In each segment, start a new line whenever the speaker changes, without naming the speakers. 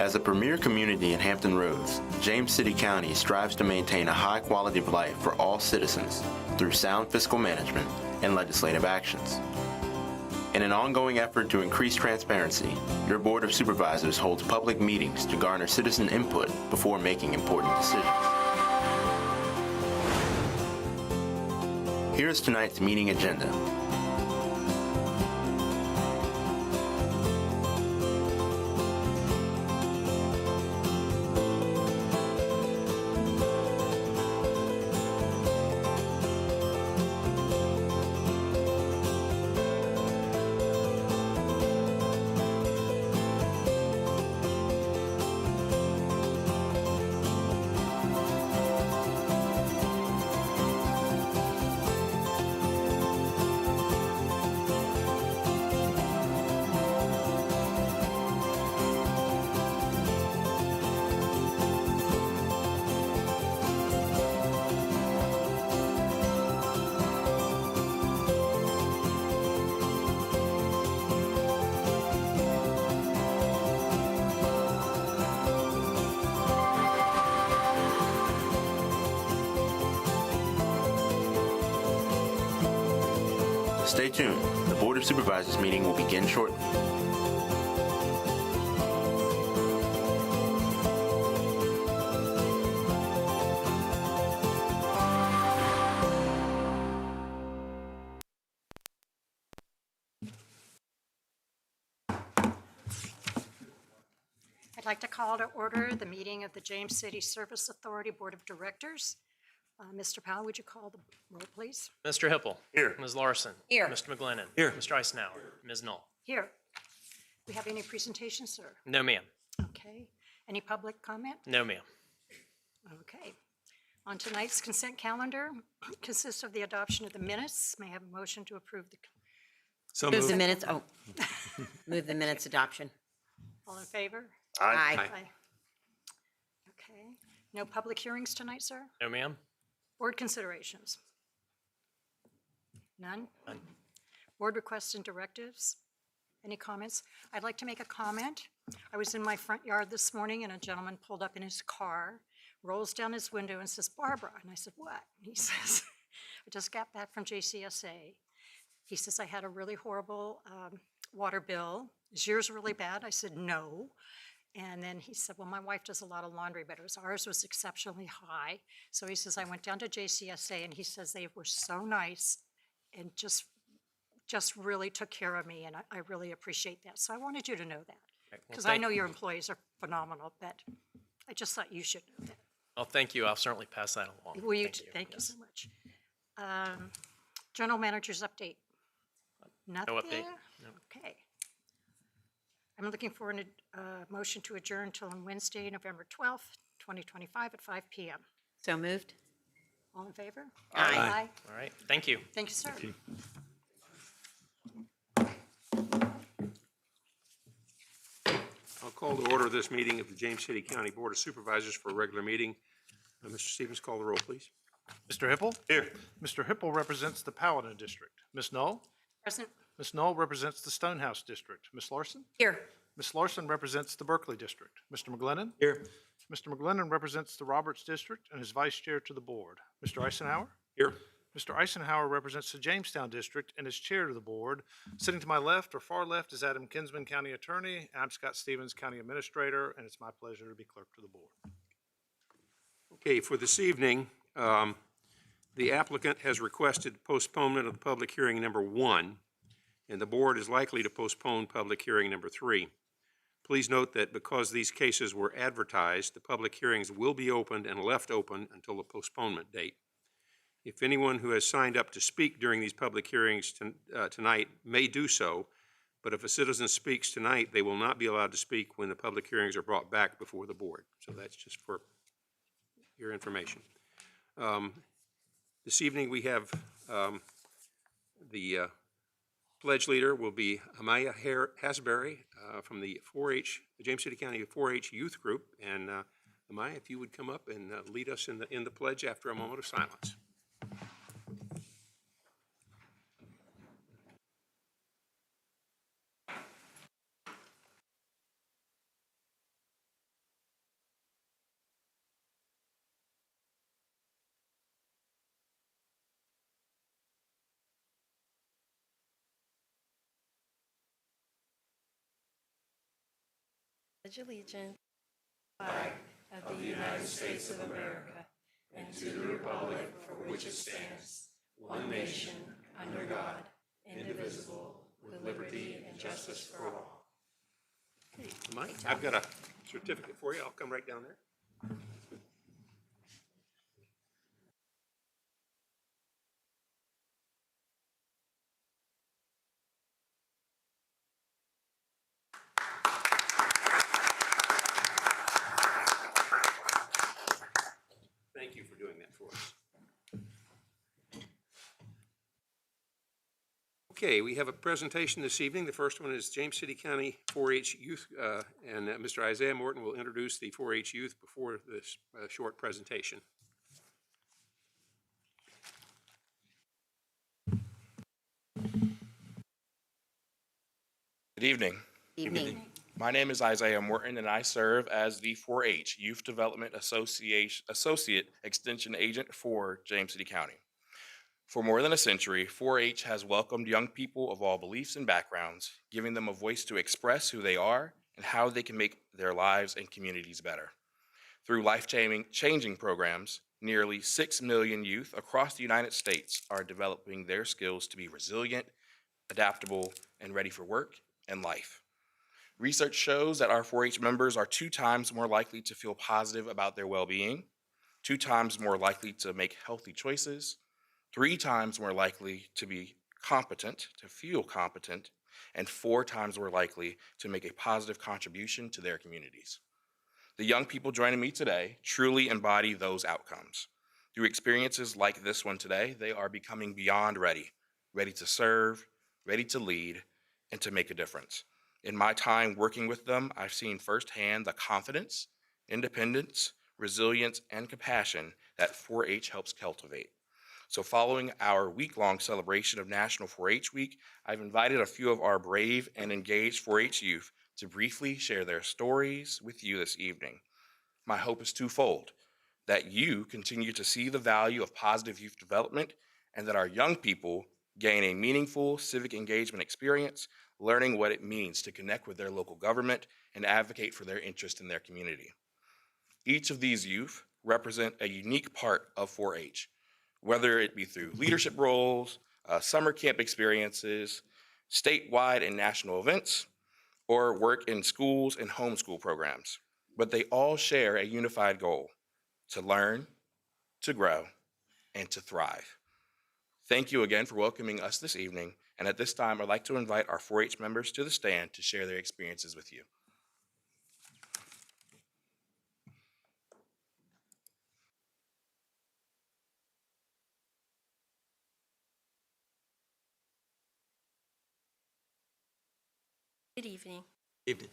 As a premier community in Hampton Roads, James City County strives to maintain a high quality of life for all citizens through sound fiscal management and legislative actions. In an ongoing effort to increase transparency, your Board of Supervisors holds public meetings to garner citizen input before making important decisions. Here is tonight's meeting agenda. Stay tuned. The Board of Supervisors meeting will begin shortly.
I'd like to call to order the meeting of the James City Service Authority Board of Directors. Mr. Powell, would you call the roll, please?
Mr. Hippel.
Here.
Ms. Larson.
Here.
Mr. McGlennon.
Here.
Mr. Eisenhower. Ms. Knoll.
Here. Do we have any presentations, sir?
No, ma'am.
Okay. Any public comment?
No, ma'am.
Okay. On tonight's consent calendar consists of the adoption of the minutes. May I have a motion to approve the,
So
Move
moved.
the minutes, move the minutes adoption.
all in favor?
Aye.
Okay. No public hearings tonight, sir?
No, ma'am.
Board considerations? None?
None.
Board requests and directives? Any comments? I'd like to make a comment. I was in my front yard this morning and a gentleman pulled up in his car, rolls down his window and says, "Barbara." And I said, "What?" And he says, "I just got back from JCSA." He says, "I had a really horrible water bill. Is yours really bad?" I said, "No." And then he said, "Well, my wife does a lot of laundry, but ours was exceptionally high." So he says, "I went down to JCSA," and he says they were so nice and just really took care of me, and I really appreciate that. So I wanted you to know that,
Well,
because I know your employees are phenomenal, but I just thought you should know that.
Well, thank you. I'll certainly pass that along.
Will you?
Thank
Thank you
Yes.
so much. General Manager's update. Nothing?
update. No.
Okay. I'm looking for a motion to adjourn until on Wednesday, November 12th, 2025 at 5 p.m.
So moved?
All in favor?
Aye.
All right. Thank you.
Thank you, sir.
I'll call to order this meeting of the James City County Board of Supervisors for a regular meeting. Mr. Stevens, call the roll, please.
Mr. Hippel?
Here.
Mr. Hippel represents the Paladin District. Ms. Knoll?
Present.
Ms. Knoll represents the Stonehouse District. Ms. Larson?
Here.
Ms. Larson represents the Berkeley District. Mr. McGlennon?
Here.
Mr. McGlennon represents the Roberts District and is Vice Chair to the Board. Mr. Eisenhower?
Here.
Mr. Eisenhower represents the Jamestown District and is Chair to the Board. Sitting to my left or far left is Adam Kinsman, County Attorney. I'm Scott Stevens, County Administrator, and it's my pleasure to be Clerk to the Board.
Okay, for this evening, the applicant has requested postponement of the public hearing number 1, and the board is likely to postpone public hearing number 3. Please note that because these cases were advertised, the public hearings will be opened and left open until the postponement date. If anyone who has signed up to speak during these public hearings tonight may do so, but if a citizen speaks tonight, they will not be allowed to speak when the public hearings are brought back before the board. So that's just for your information. This evening we have the pledge leader will be Amaya Hasbury from the 4-H, the James City County 4-H Youth Group. And Amaya, if you would come up and lead us in the pledge after a moment of silence.
pledge allegiance to the flag of the United States of America and to the republic for which it stands, one nation, under God, indivisible, with liberty and justice for all.
Mike, I've got a certificate for you. I'll come right down there. Thank you for doing that for us. Okay, we have a presentation this evening. The first one is James City County 4-H Youth, and Mr. Isaiah Morton will introduce the 4-H youth before this short presentation.
Good evening.
Evening.
My name is Isaiah Morton, and I serve as the 4-H Youth Development Associate Extension Agent for James City County. For more than a century, 4-H has welcomed young people of all beliefs and backgrounds, giving them a voice to express who they are and how they can make their lives and communities better. Through life-changing programs, nearly 6 million youth across the United States are developing their skills to be resilient, adaptable, and ready for work and life. Research shows that our 4-H members are 2 times more likely to feel positive about their well-being, 2 times more likely to make healthy choices, 3 times more likely to be competent, to feel competent, and 4 times more likely to make a positive contribution to their communities. The young people joining me today truly embody those outcomes. Through experiences like this one today, they are becoming beyond ready, ready to serve, ready to lead, and to make a difference. In my time working with them, I've seen firsthand the confidence, independence, resilience, and compassion that 4-H helps cultivate. So following our week-long celebration of National 4-H Week, I've invited a few of our brave and engaged 4-H youth to briefly share their stories with you this evening. My hope is twofold: that you continue to see the value of positive youth development, and that our young people gain a meaningful civic engagement experience, learning what it means to connect with their local government and advocate for their interest in their community. Each of these youth represent a unique part of 4-H, whether it be through leadership roles, summer camp experiences, statewide and national events, or work in schools and homeschool programs. But they all share a unified goal: to learn, to grow, and to thrive. Thank you again for welcoming us this evening, and at this time, I'd like to invite our 4-H members to the stand to share their experiences with you.
Good evening.
Evening.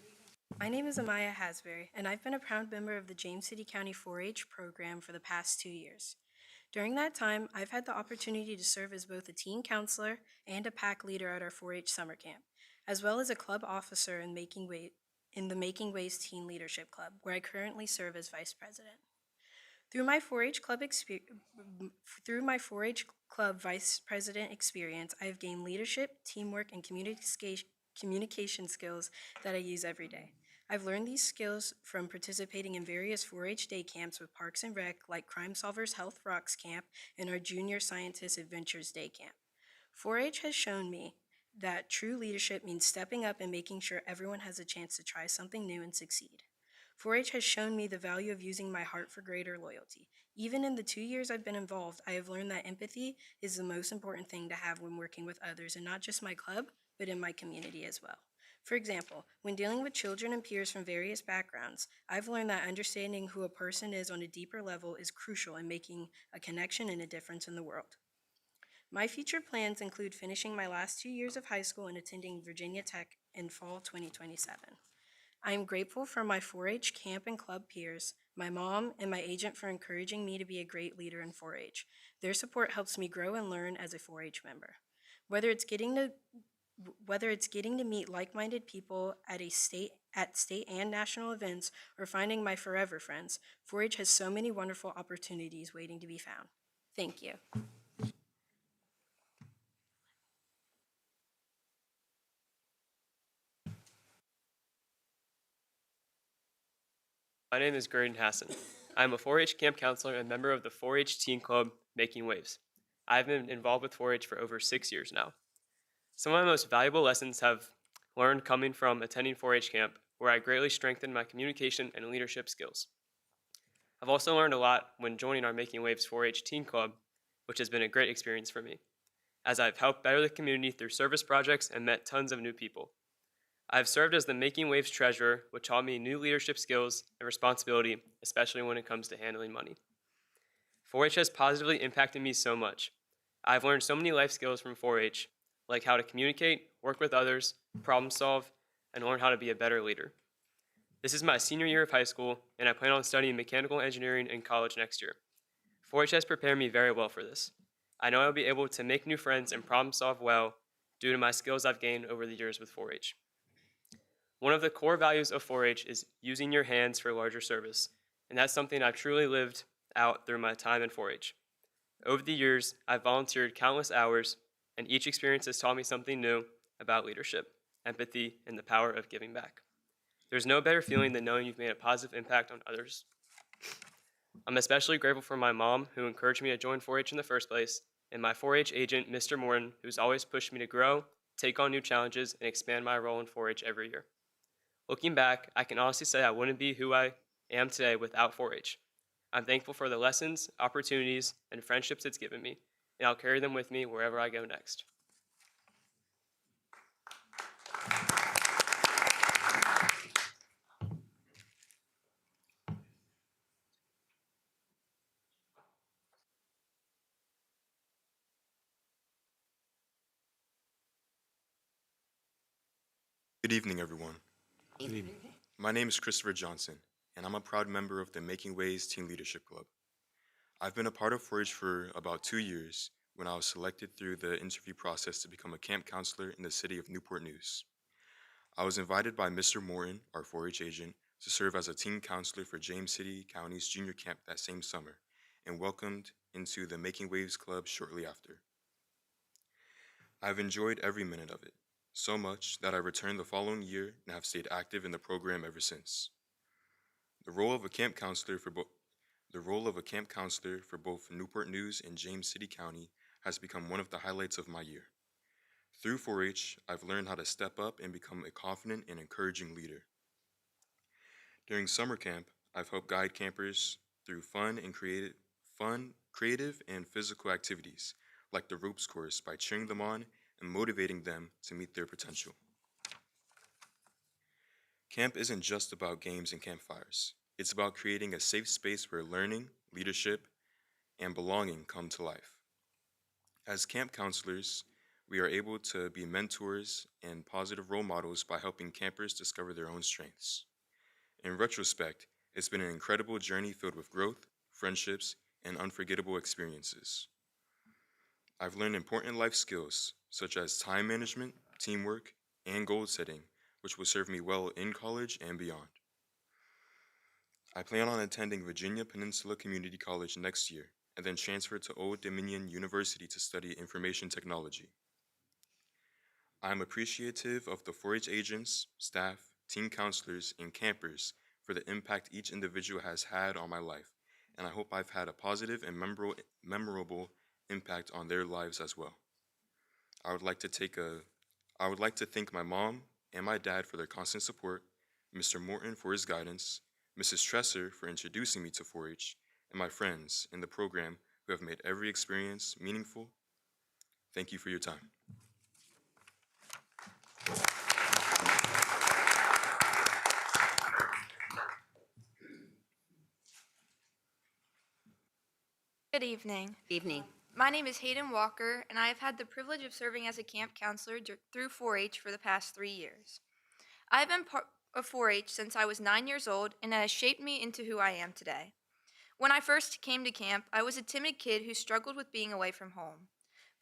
My name is Amaya Hasbury, and I've been a proud member of the James City County 4-H program for the past 2 years. During that time, I've had the opportunity to serve as both a teen counselor and a pack leader at our 4-H summer camp, as well as a club officer in the Making Waves Teen Leadership Club, where I currently serve as vice president. Through my 4-H club vice president experience, I have gained leadership, teamwork, and communication skills that I use every day. I've learned these skills from participating in various 4-H day camps with Parks and Rec, like Crime Solvers Health Rocks Camp and our Junior Scientist Adventures Day Camp. 4-H has shown me that true leadership means stepping up and making sure everyone has a chance to try something new and succeed. 4-H has shown me the value of using my heart for greater loyalty. Even in the 2 years I've been involved, I have learned that empathy is the most important thing to have when working with others, and not just my club, but in my community as well. For example, when dealing with children and peers from various backgrounds, I've learned that understanding who a person is on a deeper level is crucial in making a connection and a difference in the world. My future plans include finishing my last 2 years of high school and attending Virginia Tech in fall 2027. I am grateful for my 4-H camp and club peers, my mom, and my agent for encouraging me to be a great leader in 4-H. Their support helps me grow and learn as a 4-H member. Whether it's getting to meet like-minded people at state and national events, or finding my forever friends, 4-H has so many wonderful opportunities waiting to be found. Thank you.
My name is Gordon Hassan. I am a 4-H camp counselor and member of the 4-H teen club Making Waves. I've been involved with 4-H for over 6 years now. Some of my most valuable lessons have learned coming from attending 4-H camp, where I greatly strengthened my communication and leadership skills. I've also learned a lot when joining our Making Waves 4-H teen club, which has been a great experience for me, as I've helped better the community through service projects and met tons of new people. I've served as the Making Waves treasurer, which taught me new leadership skills and responsibility, especially when it comes to handling money. 4-H has positively impacted me so much. I've learned so many life skills from 4-H, like how to communicate, work with others, problem solve, and learn how to be a better leader. This is my senior year of high school, and I plan on studying mechanical engineering in college next year. 4-H has prepared me very well for this. I know I'll be able to make new friends and problem solve well due to my skills I've gained over the years with 4-H. One of the core values of 4-H is using your hands for larger service, and that's something I've truly lived out through my time in 4-H. Over the years, I've volunteered countless hours, and each experience has taught me something new about leadership, empathy, and the power of giving back. There's no better feeling than knowing you've made a positive impact on others. I'm especially grateful for my mom, who encouraged me to join 4-H in the first place, and my 4-H agent, Mr. Morton, who's always pushed me to grow, take on new challenges, and expand my role in 4-H every year. Looking back, I can honestly say I wouldn't be who I am today without 4-H. I'm thankful for the lessons, opportunities, and friendships it's given me, and I'll carry them with me wherever I go next.
Good evening, everyone. My name is Christopher Johnson, and I'm a proud member of the Making Waves Teen Leadership Club. I've been a part of 4-H for about 2 years when I was selected through the interview process to become a camp counselor in the city of Newport News. I was invited by Mr. Morton, our 4-H agent, to serve as a teen counselor for James City County's junior camp that same summer, and welcomed into the Making Waves Club shortly after. I've enjoyed every minute of it, so much that I returned the following year and have stayed active in the program ever since. The role of a camp counselor for both Newport News and James City County has become one of the highlights of my year. Through 4-H, I've learned how to step up and become a confident and encouraging leader. During summer camp, I've helped guide campers through creative and physical activities, like the ropes course, by cheering them on and motivating them to meet their potential. Camp isn't just about games and campfires. It's about creating a safe space where learning, leadership, and belonging come to life. As camp counselors, we are able to be mentors and positive role models by helping campers discover their own strengths. In retrospect, it's been an incredible journey filled with growth, friendships, and unforgettable experiences. I've learned important life skills such as time management, teamwork, and goal setting, which will serve me well in college and beyond. I plan on attending Virginia Peninsula Community College next year and then transfer to Old Dominion University to study information technology. I am appreciative of the 4-H agents, staff, teen counselors, and campers for the impact each individual has had on my life, and I hope I've had a positive and memorable impact on their lives as well. I would like to thank my mom and my dad for their constant support, Mr. Morton for his guidance, Mrs. Tresser for introducing me to 4-H, and my friends in the program who have made every experience meaningful. Thank you for your time.
Good evening.
Evening.
My name is Hayden Walker, and I have had the privilege of serving as a camp counselor through 4-H for the past 3 years. I have been part of 4-H since I was 9 years old, and it has shaped me into who I am today. When I first came to camp, I was a timid kid who struggled with being away from home.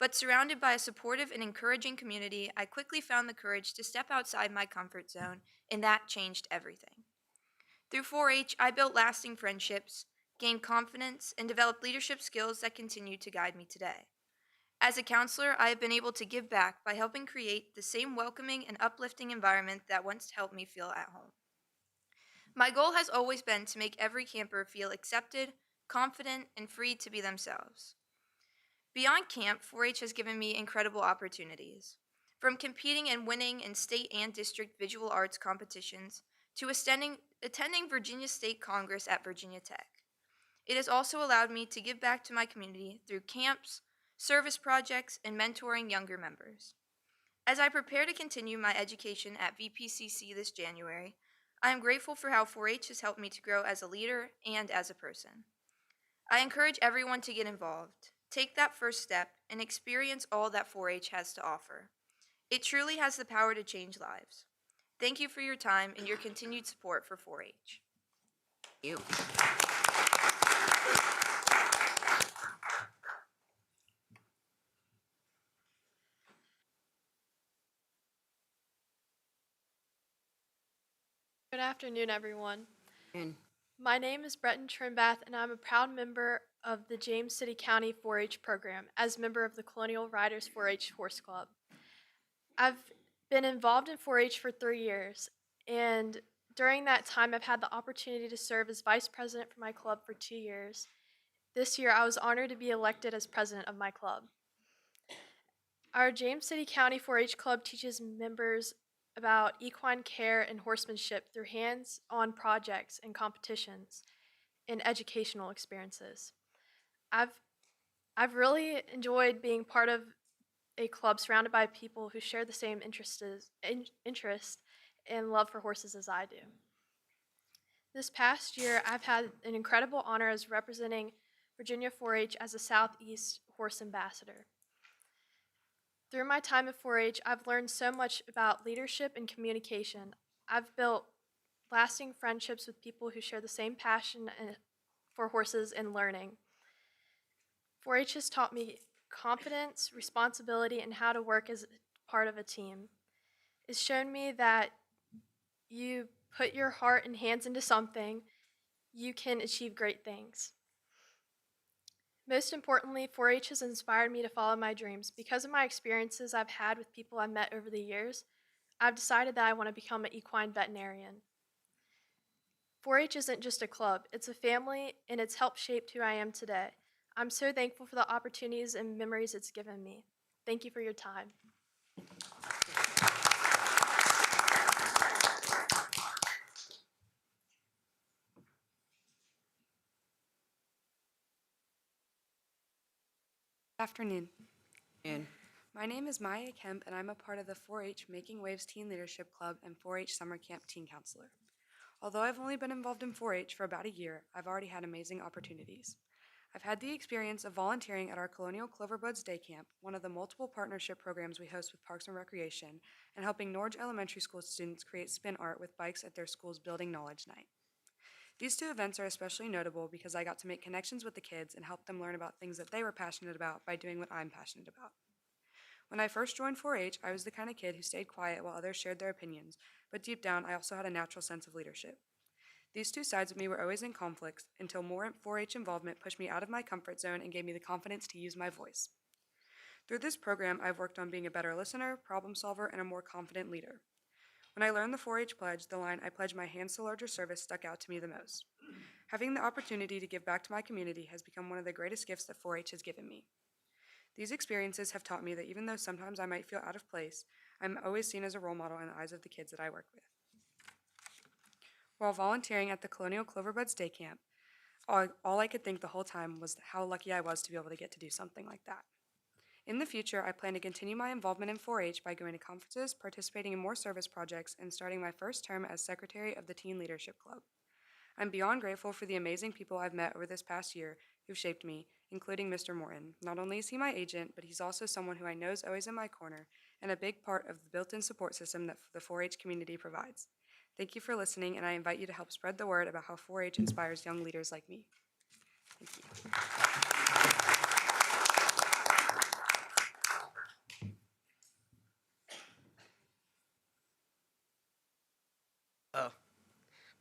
But surrounded by a supportive and encouraging community, I quickly found the courage to step outside my comfort zone, and that changed everything. Through 4-H, I built lasting friendships, gained confidence, and developed leadership skills that continue to guide me today. As a counselor, I have been able to give back by helping create the same welcoming and uplifting environment that once helped me feel at home. My goal has always been to make every camper feel accepted, confident, and free to be themselves. Beyond camp, 4-H has given me incredible opportunities. From competing and winning in state and district visual arts competitions to attending Virginia State Congress at Virginia Tech. It has also allowed me to give back to my community through camps, service projects, and mentoring younger members. As I prepare to continue my education at VPCC this January, I am grateful for how 4-H has helped me to grow as a leader and as a person. I encourage everyone to get involved, take that first step, and experience all that 4-H has to offer. It truly has the power to change lives. Thank you for your time and your continued support for 4-H.
You.
Good afternoon, everyone.
And
My name is Breton Trimbath, and I'm a proud member of the James City County 4-H program as member of the Colonial Riders 4-H Horse Club. I've been involved in 4-H for 3 years, and during that time, I've had the opportunity to serve as vice president for my club for 2 years. This year, I was honored to be elected as president of my club. Our James City County 4-H club teaches members about equine care and horsemanship through hands-on projects and competitions and educational experiences. I've really enjoyed being part of a club surrounded by people who share the same interest and love for horses as I do. This past year, I've had an incredible honor as representing Virginia 4-H as a Southeast Horse Ambassador. Through my time at 4-H, I've learned so much about leadership and communication. I've built lasting friendships with people who share the same passion for horses and learning. 4-H has taught me confidence, responsibility, and how to work as part of a team. It's shown me that you put your heart and hands into something, you can achieve great things. Most importantly, 4-H has inspired me to follow my dreams. Because of my experiences I've had with people I've met over the years, I've decided that I want to become an equine veterinarian. 4-H isn't just a club, it's a family, and it's helped shape who I am today. I'm so thankful for the opportunities and memories it's given me. Thank you for your time.
Afternoon.
and
My name is Maya Kemp, and I'm a part of the 4-H Making Waves Teen Leadership Club and 4-H Summer Camp Teen Counselor. Although I've only been involved in 4-H for about a year, I've already had amazing opportunities. I've had the experience of volunteering at our Colonial Cloverbuds Day Camp, one of the multiple partnership programs we host with Parks and Recreation, and helping Norge Elementary School students create spin art with bikes at their school's Building Knowledge Night. These 2 events are especially notable because I got to make connections with the kids and help them learn about things that they were passionate about by doing what I'm passionate about. When I first joined 4-H, I was the kind of kid who stayed quiet while others shared their opinions, but deep down I also had a natural sense of leadership. These 2 sides of me were always in conflict until more 4-H involvement pushed me out of my comfort zone and gave me the confidence to use my voice. Through this program, I've worked on being a better listener, problem solver, and a more confident leader. When I learned the 4-H pledge, the line, "I pledge my hands to larger service," stuck out to me the most. Having the opportunity to give back to my community has become one of the greatest gifts that 4-H has given me. These experiences have taught me that even though sometimes I might feel out of place, I'm always seen as a role model in the eyes of the kids that I work with. While volunteering at the Colonial Cloverbuds Day Camp, all I could think the whole time was how lucky I was to be able to get to do something like that. In the future, I plan to continue my involvement in 4-H by going to conferences, participating in more service projects, and starting my first term as secretary of the Teen Leadership Club. I'm beyond grateful for the amazing people I've met over this past year who've shaped me, including Mr. Morton. Not only is he my agent, but he's also someone who I know is always in my corner and a big part of the built-in support system that the 4-H community provides. Thank you for listening, and I invite you to help spread the word about how 4-H inspires young leaders like me. Thank you.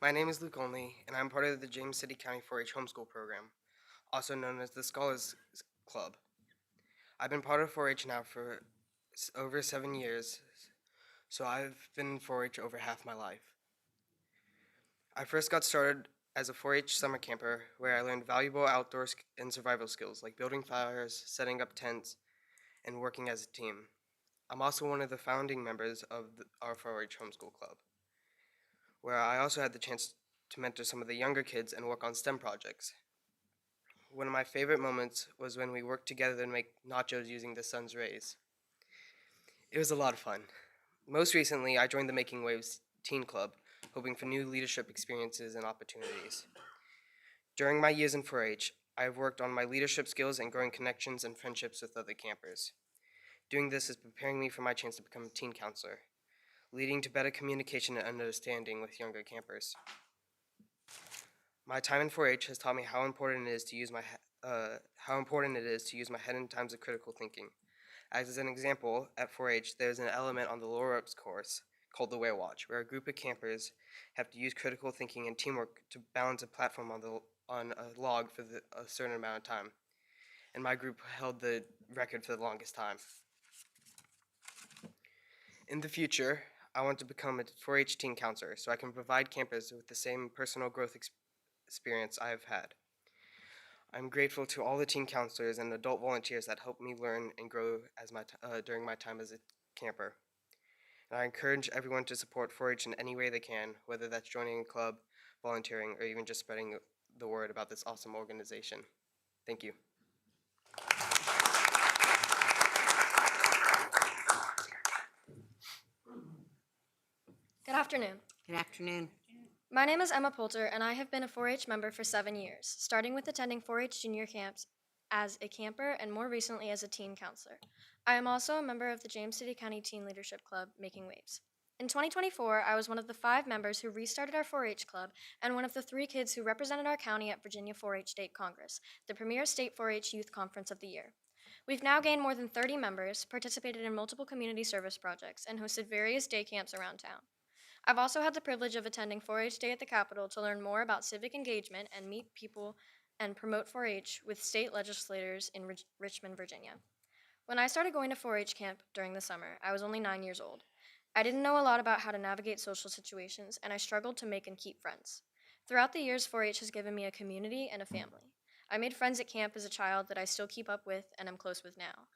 My name is Luke Only, and I'm part of the James City County 4-H Homeschool Program, also known as the Scholars Club. I've been part of 4-H now for over 7 years, so I've been in 4-H over half my life. I first got started as a 4-H summer camper where I learned valuable outdoor and survival skills like building fires, setting up tents, and working as a team. I'm also one of the founding members of our 4-H homeschool club, where I also had the chance to mentor some of the younger kids and work on STEM projects. One of my favorite moments was when we worked together to make nachos using the sun's rays. It was a lot of fun. Most recently, I joined the Making Waves Teen Club, hoping for new leadership experiences and opportunities. During my years in 4-H, I have worked on my leadership skills and growing connections and friendships with other campers. Doing this is preparing me for my chance to become a teen counselor, leading to better communication and understanding with younger campers. My time in 4-H has taught me how important it is to use my head in times of critical thinking. As an example, at 4-H, there's an element on the Lower Ups course called the Whale Watch, where a group of campers have to use critical thinking and teamwork to balance a platform on a log for a certain amount of time. And my group held the record for the longest time. In the future, I want to become a 4-H teen counselor so I can provide campers with the same personal growth experience I have had. I'm grateful to all the teen counselors and adult volunteers that helped me learn and grow during my time as a camper. And I encourage everyone to support 4-H in any way they can, whether that's joining a club, volunteering, or even just spreading the word about this awesome organization. Thank you.
Good afternoon.
Good afternoon.
My name is Emma Poulter, and I have been a 4-H member for 7 years, starting with attending 4-H junior camps as a camper and more recently as a teen counselor. I am also a member of the James City County Teen Leadership Club, Making Waves. In 2024, I was one of the 5 members who restarted our 4-H club and one of the 3 kids who represented our county at Virginia 4-H State Congress, the premier state 4-H youth conference of the year. We've now gained more than 30 members, participated in multiple community service projects, and hosted various day camps around town. I've also had the privilege of attending 4-H Day at the Capitol to learn more about civic engagement and meet people and promote 4-H with state legislators in Richmond, Virginia. When I started going to 4-H camp during the summer, I was only 9 years old. I didn't know a lot about how to navigate social situations, and I struggled to make and keep friends. Throughout the years, 4-H has given me a community and a family. I made friends at camp as a child that I still keep up with and am close with now.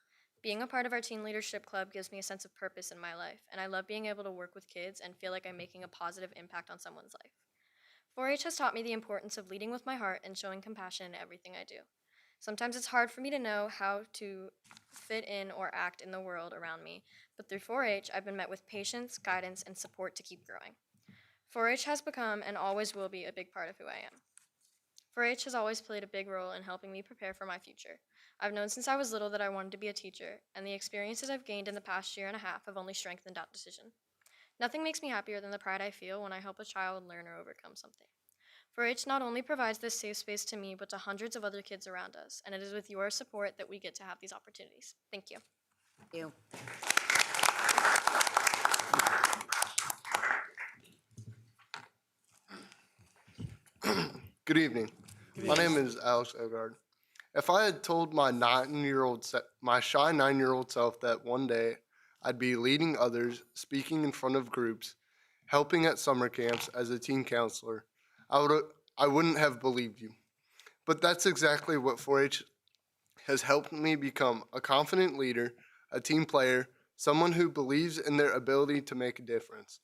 Being a part of our teen leadership club gives me a sense of purpose in my life, and I love being able to work with kids and feel like I'm making a positive impact on someone's life. 4-H has taught me the importance of leading with my heart and showing compassion in everything I do. Sometimes it's hard for me to know how to fit in or act in the world around me, but through 4-H, I've been met with patience, guidance, and support to keep growing. 4-H has become and always will be a big part of who I am. 4-H has always played a big role in helping me prepare for my future. I've known since I was little that I wanted to be a teacher, and the experiences I've gained in the past year and a half have only strengthened that decision. Nothing makes me happier than the pride I feel when I help a child learn or overcome something. 4-H not only provides this safe space to me, but to hundreds of other kids around us, and it is with your support that we get to have these opportunities. Thank you.
Thank you.
Good evening. My name is Alex Ogard. If I had told my shy 9-year-old self that one day I'd be leading others, speaking in front of groups, helping at summer camps as a teen counselor, I wouldn't have believed you. But that's exactly what 4-H has helped me become: a confident leader, a team player, someone who believes in their ability to make a difference.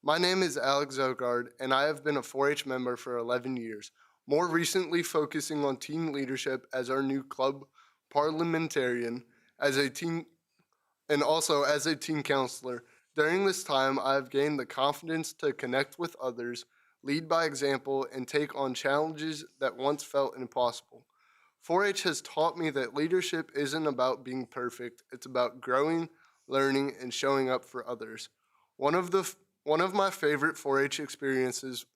My name is Alex Ogard, and I have been a 4-H member for 11 years, more recently focusing on teen leadership as our new club parliamentarian, and also as a teen counselor. During this time, I have gained the confidence to connect with others, lead by example, and take on challenges that once felt impossible. 4-H has taught me that leadership isn't about being perfect, it's about growing, learning, and showing up for others. One of my favorite 4-H experiences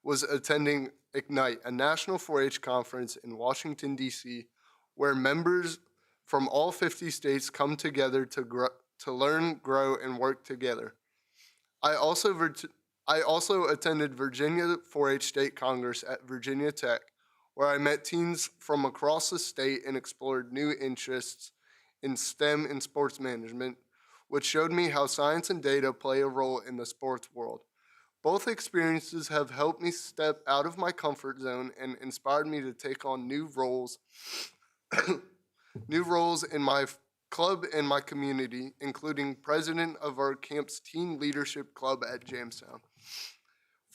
was attending Ignite, a national 4-H conference in Washington, D.C., where members from all 50 states come together to learn, grow, and work together. I also attended Virginia 4-H State Congress at Virginia Tech, where I met teens from across the state and explored new interests in STEM and sports management, which showed me how science and data play a role in the sports world. Both experiences have helped me step out of my comfort zone and inspired me to take on new roles, new roles in my club and my community, including president of our camp's teen leadership club at Jamestown.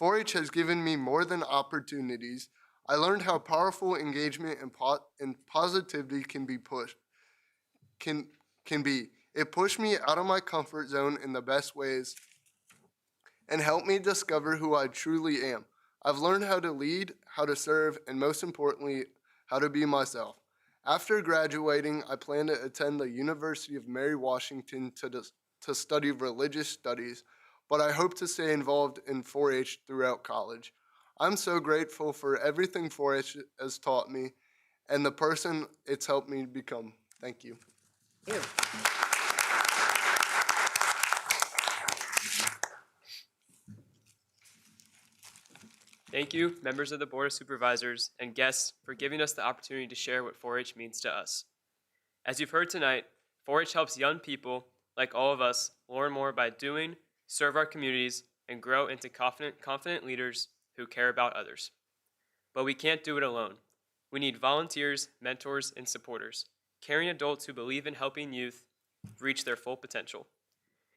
4-H has given me more than opportunities. I learned how powerful engagement and positivity can be. It pushed me out of my comfort zone in the best ways and helped me discover who I truly am. I've learned how to lead, how to serve, and most importantly, how to be myself. After graduating, I plan to attend the University of Mary Washington to study religious studies, but I hope to stay involved in 4-H throughout college. I'm so grateful for everything 4-H has taught me and the person it's helped me become. Thank you.
Thank you, members of the Board of Supervisors and guests, for giving us the opportunity to share what 4-H means to us. As you've heard tonight, 4-H helps young people, like all of us, learn more by doing, serve our communities, and grow into confident leaders who care about others. But we can't do it alone. We need volunteers, mentors, and supporters, caring adults who believe in helping youth reach their full potential.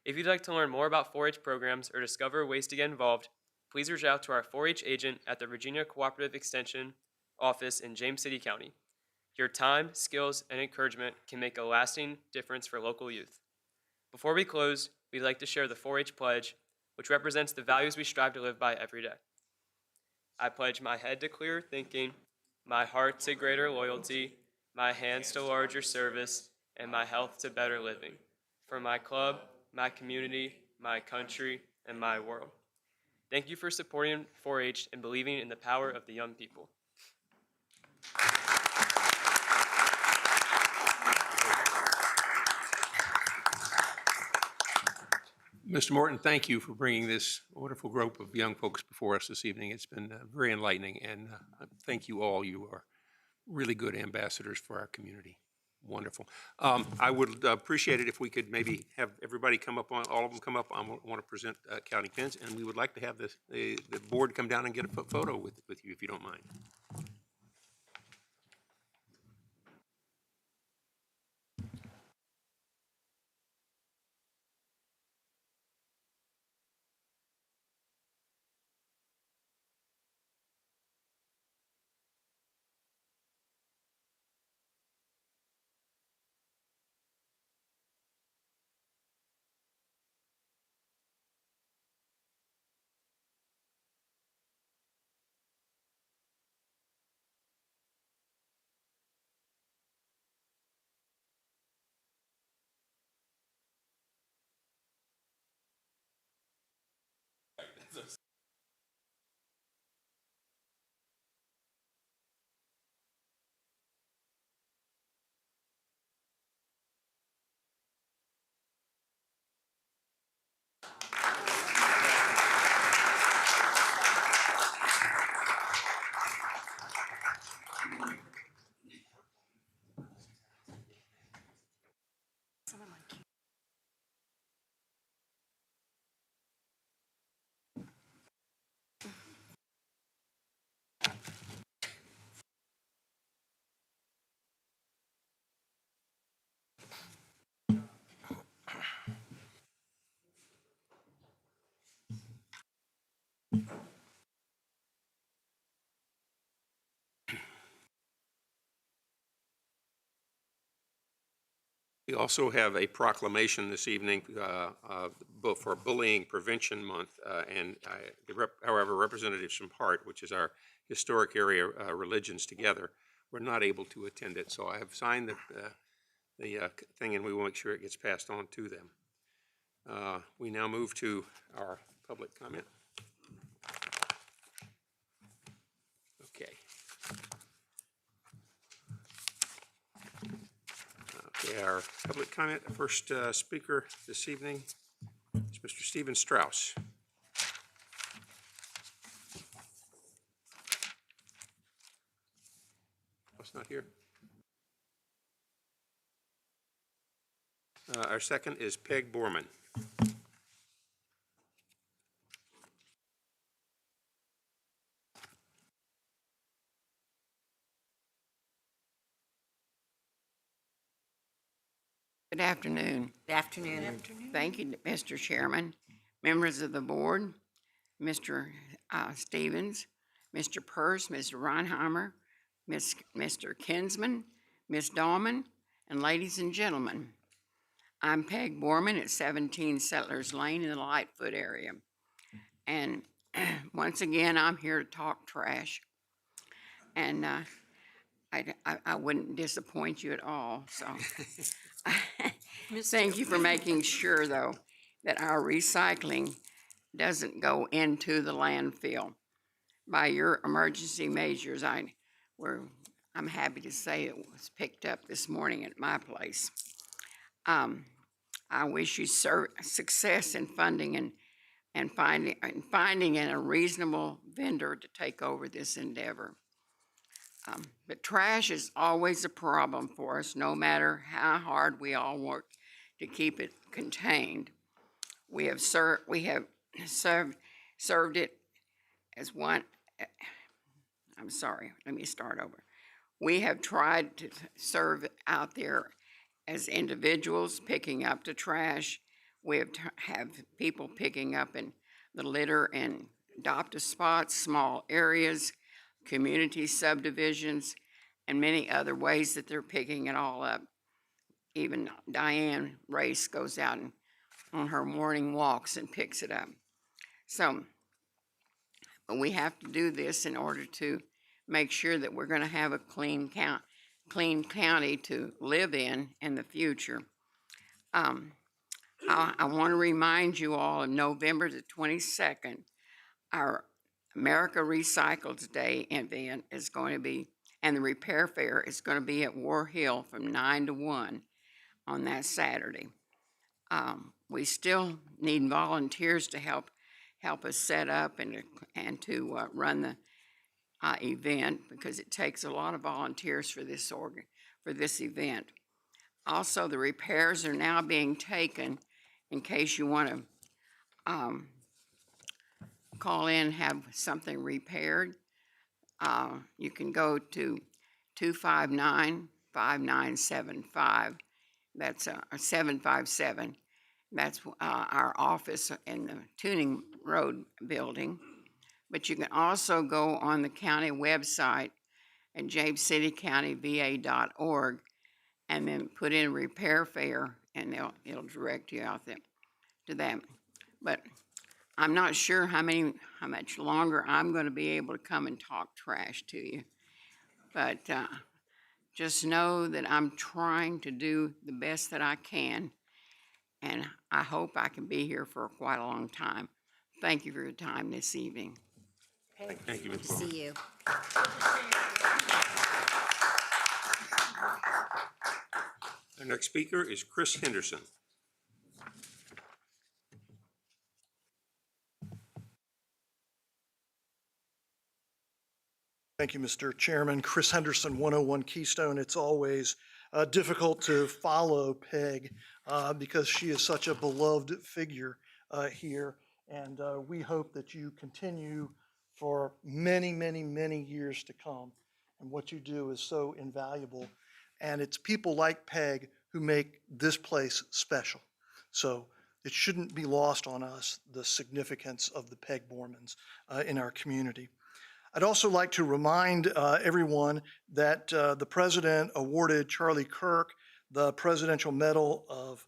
If you'd like to learn more about 4-H programs or discover ways to get involved, please reach out to our 4-H agent at the Virginia Cooperative Extension Office in James City County. Your time, skills, and encouragement can make a lasting difference for local youth. Before we close, we'd like to share the 4-H pledge, which represents the values we strive to live by every day. I pledge my head to clearer thinking, my heart to greater loyalty, my hands to larger service, and my health to better living, for my club, my community, my country, and my world. Thank you for supporting 4-H and believing in the power of the young people.
Mr. Morton, thank you for bringing this wonderful group of young folks before us this evening. It's been very enlightening, and thank you all. You are really good ambassadors for our community. Wonderful. I would appreciate it if we could maybe have everybody come up, all of them come up. I want to present county pins, and we would like to have the board come down and get a photo with you, if you don't mind. We also have a proclamation this evening for Bullying Prevention Month, however, representatives from HEART, which is our historic area religions together, were not able to attend it. So I have signed the thing, and we will make sure it gets passed on to them. We now move to our public comment. Okay. Okay, our public comment, the first speaker this evening is Mr. Stephen Strauss. What's not here? Our second is Peg Borman.
Good afternoon.
Good afternoon.
Thank you, Mr. Chairman, members of the board, Mr. Stevens, Mr. Purse, Mr. Reinheimer, Mr. Kinsman, Ms. Dahlman, and ladies and gentlemen. I'm Peg Borman at 17 Settlers Lane in the Lightfoot area. And once again, I'm here to talk trash. And I wouldn't disappoint you at all, so. Thank you for making sure, though, that our recycling doesn't go into the landfill. By your emergency measures, I'm happy to say it was picked up this morning at my place. I wish you success in funding and finding a reasonable vendor to take over this endeavor. But trash is always a problem for us, no matter how hard we all work to keep it contained. We have served it as one. I'm sorry, let me start over. We have tried to serve out there as individuals picking up the trash. We have people picking up in the litter and adopt-a spots, small areas, community subdivisions, and many other ways that they're picking it all up. Even Diane Race goes out and on her morning walks and picks it up. So we have to do this in order to make sure that we're going to have a clean county to live in the future. I want to remind you all of November the 22nd, our America Recycles Day event is going to be, and the repair fair is going to be at War Hill from 9 to 1 on that Saturday. We still need volunteers to help us set up and to run the event, because it takes a lot of volunteers for this event. Also, the repairs are now being taken in case you want to call in and have something repaired. You can go to 259-5975. That's 757. That's our office in the Tuning Road building. But you can also go on the county website at jamescitycountyva.org and then put in repair fair, and it'll direct you out there to that. But I'm not sure how much longer I'm going to be able to come and talk trash to you. But just know that I'm trying to do the best that I can, and I hope I can be here for quite a long time. Thank you for your time this evening.
Thank you, Ms.
Good to see you.
Our next speaker is Chris Henderson.
Thank you, Mr. Chairman. Chris Henderson, 101 Keystone. It's always difficult to follow Peg because she is such a beloved figure here. And we hope that you continue for many, many, many years to come. And what you do is so invaluable. And it's people like Peg who make this place special. So it shouldn't be lost on us, the significance of the Peg Bormans in our community. I'd also like to remind everyone that the president awarded Charlie Kirk the Presidential Medal of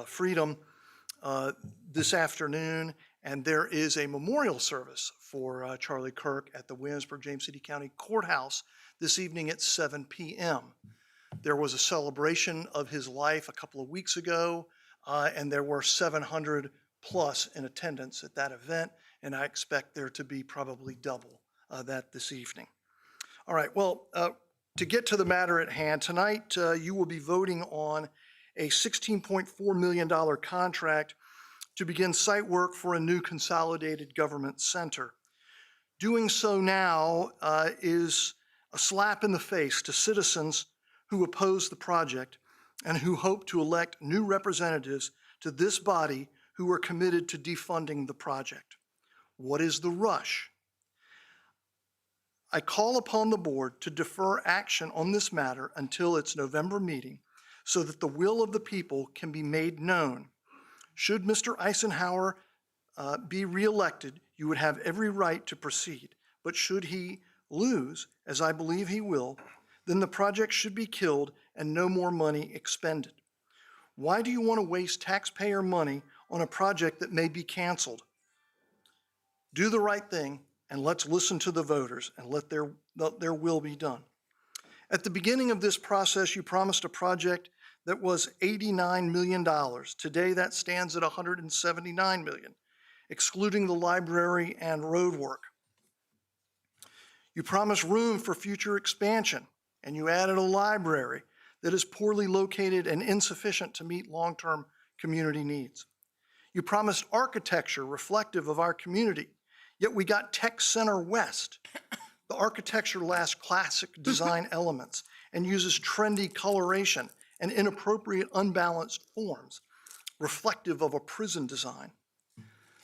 Freedom this afternoon, and there is a memorial service for Charlie Kirk at the Williamsburg James City County Courthouse this evening at 7 p.m. There was a celebration of his life a couple of weeks ago, and there were 700 plus in attendance at that event, and I expect there to be probably double that this evening. All right, well, to get to the matter at hand, tonight you will be voting on a $16.4 million contract to begin site work for a new consolidated government center. Doing so now is a slap in the face to citizens who oppose the project and who hope to elect new representatives to this body who are committed to defunding the project. What is the rush? I call upon the board to defer action on this matter until its November meeting so that the will of the people can be made known. Should Mr. Eisenhower be reelected, you would have every right to proceed. But should he lose, as I believe he will, then the project should be killed and no more money expended. Why do you want to waste taxpayer money on a project that may be canceled? Do the right thing and let's listen to the voters and let their will be done. At the beginning of this process, you promised a project that was $89 million. Today, that stands at $179 million, excluding the library and road work. You promised room for future expansion, and you added a library that is poorly located and insufficient to meet long-term community needs. You promised architecture reflective of our community, yet we got Tech Center West. The architecture lacks classic design elements and uses trendy coloration and inappropriate unbalanced forms, reflective of a prison design.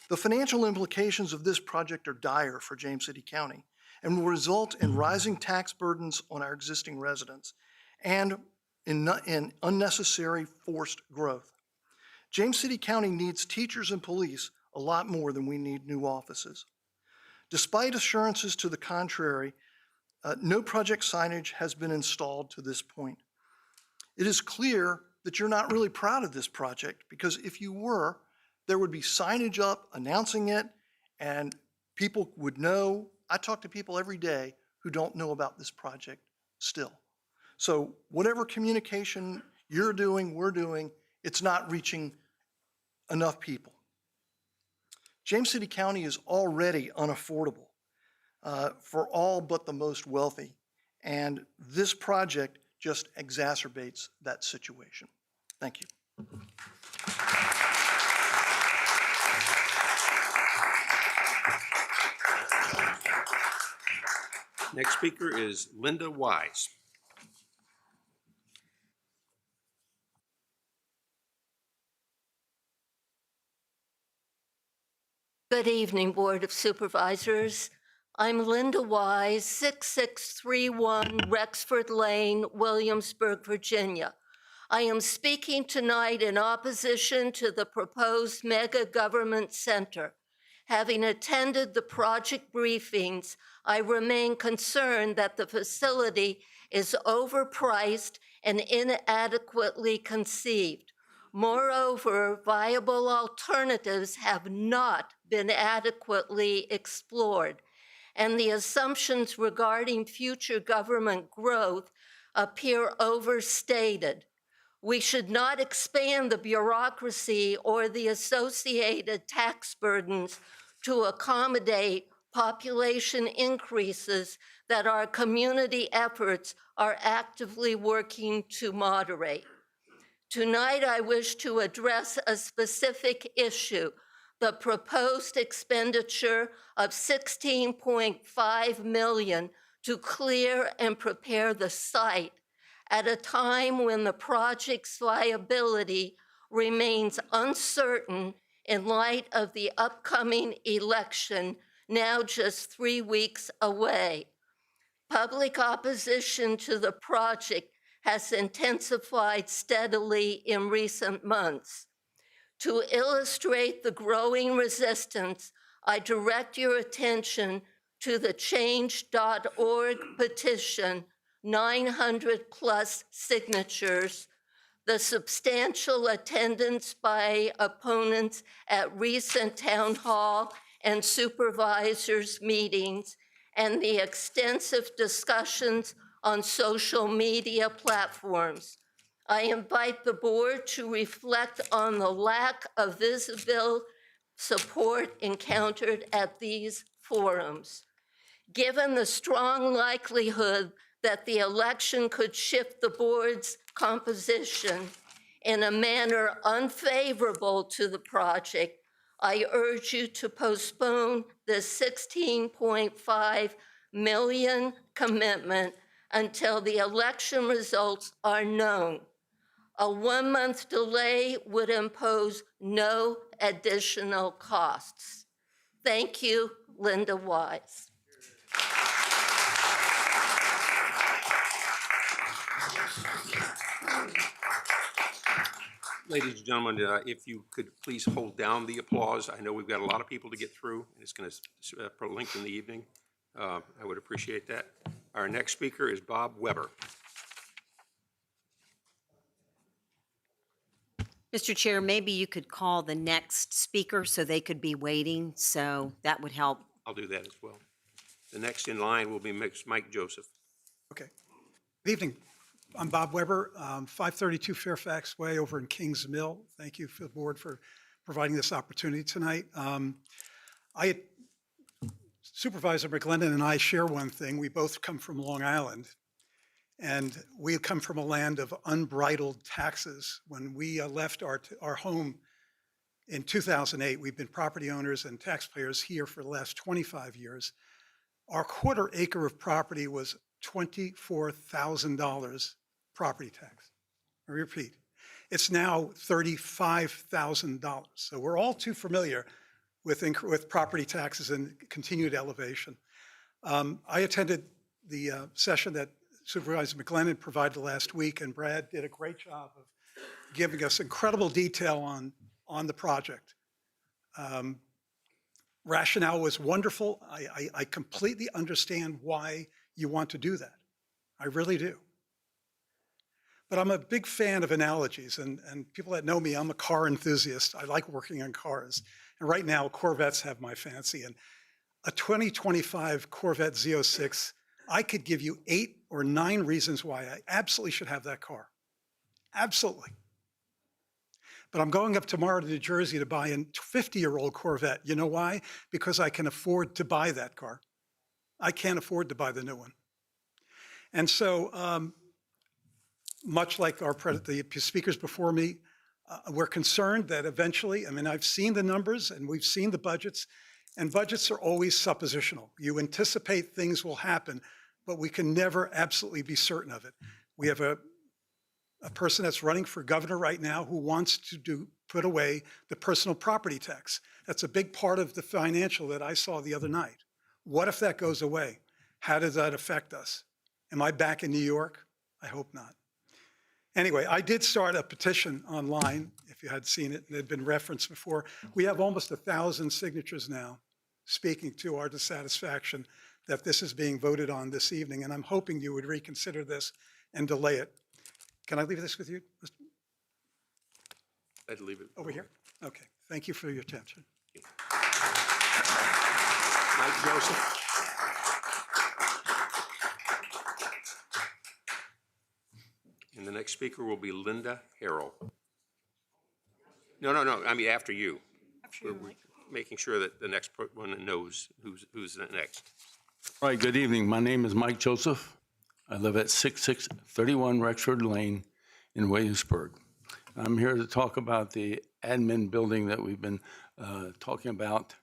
The financial implications of this project are dire for James City County and will result in rising tax burdens on our existing residents and in unnecessary forced growth. James City County needs teachers and police a lot more than we need new offices. Despite assurances to the contrary, no project signage has been installed to this point. It is clear that you're not really proud of this project, because if you were, there would be signage up announcing it and people would know. I talk to people every day who don't know about this project still. So whatever communication you're doing, we're doing, it's not reaching enough people. James City County is already unaffordable for all but the most wealthy, and this project just exacerbates that situation. Thank you.
Next speaker is Linda Wise.
Good evening, Board of Supervisors. I'm Linda Wise, 6631 Rexford Lane, Williamsburg, Virginia. I am speaking tonight in opposition to the proposed mega government center. Having attended the project briefings, I remain concerned that the facility is overpriced and inadequately conceived. Moreover, viable alternatives have not been adequately explored, and the assumptions regarding future government growth appear overstated. We should not expand the bureaucracy or the associated tax burdens to accommodate population increases that our community efforts are actively working to moderate. Tonight, I wish to address a specific issue, the proposed expenditure of $16.5 million to clear and prepare the site at a time when the project's viability remains uncertain in light of the upcoming election, now just 3 weeks away. Public opposition to the project has intensified steadily in recent months. To illustrate the growing resistance, I direct your attention to the change.org petition, 900 plus signatures, the substantial attendance by opponents at recent town hall and supervisors meetings, and the extensive discussions on social media platforms. I invite the board to reflect on the lack of visible support encountered at these forums. Given the strong likelihood that the election could shift the board's composition in a manner unfavorable to the project, I urge you to postpone the $16.5 million commitment until the election results are known. A 1-month delay would impose no additional costs. Thank you, Linda Wise.
Ladies and gentlemen, if you could please hold down the applause. I know we've got a lot of people to get through, and it's going to lengthen the evening. I would appreciate that. Our next speaker is Bob Weber.
Mr. Chair, maybe you could call the next speaker so they could be waiting, so that would help.
I'll do that as well. The next in line will be Mike Joseph.
Okay. Good evening. I'm Bob Weber, 532 Fairfax Way over in Kings Mill. Thank you for the board for providing this opportunity tonight. Supervisor McGlennon and I share one thing. We both come from Long Island, and we come from a land of unbridled taxes. When we left our home in 2008, we've been property owners and taxpayers here for the last 25 years. Our quarter acre of property was $24,000 property tax. I repeat, it's now $35,000. So we're all too familiar with property taxes and continued elevation. I attended the session that Supervisor McGlennon provided last week, and Brad did a great job of giving us incredible detail on the project. Rationale was wonderful. I completely understand why you want to do that. I really do. But I'm a big fan of analogies, and people that know me, I'm a car enthusiast. I like working on cars. And right now, Corvettes have my fancy. And a 2025 Corvette Z06, I could give you 8 or 9 reasons why I absolutely should have that car. Absolutely. But I'm going up tomorrow to New Jersey to buy a 50-year-old Corvette. You know why? Because I can afford to buy that car. I can't afford to buy the new one. And so, much like the speakers before me, we're concerned that eventually, I mean, I've seen the numbers and we've seen the budgets, and budgets are always suppositional. You anticipate things will happen, but we can never absolutely be certain of it. We have a person that's running for governor right now who wants to put away the personal property tax. That's a big part of the financial that I saw the other night. What if that goes away? How does that affect us? Am I back in New York? I hope not. Anyway, I did start a petition online, if you had seen it, and it had been referenced before. We have almost 1,000 signatures now speaking to our dissatisfaction that this is being voted on this evening, and I'm hoping you would reconsider this and delay it. Can I leave this with you?
I'd leave it.
Over here? Okay. Thank you for your attention.
Mike Joseph. And the next speaker will be Linda Harrell. No, I mean after you. We're making sure that the next one knows who's the next.
All right, good evening. My name is Mike Joseph. I live at 6631 Rexford Lane in Williamsburg. I'm here to talk about the admin building that we've been talking about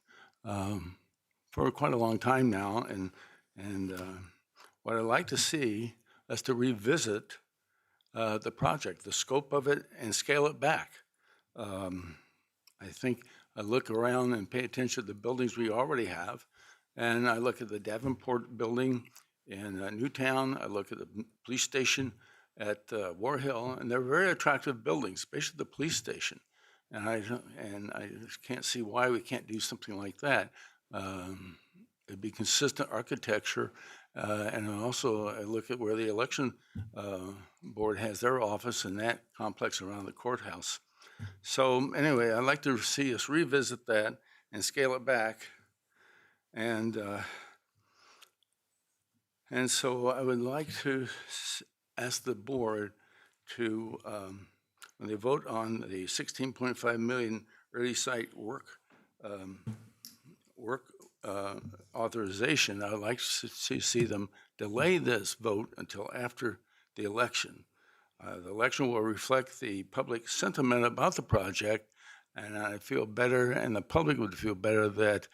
for quite a long time now. And what I'd like to see is to revisit the project, the scope of it, and scale it back. I think I look around and pay attention to the buildings we already have, and I look at the Davenport building in Newtown. I look at the police station at War Hill, and they're very attractive buildings, especially the police station. And I just can't see why we can't do something like that. It'd be consistent architecture. And also I look at where the election board has their office in that complex around the courthouse. So anyway, I'd like to see us revisit that and scale it back. And so I would like to ask the board to, when they vote on the 16.5 million early site work authorization, I would like to see them delay this vote until after the election. The election will reflect the public sentiment about the project, and I feel better, and the public would feel better that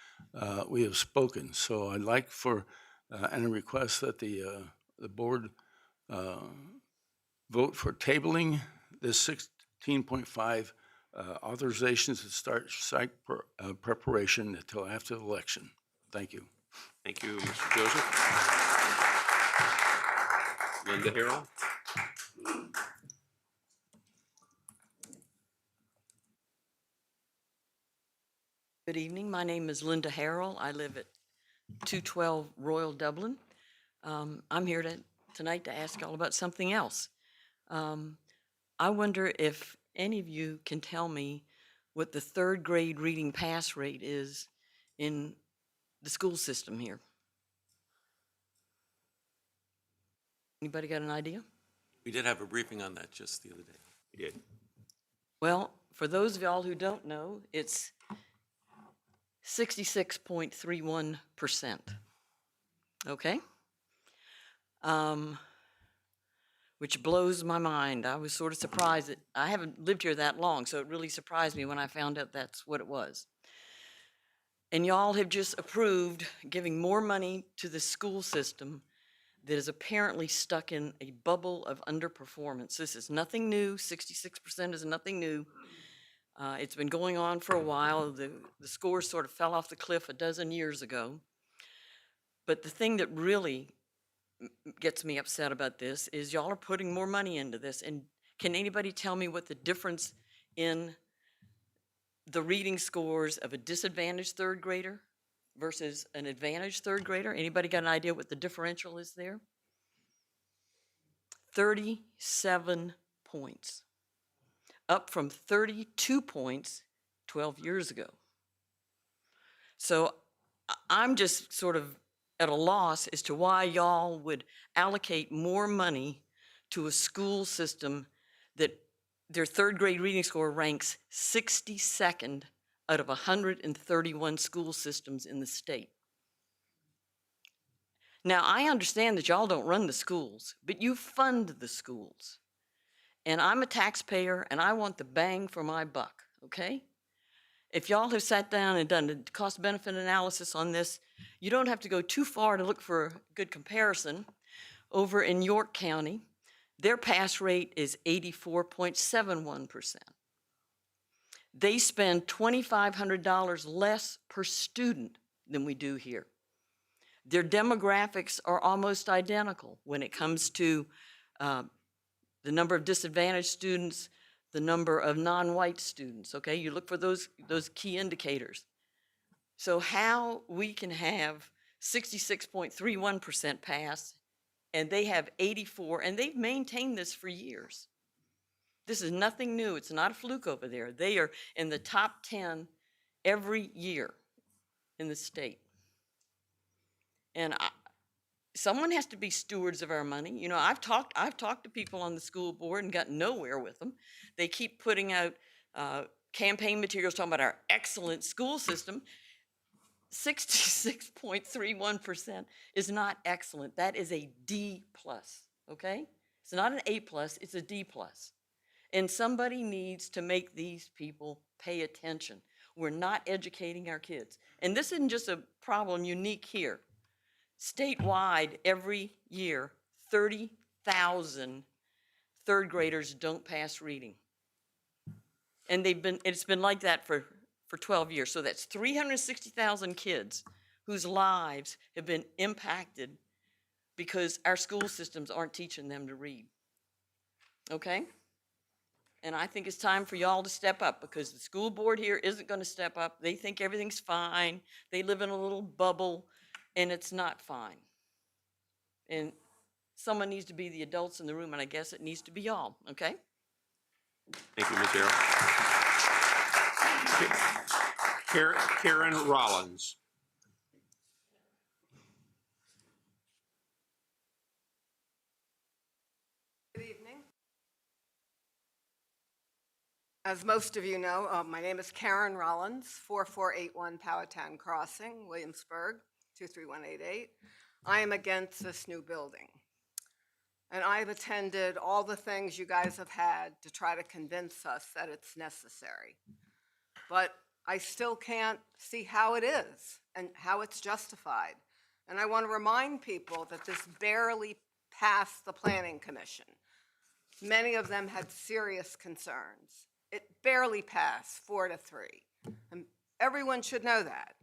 we have spoken. So I'd like for, and a request that the board vote for tabling this 16.5 authorizations to start site preparation until after the election. Thank you.
Thank you, Mr. Joseph. Linda Harrell.
Good evening. My name is Linda Harrell. I live at 212 Royal Dublin. I'm here tonight to ask y'all about something else. I wonder if any of you can tell me what the third grade reading pass rate is in the school system here. Anybody got an idea?
We did have a briefing on that just the other day.
We did.
Well, for those of y'all who don't know, it's 66.31%. Okay? Which blows my mind. I was sort of surprised that I haven't lived here that long, so it really surprised me when I found out that's what it was. And y'all have just approved giving more money to the school system that is apparently stuck in a bubble of underperformance. This is nothing new. 66% is nothing new. It's been going on for a while. The scores sort of fell off the cliff a dozen years ago. But the thing that really gets me upset about this is y'all are putting more money into this. And can anybody tell me what the difference in the reading scores of a disadvantaged third grader versus an advantaged third grader? Anybody got an idea what the differential is there? 37 points. Up from 32 points 12 years ago. So I'm just sort of at a loss as to why y'all would allocate more money to a school system that their third grade reading score ranks 62nd out of 131 school systems in the state. Now, I understand that y'all don't run the schools, but you fund the schools. And I'm a taxpayer, and I want the bang for my buck, okay? If y'all have sat down and done a cost-benefit analysis on this, you don't have to go too far to look for a good comparison. Over in York County, their pass rate is 84.71%. They spend $2,500 less per student than we do here. Their demographics are almost identical when it comes to the number of disadvantaged students, the number of non-white students, okay? You look for those key indicators. So how we can have 66.31% pass and they have 84, and they've maintained this for years. This is nothing new. It's not a fluke over there. They are in the top 10 every year in the state. And someone has to be stewards of our money. You know, I've talked to people on the school board and got nowhere with them. They keep putting out campaign materials talking about our excellent school system. 66.31% is not excellent. That is a D+, okay? It's not an A+, it's a D+. And somebody needs to make these people pay attention. We're not educating our kids. And this isn't just a problem unique here. Statewide, every year, 30,000 third graders don't pass reading. And it's been like that for 12 years. So that's 360,000 kids whose lives have been impacted because our school systems aren't teaching them to read. Okay? And I think it's time for y'all to step up because the school board here isn't going to step up. They think everything's fine. They live in a little bubble. And it's not fine. And someone needs to be the adults in the room, and I guess it needs to be y'all, okay?
Thank you, Ms. Harrell. Karen Rollins.
Good evening. As most of you know, my name is Karen Rollins, 4481 Powhatan Crossing, Williamsburg. 23188. I am against this new building. And I've attended all the things you guys have had to try to convince us that it's necessary. But I still can't see how it is and how it's justified. And I want to remind people that this barely passed the Planning Commission. Many of them had serious concerns. It barely passed 4-3. And everyone should know that.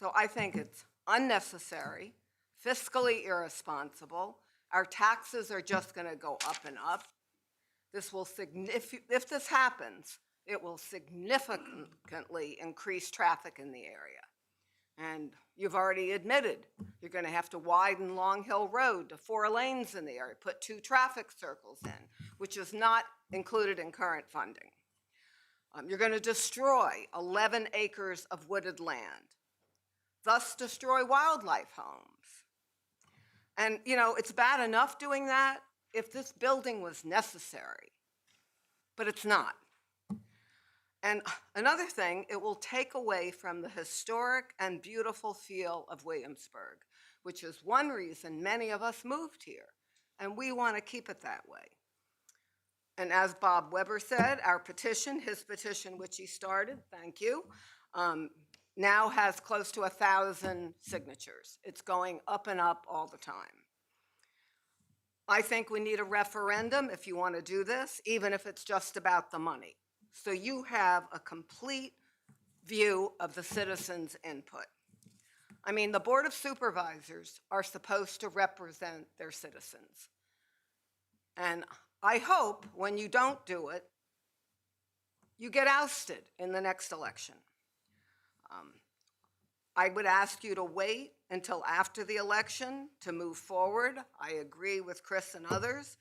So I think it's unnecessary, fiscally irresponsible. Our taxes are just going to go up and up. This will if this happens, it will significantly increase traffic in the area. And you've already admitted you're going to have to widen Long Hill Road to 4 lanes in the area, put 2 traffic circles in, which is not included in current funding. You're going to destroy 11 acres of wooded land, thus destroy wildlife homes. And, you know, it's bad enough doing that if this building was necessary, but it's not. And another thing, it will take away from the historic and beautiful feel of Williamsburg, which is one reason many of us moved here, and we want to keep it that way. And as Bob Weber said, our petition, his petition, which he started, thank you, now has close to 1,000 signatures. It's going up and up all the time. I think we need a referendum if you want to do this, even if it's just about the money. So you have a complete view of the citizens' input. I mean, the Board of Supervisors are supposed to represent their citizens. And I hope when you don't do it, you get ousted in the next election. I would ask you to wait until after the election to move forward. I agree with Chris and others.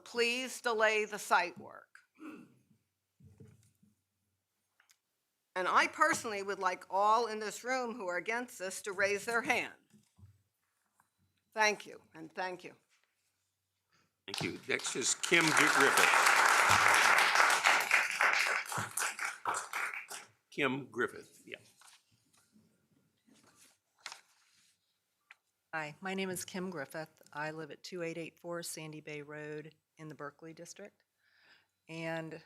Please delay the site work. And I personally would like all in this room who are against this to raise their hand. Thank you, and thank you.
Thank you. Next is Kim Griffith. Kim Griffith, yeah.
Hi, my name is Kim Griffith. I live at 2884 Sandy Bay Road in the Berkeley district. And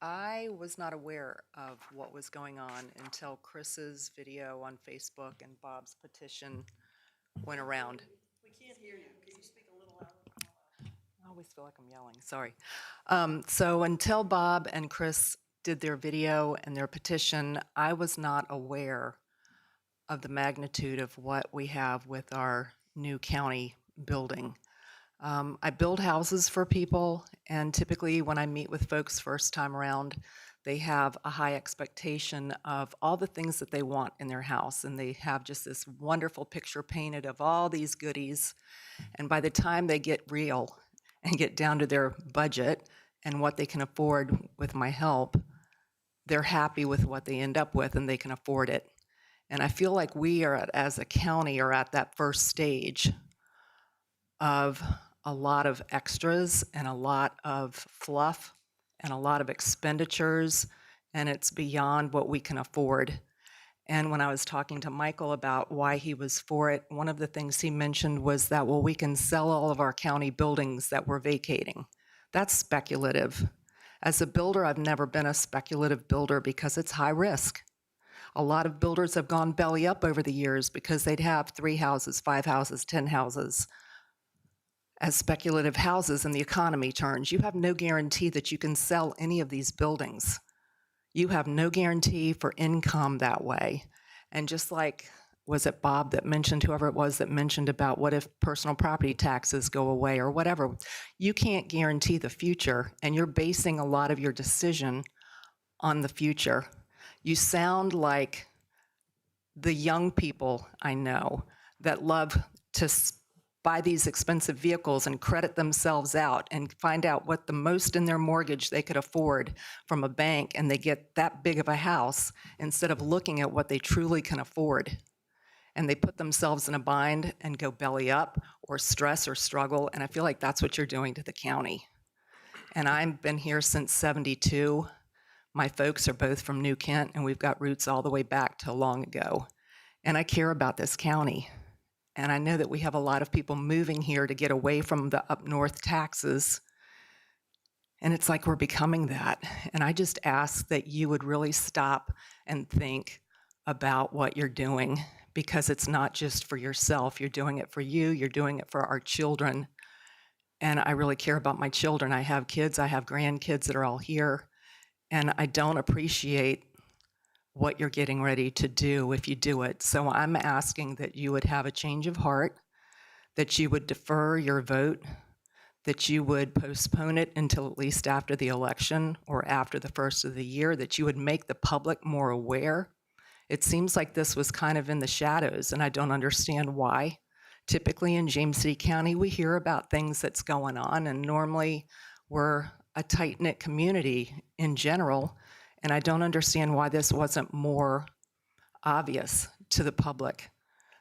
I was not aware of what was going on until Chris's video on Facebook and Bob's petition went around.
We can't hear you. Can you speak a little louder?
I always feel like I'm yelling, sorry. So until Bob and Chris did their video and their petition, I was not aware of the magnitude of what we have with our new county building. I build houses for people, and typically when I meet with folks first time around, they have a high expectation of all the things that they want in their house, and they have just this wonderful picture painted of all these goodies. And by the time they get real and get down to their budget and what they can afford with my help, they're happy with what they end up with and they can afford it. And I feel like we are, as a county, are at that first stage of a lot of extras and a lot of fluff and a lot of expenditures, and it's beyond what we can afford. And when I was talking to Michael about why he was for it, one of the things he mentioned was that, well, we can sell all of our county buildings that we're vacating. That's speculative. As a builder, I've never been a speculative builder because it's high risk. A lot of builders have gone belly up over the years because they'd have 3 houses, 5 houses, 10 houses as speculative houses, and the economy turns. You have no guarantee that you can sell any of these buildings. You have no guarantee for income that way. And just like, was it Bob that mentioned, whoever it was that mentioned about what if personal property taxes go away or whatever, you can't guarantee the future, and you're basing a lot of your decision on the future. You sound like the young people I know that love to buy these expensive vehicles and credit themselves out and find out what the most in their mortgage they could afford from a bank, and they get that big of a house instead of looking at what they truly can afford. And they put themselves in a bind and go belly up or stress or struggle, and I feel like that's what you're doing to the county. And I've been here since '72. My folks are both from New Kent, and we've got roots all the way back to long ago. And I care about this county. And I know that we have a lot of people moving here to get away from the up north taxes. And it's like we're becoming that. And I just ask that you would really stop and think about what you're doing, because it's not just for yourself. You're doing it for you. You're doing it for our children. And I really care about my children. I have kids. I have grandkids that are all here. And I don't appreciate what you're getting ready to do if you do it. So I'm asking that you would have a change of heart, that you would defer your vote, that you would postpone it until at least after the election or after the first of the year, that you would make the public more aware. It seems like this was kind of in the shadows, and I don't understand why. Typically in James City County, we hear about things that's going on, and normally we're a tight-knit community in general, and I don't understand why this wasn't more obvious to the public.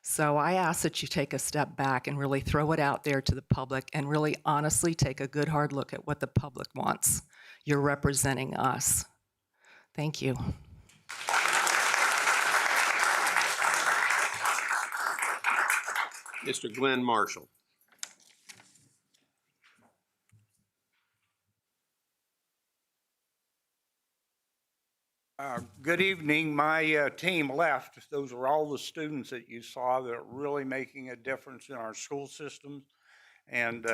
So I ask that you take a step back and really throw it out there to the public and really honestly take a good hard look at what the public wants. You're representing us. Thank you.
Mr. Glenn Marshall.
Good evening. My team left. Those are all the students that you saw that are really making a difference in our school systems. And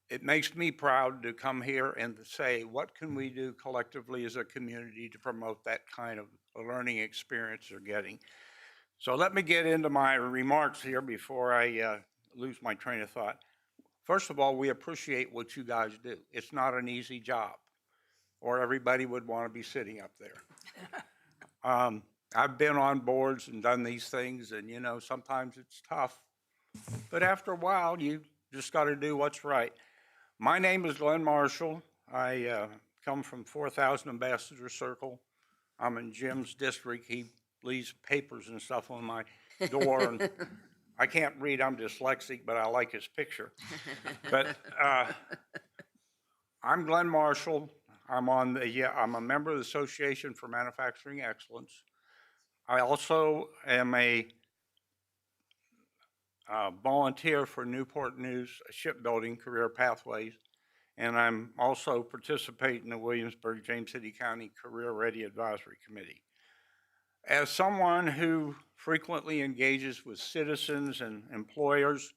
it makes me proud to come here and to say, what can we do collectively as a community to promote that kind of learning experience they're getting? So let me get into my remarks here before I lose my train of thought. First of all, we appreciate what you guys do. It's not an easy job, or everybody would want to be sitting up there. I've been on boards and done these things, and you know, sometimes it's tough. But after a while, you just got to do what's right. My name is Glenn Marshall. I come from 4000 Ambassador Circle. I'm in Jim's district. He leaves papers and stuff on my door. And I can't read, I'm dyslexic, but I like his picture. But I'm Glenn Marshall. I'm a member of the Association for Manufacturing Excellence. I also am a volunteer for Newport News Shipbuilding Career Pathways, and I'm also participating in the Williamsburg James City County Career Ready Advisory Committee. As someone who frequently engages with citizens and employers,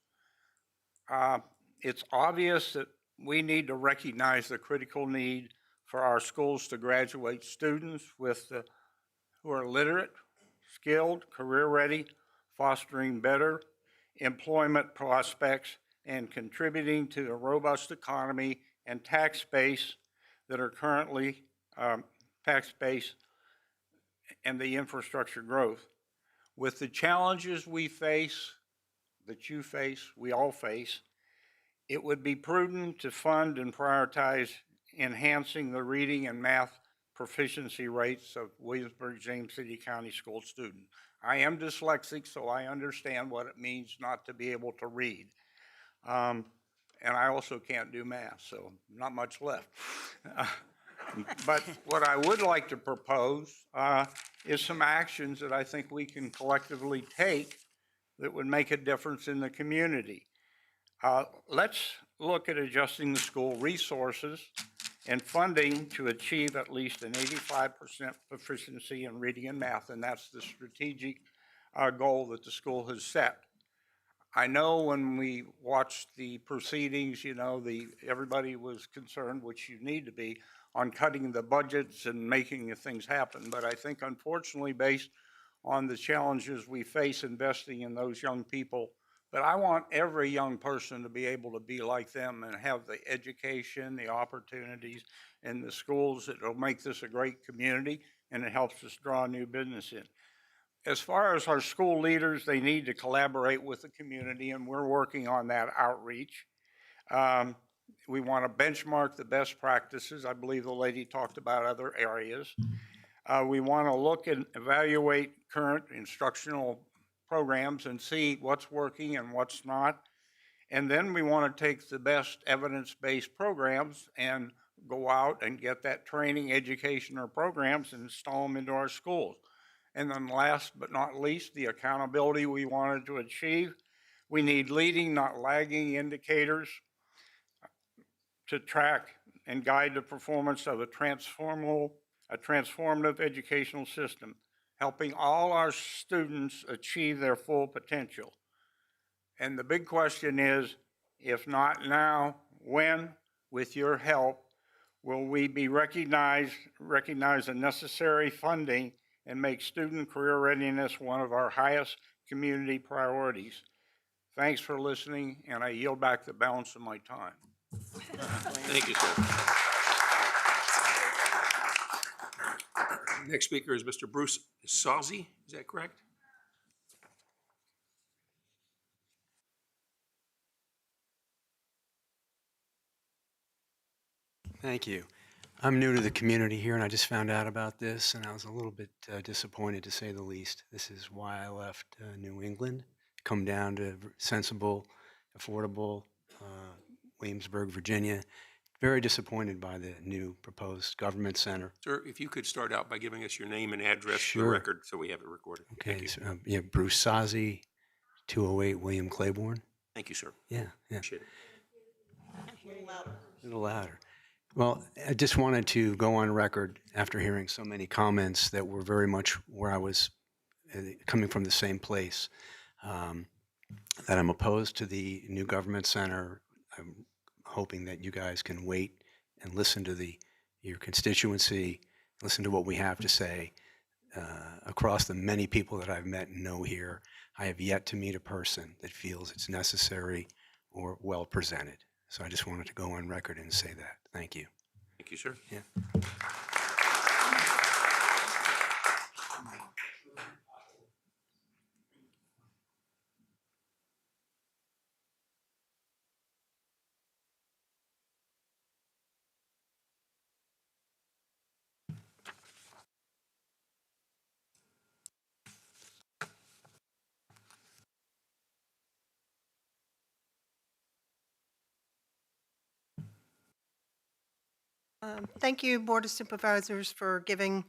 it's obvious that we need to recognize the critical need for our schools to graduate students who are literate, skilled, career ready, fostering better employment prospects, and contributing to a robust economy and tax base that are currently tax base and the infrastructure growth. With the challenges we face, that you face, we all face, it would be prudent to fund and prioritize enhancing the reading and math proficiency rates of Williamsburg James City County school students. I am dyslexic, so I understand what it means not to be able to read. And I also can't do math, so not much left. But what I would like to propose is some actions that I think we can collectively take that would make a difference in the community. Let's look at adjusting the school resources and funding to achieve at least an 85% proficiency in reading and math, and that's the strategic goal that the school has set. I know when we watched the proceedings, you know, everybody was concerned, which you need to be, on cutting the budgets and making the things happen. But I think, unfortunately, based on the challenges we face investing in those young people, but I want every young person to be able to be like them and have the education, the opportunities, and the schools that will make this a great community, and it helps us draw new business in. As far as our school leaders, they need to collaborate with the community, and we're working on that outreach. We want to benchmark the best practices. I believe the lady talked about other areas. We want to look and evaluate current instructional programs and see what's working and what's not. And then we want to take the best evidence-based programs and go out and get that training, education, or programs and install them into our schools. And then last but not least, the accountability we wanted to achieve. We need leading, not lagging indicators to track and guide the performance of a transformative educational system, helping all our students achieve their full potential. And the big question is, if not now, when, with your help, will we be recognize the necessary funding and make student career readiness one of our highest community priorities? Thanks for listening, and I yield back the balance of my time.
Thank you, sir. Next speaker is Mr. Bruce Sawsey. Is that correct?
Thank you. I'm new to the community here, and I just found out about this, and I was a little bit disappointed, to say the least. This is why I left New England, come down to sensible, affordable Williamsburg, Virginia. Very disappointed by the new proposed government center.
Sir, if you could start out by giving us your name and address for the
Sure.
record so we have it recorded. Thank
Okay,
you.
so, yeah, Bruce Sawsey, 208 William Claiborne.
Thank you, sir.
Yeah.
Appreciate it.
A little louder. Well, I just wanted to go on record after hearing so many comments that were very much where I was coming from, the same place, that I'm opposed to the new government center. I'm hoping that you guys can wait and listen to your constituency, listen to what we have to say. Across the many people that I've met and know here, I have yet to meet a person that feels it's necessary or well presented. So I just wanted to go on record and say that. Thank you.
Thank you, sir.
Yeah.
Thank you, Board of Supervisors, for giving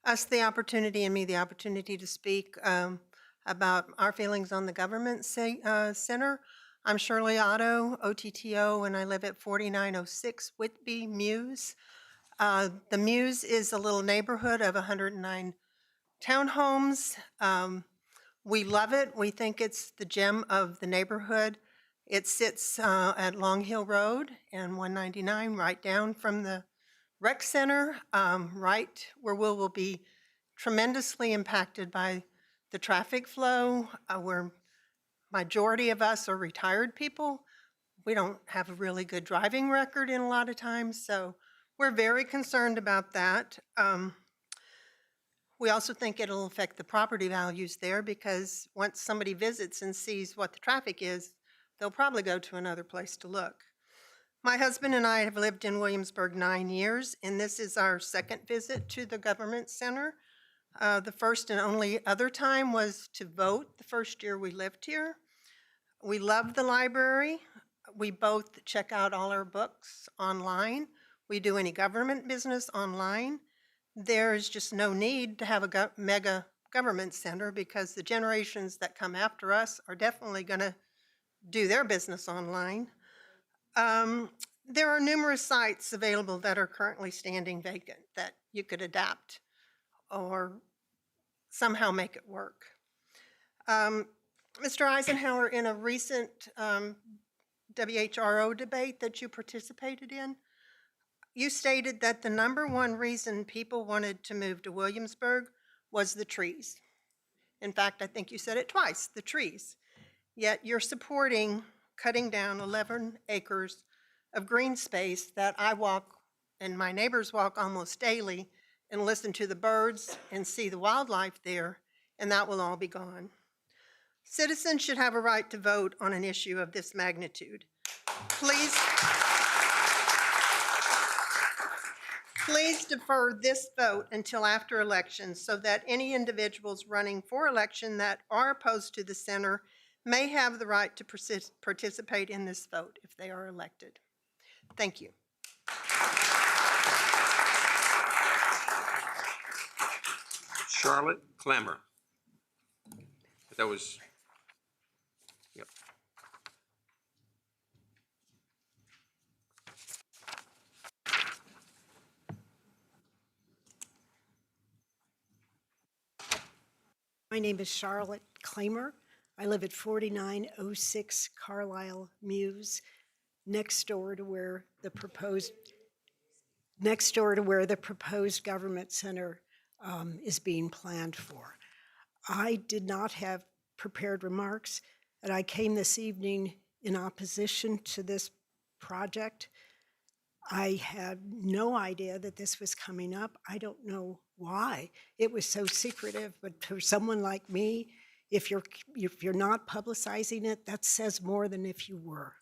us the opportunity and me the opportunity to speak about our feelings on the government center. I'm Shirley Otto, OTTO, and I live at 4906 Whitby Mews. The Mews is a little neighborhood of 109 townhomes. We love it. We think it's the gem of the neighborhood. It sits at Long Hill Road and 199, right down from the rec center, right where we will be tremendously impacted by the traffic flow, where majority of us are retired people. We don't have a really good driving record in a lot of times, so we're very concerned about that. We also think it'll affect the property values there, because once somebody visits and sees what the traffic is, they'll probably go to another place to look. My husband and I have lived in Williamsburg 9 years, and this is our second visit to the government center. The first and only other time was to vote the first year we lived here. We love the library. We both check out all our books online. We do any government business online. There's just no need to have a mega government center, because the generations that come after us are definitely going to do their business online. There are numerous sites available that are currently standing vacant that you could adapt or somehow make it work. Mr. Eisenhower, in a recent WHRO debate that you participated in, you stated that the #1 reason people wanted to move to Williamsburg was the trees. In fact, I think you said it twice, the trees. Yet you're supporting cutting down 11 acres of green space that I walk and my neighbors walk almost daily and listen to the birds and see the wildlife there, and that will all be gone. Citizens should have a right to vote on an issue of this magnitude. Please defer this vote until after elections, so that any individuals running for election that are opposed to the center may have the right to participate in this vote if they are elected. Thank you.
Charlotte Clammer. That was, yep.
My name is Charlotte Claimer. I live at 4906 Carlisle Mews, next door to where the proposed government center is being planned for. I did not have prepared remarks, And I came this evening in opposition to this project. I had no idea that this was coming up. I don't know why. It was so secretive, but for someone like me, if you're not publicizing it, that says more than if you were.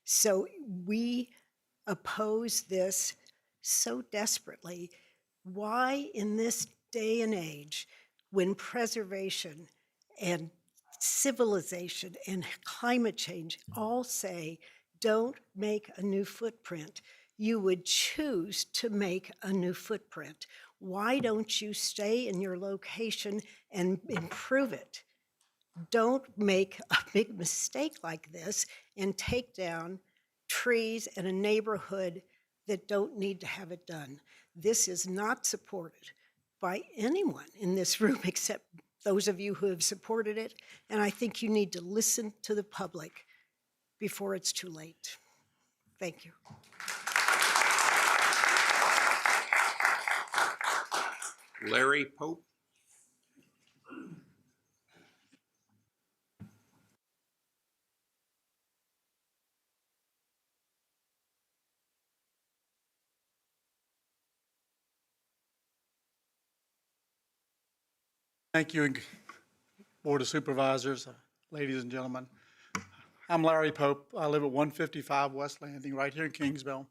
So we oppose this so desperately. Why in this day and age, when preservation and civilization and climate change all say, don't make a new footprint, you would choose to make a new footprint? Why don't you stay in your location and improve it? Don't make a big mistake like this and take down trees in a neighborhood that don't need to have it done. This is not supported by anyone in this room except those of you who have supported it, and I think you need to listen to the public before it's too late. Thank you.
Larry Pope.
Thank you, Board of Supervisors, ladies and gentlemen. I'm Larry Pope. I live at 155 West Landing, right here in Kingsville.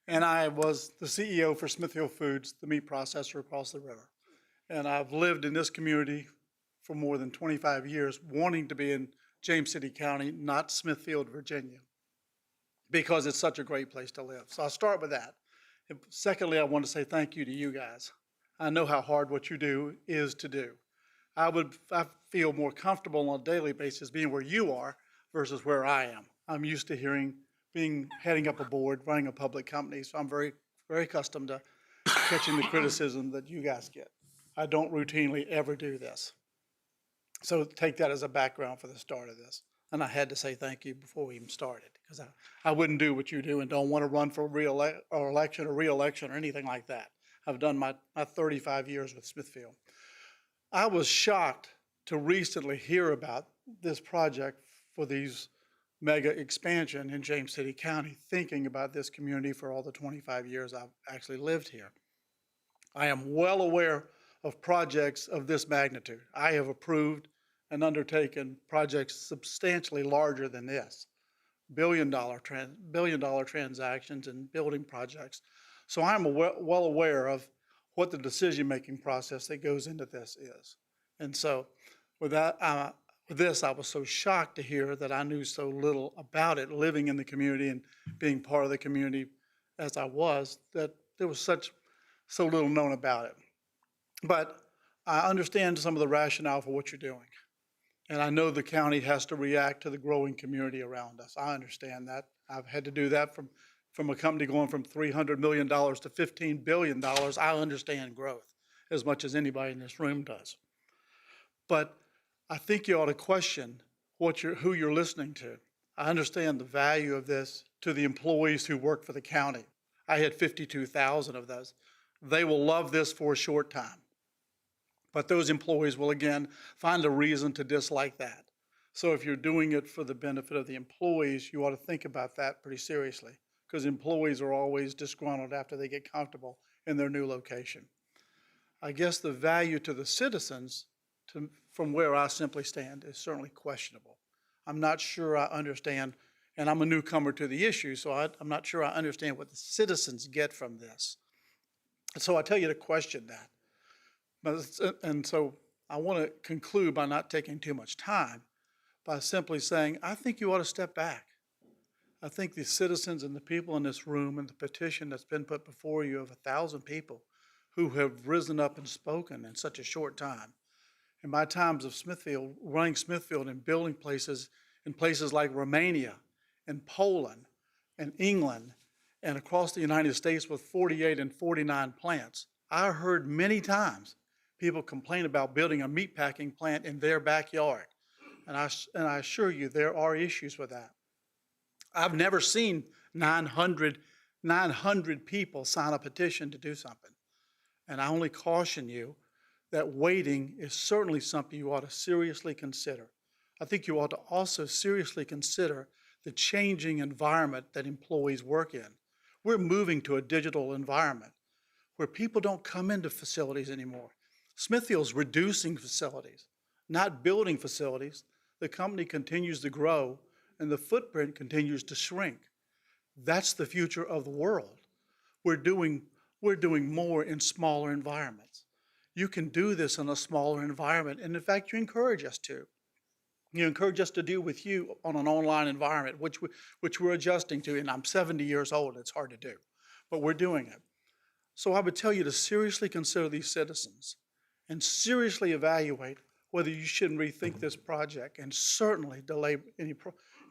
And I was the CEO for Smithfield Foods, the meat processor across the river. And I've lived in this community for more than 25 years, wanting to be in James City County, not Smithfield, Virginia, because it's such a great place to live. So I'll start with that. And secondly, I want to say thank you to you guys. I know how hard what you do is to do. I feel more comfortable on a daily basis being where you are versus where I am. I'm used to heading up a board, running a public company, so I'm very, very accustomed to catching the criticism that you guys get. I don't routinely ever do this. So take that as a background for the start of this. And I had to say thank you before we even started, because I wouldn't do what you do and don't want to run for election or anything like that. I've done my 35 years with Smithfield. I was shocked to recently hear about this project for these mega expansion in James City County, thinking about this community for all the 25 years I've actually lived here. I am well aware of projects of this magnitude. I have approved and undertaken projects substantially larger than this, billion-dollar transactions and building projects. So I'm well aware of what the decision-making process that goes into this is. And so with that, with this, I was so shocked to hear that I knew so little about it, living in the community and being part of the community as I was, that there was so little known about it. But I understand some of the rationale for what you're doing. And I know the county has to react to the growing community around us. I understand that. I've had to do that from a company going from $300 million to $15 billion. I understand growth as much as anybody in this room does. But I think you ought to question who you're listening to. I understand the value of this to the employees who work for the county. I had 52,000 of those. They will love this for a short time. But those employees will, again, find a reason to dislike that. So if you're doing it for the benefit of the employees, you ought to think about that pretty seriously, because employees are always disgruntled after they get comfortable in their new location. I guess the value to the citizens, from where I simply stand, is certainly questionable. I'm not sure I understand, and I'm a newcomer to the issue, so I'm not sure I understand what the citizens get from this. So I tell you to question that. And so I want to conclude by not taking too much time, by simply saying, I think you ought to step back. I think the citizens and the people in this room and the petition that's been put before you of 1,000 people who have risen up and spoken in such a short time. In my times of Smithfield, running Smithfield and building places in places like Romania and Poland and England and across the United States with 48 and 49 plants, I heard many times people complain about building a meatpacking plant in their backyard. And I assure you there are issues with that. I've never seen 900 people sign a petition to do something. And I only caution you that waiting is certainly something you ought to seriously consider. I think you ought to also seriously consider the changing environment that employees work in. We're moving to a digital environment where people don't come into facilities anymore. Smithfield's reducing facilities, not building facilities. The company continues to grow and the footprint continues to shrink. That's the future of the world. We're doing more in smaller environments. You can do this in a smaller environment, and in fact, you encourage us to. You encourage us to do with you on an online environment, which we're adjusting to, and I'm 70 years old, it's hard to do, but we're doing it. So I would tell you to seriously consider these citizens and seriously evaluate whether you shouldn't rethink this project, and certainly delay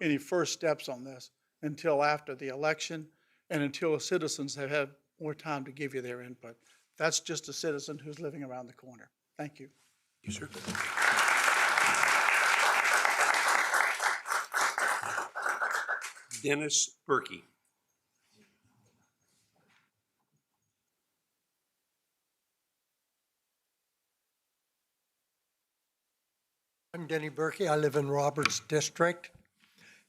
any first steps on this until after the election and until the citizens have had more time to give you their input. That's just a citizen who's living around the corner. Thank you.
Yes, sir. Dennis Berkey.
I'm Denny Berkey. I live in Roberts District.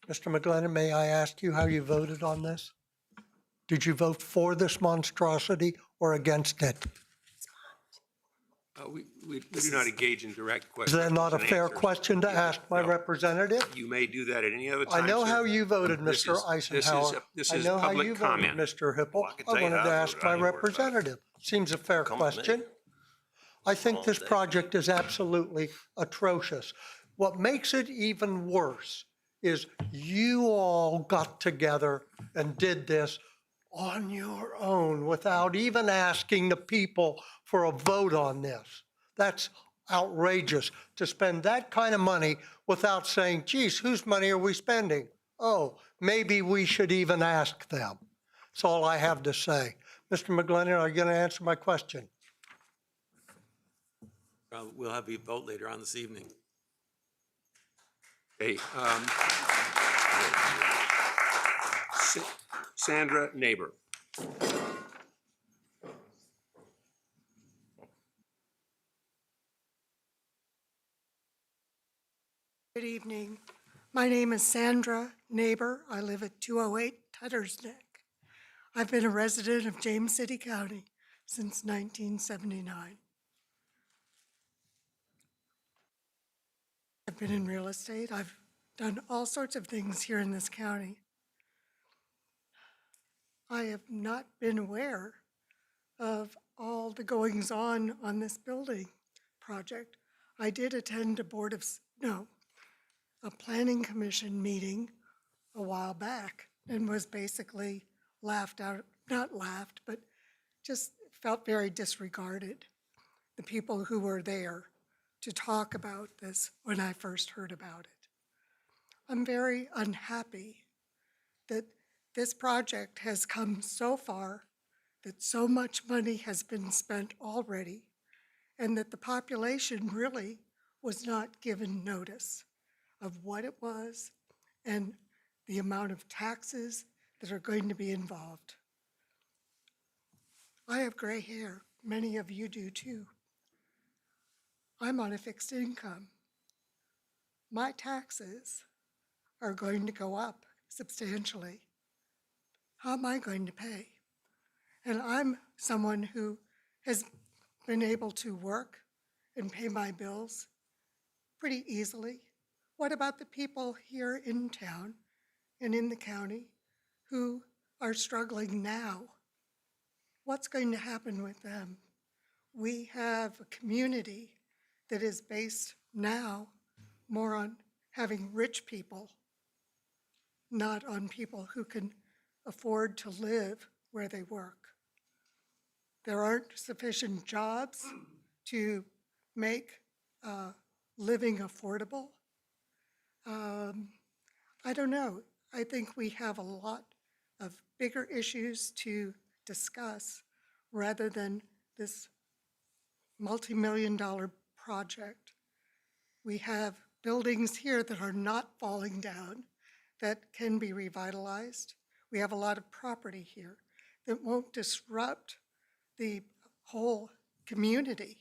Mr. McGlennon, may I ask you how you voted on this? Did you vote for this monstrosity or against it?
We do not engage in direct
Is
questions.
that not a
and
fair
answers.
question to ask my representative?
You may do that at any other time,
I know
sir.
how you voted,
This
Mr.
is-
Eisenhower.
This
I
is
know how
public
you voted,
comment.
Mr. Hippel.
I can
I
tell you
wanted
how
to
I
ask
voted.
my
I ain't worried about it.
representative. Seems a fair
Come on,
question.
man.
I think
All
this
day.
project is absolutely atrocious. What makes it even worse is you all got together and did this on your own without even asking the people for a vote on this. That's outrageous to spend that kind of money without saying, geez, whose money are we spending? Oh, maybe we should even ask them. That's all I have to say. Mr. McGlennon, are you going to answer my question?
We'll have you vote later on this evening.
Okay. Sandra Neighbor.
Good evening. My name is Sandra Neighbor. I live at 208 Tutter's Neck. I've been a resident of James City County since 1979. I've been in real estate. I've done all sorts of things here in this county. I have not been aware of all the goings-on this building project. I did attend a planning commission meeting a while back and was basically laughed out, not laughed, but just felt very disregarded. The people who were there to talk about this when I first heard about it. I'm very unhappy that this project has come so far, that so much money has been spent already, and that the population really was not given notice of what it was and the amount of taxes that are going to be involved. I have gray hair. Many of you do too. I'm on a fixed income. My taxes are going to go up substantially. How am I going to pay? And I'm someone who has been able to work and pay my bills pretty easily. What about the people here in town and in the county who are struggling now? What's going to happen with them? We have a community that is based now more on having rich people, not on people who can afford to live where they work. There aren't sufficient jobs to make living affordable. I don't know. I think we have a lot of bigger issues to discuss rather than this multi-million-dollar project. We have buildings here that are not falling down that can be revitalized. We have a lot of property here that won't disrupt the whole community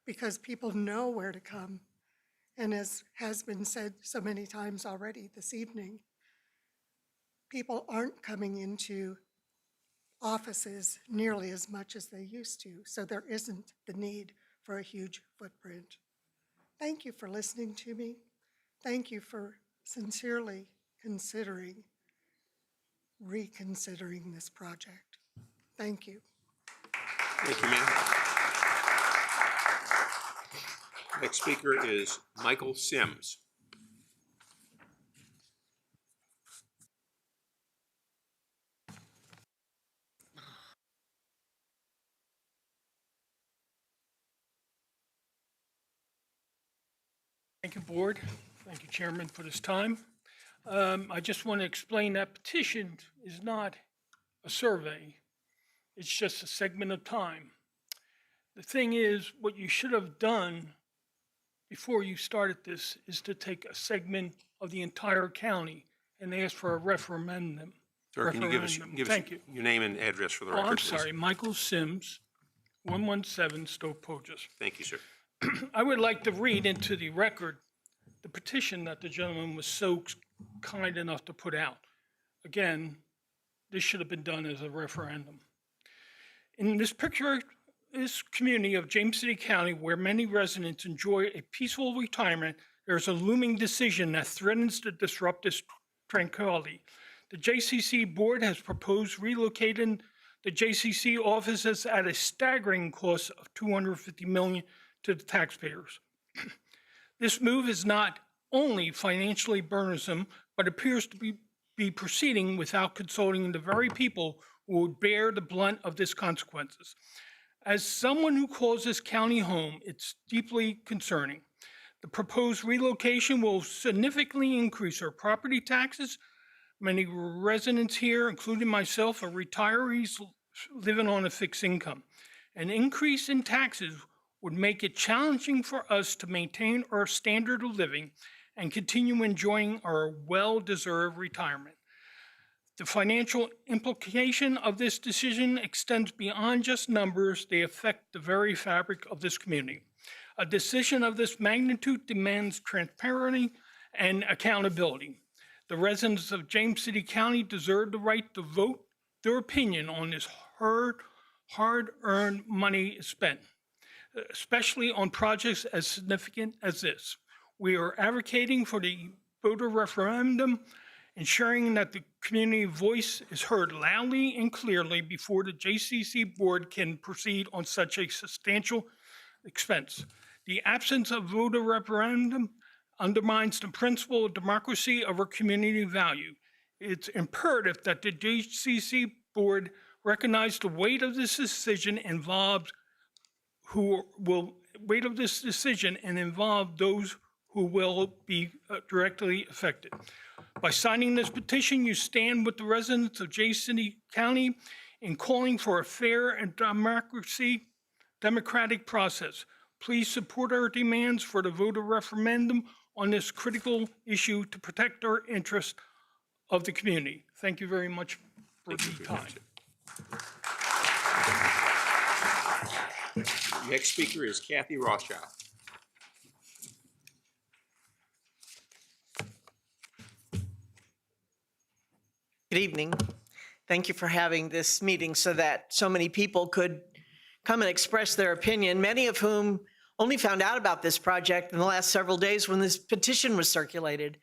because people know where to come
And as has been said so many times already this evening, people aren't coming into offices nearly as much as they used to, so there isn't the need for a huge footprint. Thank you for listening to me. Thank you for sincerely reconsidering this project. Thank you.
Thank you, ma'am. Next speaker is Michael Sims.
Thank you, Board. Thank you, Chairman, for this time. I just want to explain that petition is not a survey. It's just a segment of time. The thing is, what you should have done before you started this is to take a segment of the entire county and ask for a referendum.
Sir, can you give us
Thank you.
your name and address for the
Oh,
record,
I'm
please?
sorry, Michael Sims, 117 Stowe Poges.
Thank you, sir.
I would like to read into the record the petition that the gentleman was so kind enough to put out. Again, this should have been done as a referendum. In this community of James City County, where many residents enjoy a peaceful retirement, there is a looming decision that threatens to disrupt this tranquility. The JCC board has proposed relocating the JCC offices at a staggering cost of $250 million to the taxpayers. This move is not only financially burdensome, but appears to be proceeding without consulting the very people who would bear the brunt of these consequences. As someone who calls this county home, it's deeply concerning. The proposed relocation will significantly increase our property taxes. Many residents here, including myself, are retirees living on a fixed income. An increase in taxes would make it challenging for us to maintain our standard of living and continue enjoying our well-deserved retirement. The financial implication of this decision extends beyond just numbers. They affect the very fabric of this community. A decision of this magnitude demands transparency and accountability. The residents of James City County deserve the right to vote their opinion on this hard-earned money spent, especially on projects as significant as this. We are advocating for the voter referendum, ensuring that the community voice is heard loudly and clearly before the JCC board can proceed on such a substantial expense. The absence of voter referendum undermines the principle of democracy of our community value. It's imperative that the JCC board recognize the weight of this decision involved and involve those who will be directly affected. By signing this petition, you stand with the residents of James City County in calling for a fair and democratic process. Please support our demands for the voter referendum on this critical issue to protect our interests of the community. Thank you very much for the time.
Next speaker is Kathy Rothschild.
Good evening. Thank you for having this meeting so that so many people could come and express their opinion, many of whom only found out about this project in the last several days when this petition was circulated.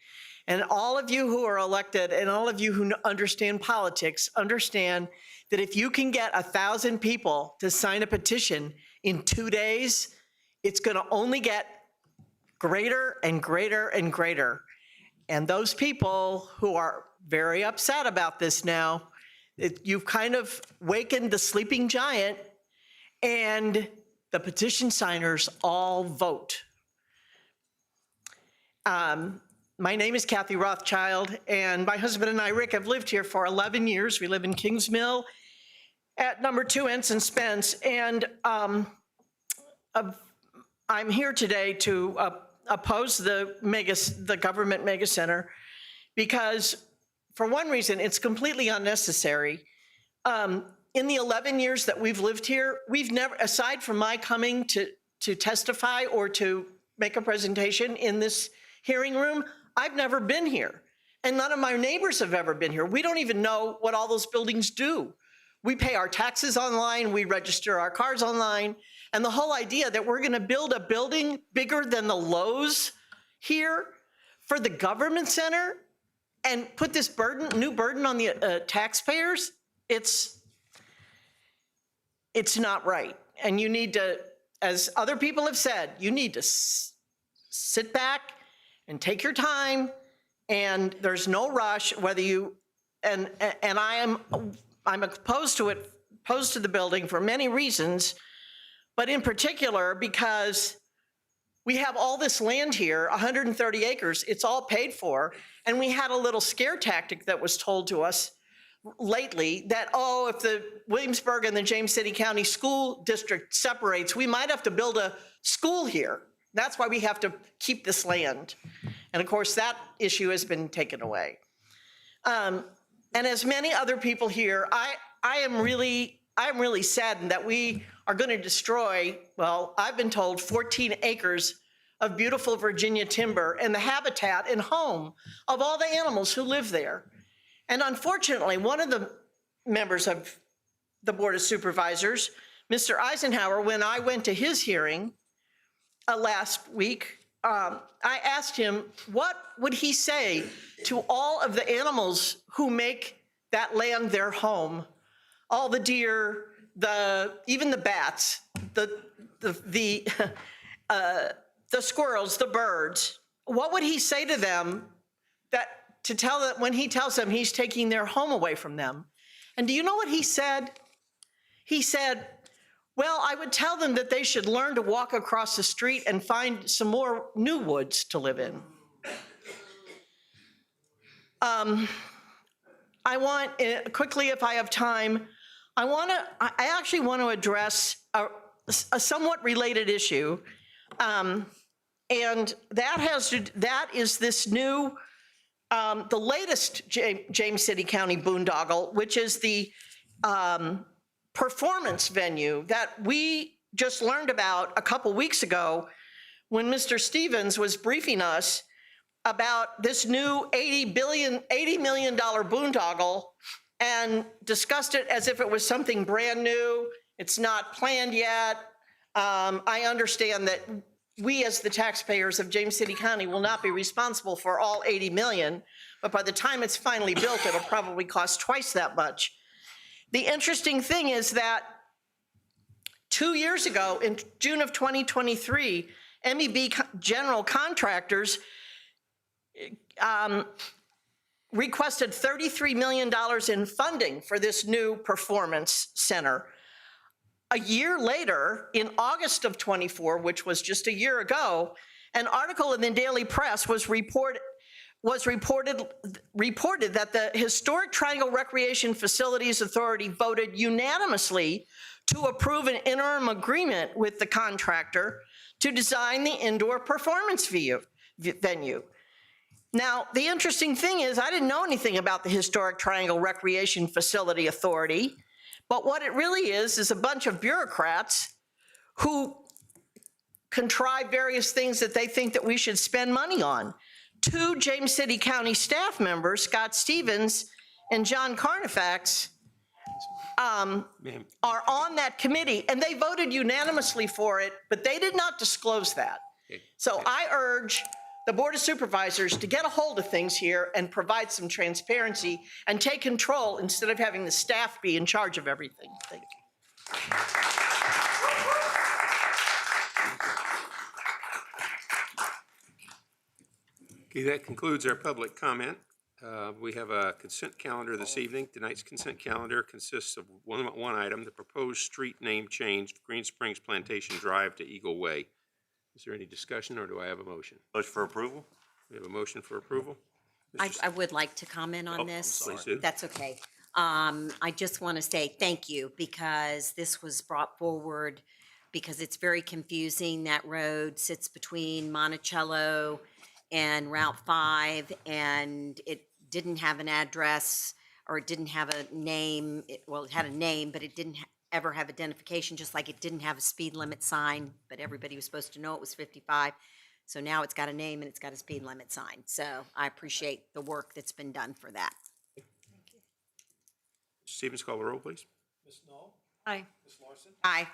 And all of you who are elected and all of you who understand politics understand that if you can get 1,000 people to sign a petition in 2 days, it's going to only get greater and greater and greater. And those people who are very upset about this now, you've kind of wakened the sleeping giant, and the petition signers all vote. My name is Kathy Rothschild, and my husband and I, Rick, have lived here for 11 years. We live in Kings Mill at number 2 Ensign Spence, and I'm here today to oppose the government mega center because, for one reason, it's completely unnecessary. In the 11 years that we've lived here, we've never, aside from my coming to testify or to make a presentation in this hearing room. I've never been here, and none of my neighbors have ever been here. We don't even know what all those buildings do. We pay our taxes online, we register our cars online, and the whole idea that we're gonna build a building bigger than the Lowe's here for the government center and put this new burden on the taxpayers, it's not right. And you need to, as other people have said, you need to sit back and take your time, and there's no rush, whether you, and I'm opposed to it, opposed to the building for many reasons, but in particular because we have all this land here, 130 acres, it's all paid for, and we had a little scare tactic that was told to us lately that, oh, if the Williamsburg and the James City County School District separates, we might have to build a school here. That's why we have to keep this land. And of course, that issue has been taken away. And as many other people here, I am really saddened that we are going to destroy, well, I've been told 14 acres of beautiful Virginia timber and the habitat and home of all the animals who live there. And unfortunately, one of the members of the Board of Supervisors, Mr. Eisenhower, when I went to his hearing last week, I asked him, what would he say to all of the animals who make that land their home? All the deer, even the bats, the squirrels, the birds. What would he say to them when he tells them he's taking their home away from them? And do you know what he said? He said, well, I would tell them that they should learn to walk across the street and find some more new woods to live in. I want, quickly, if I have time, I actually want to address a somewhat related issue. And that is this new, the latest James City County boondoggle, which is the performance venue that we just learned about a couple weeks ago when Mr. Stevens was briefing us about this new $80 million boondoggle and discussed it as if it was something brand new. It's not planned yet. I understand that we as the taxpayers of James City County will not be responsible for all 80 million, but by the time it's finally built, it'll probably cost twice that much. The interesting thing is that 2 years ago, in June of 2023, MEB General Contractors requested $33 million in funding for this new performance center. A year later, in August of 24, which was just a year ago, an article in the Daily Press was reported that the Historic Triangle Recreation Facilities Authority voted unanimously to approve an interim agreement with the contractor to design the indoor performance venue. Now, the interesting thing is, I didn't know anything about the Historic Triangle Recreation Facility Authority, but what it really is a bunch of bureaucrats who contrive various things that they think that we should spend money on. Two James City County staff members, Scott Stevens and John Carnifax, are on that committee, and they voted unanimously for it, but they did not disclose that. So I urge the Board of Supervisors to get a hold of things here and provide some transparency and take control instead of having the staff be in charge of everything. Thank you.
Okay, that concludes our public comment. We have a consent calendar this evening. Tonight's consent calendar consists of one item, the proposed street name change, Greensprings Plantation Drive to Eagle Way. Is there any discussion, or do I have a motion?
Motion for approval?
We have a motion for approval.
I would like to comment on this.
Please do.
That's okay. I just want to say thank you, because this was brought forward because it's very confusing. That road sits between Monticello and Route 5, and it didn't have an address, or it didn't have a name. Well, it had a name, but it didn't ever have identification, just like it didn't have a speed limit sign, but everybody was supposed to know it was 55. So now it's got a name and it's got a speed limit sign. So I appreciate the work that's been done for that.
Stevens, call the roll, please.
Aye.
Aye.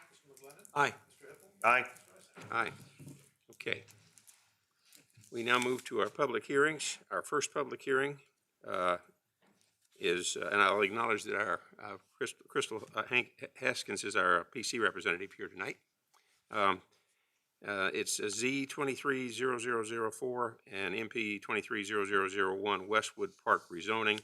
Aye.
Aye. Aye. Okay. We now move to our public hearings. Our first public hearing is, and I'll acknowledge that our Crystal Haskins is our PC representative here tonight. It's a Z230004 and MP 230001 Westwood Park rezoning.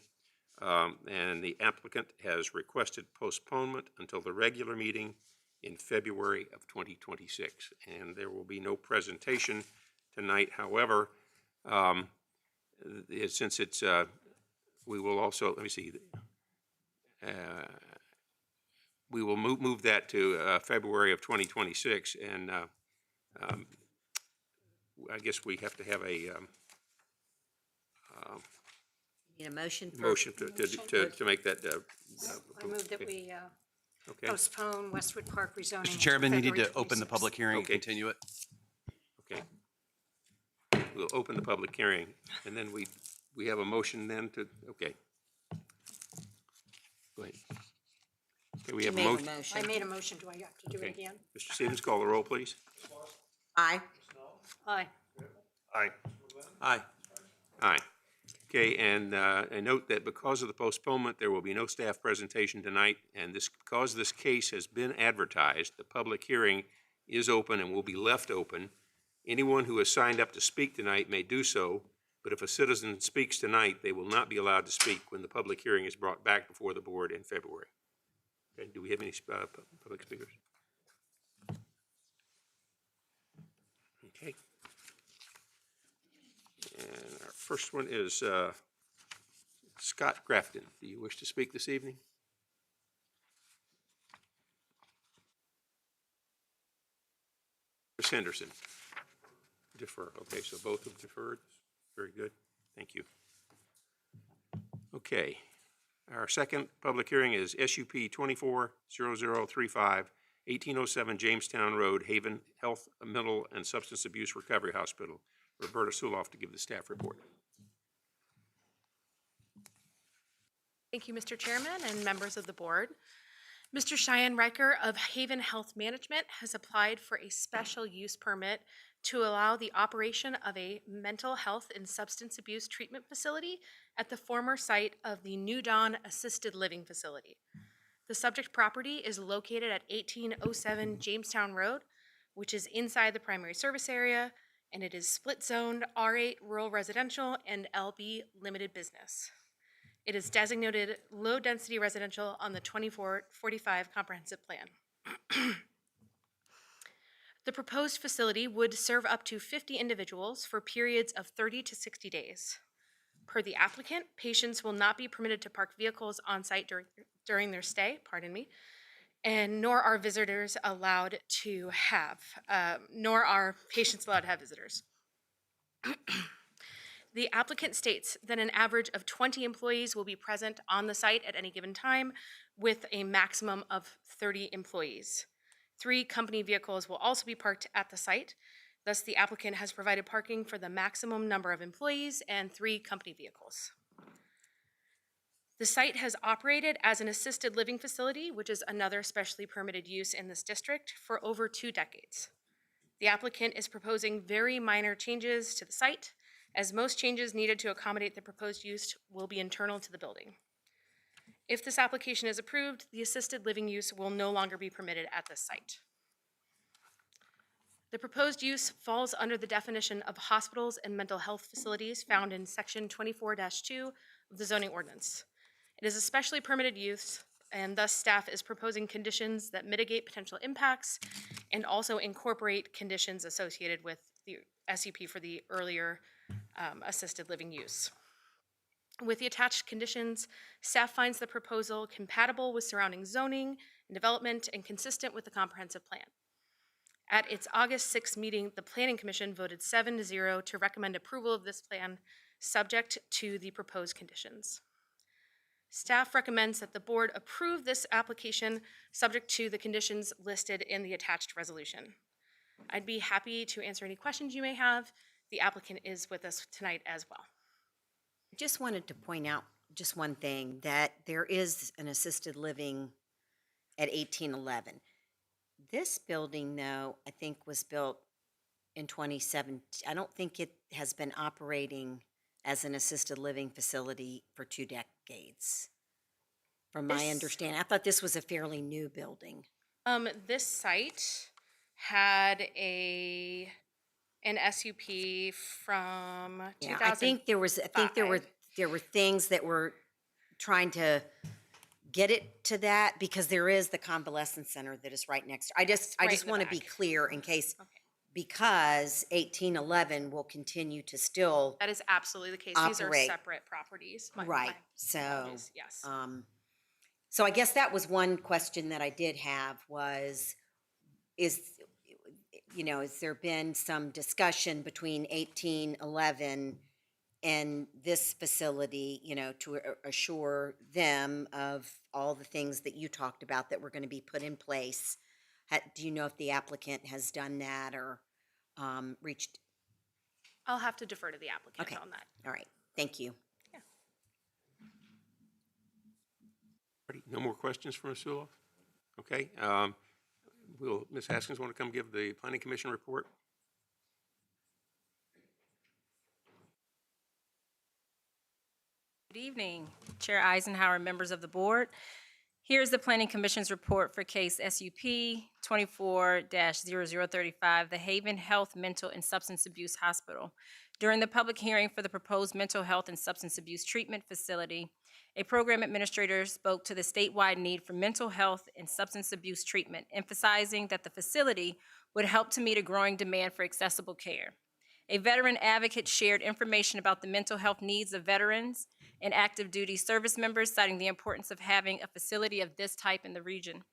And the applicant has requested postponement until the regular meeting in February of 2026. And there will be no presentation tonight. However, since it's, we will also, let me see, we will move that to February of 2026. And I guess we have to have a
Need a motion for?
motion to make that.
I move that we
Okay.
postpone Westwood Park rezoning.
Mr. Chairman, you need to
February
open the
26th.
public hearing and
Okay.
continue it.
Okay. We'll open the public hearing, and then we have a motion then to, okay. Go ahead. Okay, we
You
have a
made a
motion.
motion.
I made a motion. Do I have to do it
Okay.
again?
Mr. Stevens, call the roll, please.
Aye.
Aye.
Aye. Aye. Aye. Okay, and note that because of the postponement, there will be no staff presentation tonight, and because this case has been advertised, the public hearing is open and will be left open. Anyone who has signed up to speak tonight may do so, but if a citizen speaks tonight, they will not be allowed to speak when the public hearing is brought back before the board in February. Okay, do we have any public speakers? Okay. And our first one is Scott Grafton. Do you wish to speak this evening? Chris Henderson. Defer. Okay, so both have deferred. Very good. Thank you. Okay. Our second public hearing is SUP 240035, 1807 Jamestown Road, Haven Health, Mental, and Substance Abuse Recovery Hospital. Roberta Suloff to give the staff report.
Thank you, Mr. Chairman and members of the board. Mr. Cheyenne Riker of Haven Health Management has applied for a special use permit to allow the operation of a mental health and substance abuse treatment facility at the former site of the New Dawn Assisted Living Facility. The subject property is located at 1807 Jamestown Road, which is inside the primary service area, and it is split zoned R8 rural residential and LB limited business. It is designated low density residential on the 2445 comprehensive plan. The proposed facility would serve up to 50 individuals for periods of 30 to 60 days. Per the applicant, patients will not be permitted to park vehicles on site during their stay, and nor are visitors allowed to have, nor are patients allowed to have visitors. The applicant states that an average of 20 employees will be present on the site at any given time, with a maximum of 30 employees. 3 company vehicles will also be parked at the site. Thus, the applicant has provided parking for the maximum number of employees and 3 company vehicles. The site has operated as an assisted living facility, which is another specially permitted use in this district, for over 2 decades. The applicant is proposing very minor changes to the site, as most changes needed to accommodate the proposed use will be internal to the building. If this application is approved, the assisted living use will no longer be permitted at this site. The proposed use falls under the definition of hospitals and mental health facilities found in Section 24-2 of the zoning ordinance. It is a specially permitted use, and thus staff is proposing conditions that mitigate potential impacts and also incorporate conditions associated with the SUP for the earlier assisted living use. With the attached conditions, staff finds the proposal compatible with surrounding zoning and development and consistent with the comprehensive plan. At its August 6th meeting, the Planning Commission voted 7-0 to recommend approval of this plan, subject to the proposed conditions. Staff recommends that the board approve this application subject to the conditions listed in the attached resolution. I'd be happy to answer any questions you may have. The applicant is with us tonight as well.
Just wanted to point out just one thing, that there is an assisted living at 1811. This building, though, I think was built in 2017. I don't think it has been operating as an assisted living facility for 2 decades. From my
This-
understanding, I thought this was a fairly new building.
This site had an SUP from 2000.
Yeah, I think there were things that were trying to get it to that, because there is the convalescent center that is right next. I just
Right in the
want to be
back.
clear in case, because 1811 will continue to still,
That is absolutely the case. These are
operate.
separate properties.
right, so.
apologies, yes.
So I guess that was one question that I did have was, is there been some discussion between 1811 and this facility, to assure them of all the things that you talked about that were going to be put in place? Do you know if the applicant has done that or reached?
I'll have to defer to the applicant
Okay.
on that.
All right, thank you.
No more questions for Ms. Suloff? Okay. Will Ms. Haskins want to come give the Planning Commission report?
Good evening, Chair Eisenhower, members of the board. Here's the Planning Commission's report for case SUP 24-0035, the Haven Health Mental and Substance Abuse Hospital. During the public hearing for the proposed mental health and substance abuse treatment facility, a program administrator spoke to the statewide need for mental health and substance abuse treatment, emphasizing that the facility would help to meet a growing demand for accessible care. A veteran advocate shared information about the mental health needs of veterans and active duty service members, citing the importance of having a facility of this type in the region.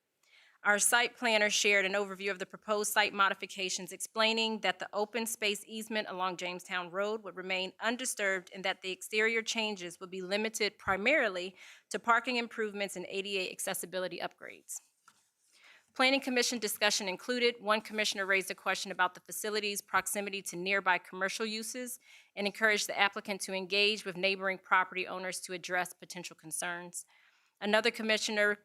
Our site planner shared an overview of the proposed site modifications, explaining that the open space easement along Jamestown Road would remain undisturbed and that the exterior changes would be limited primarily to parking improvements and ADA accessibility upgrades. Planning Commission discussion included: one commissioner raised a question about the facility's proximity to nearby commercial uses and encouraged the applicant to engage with neighboring property owners to address potential concerns. Another commissioner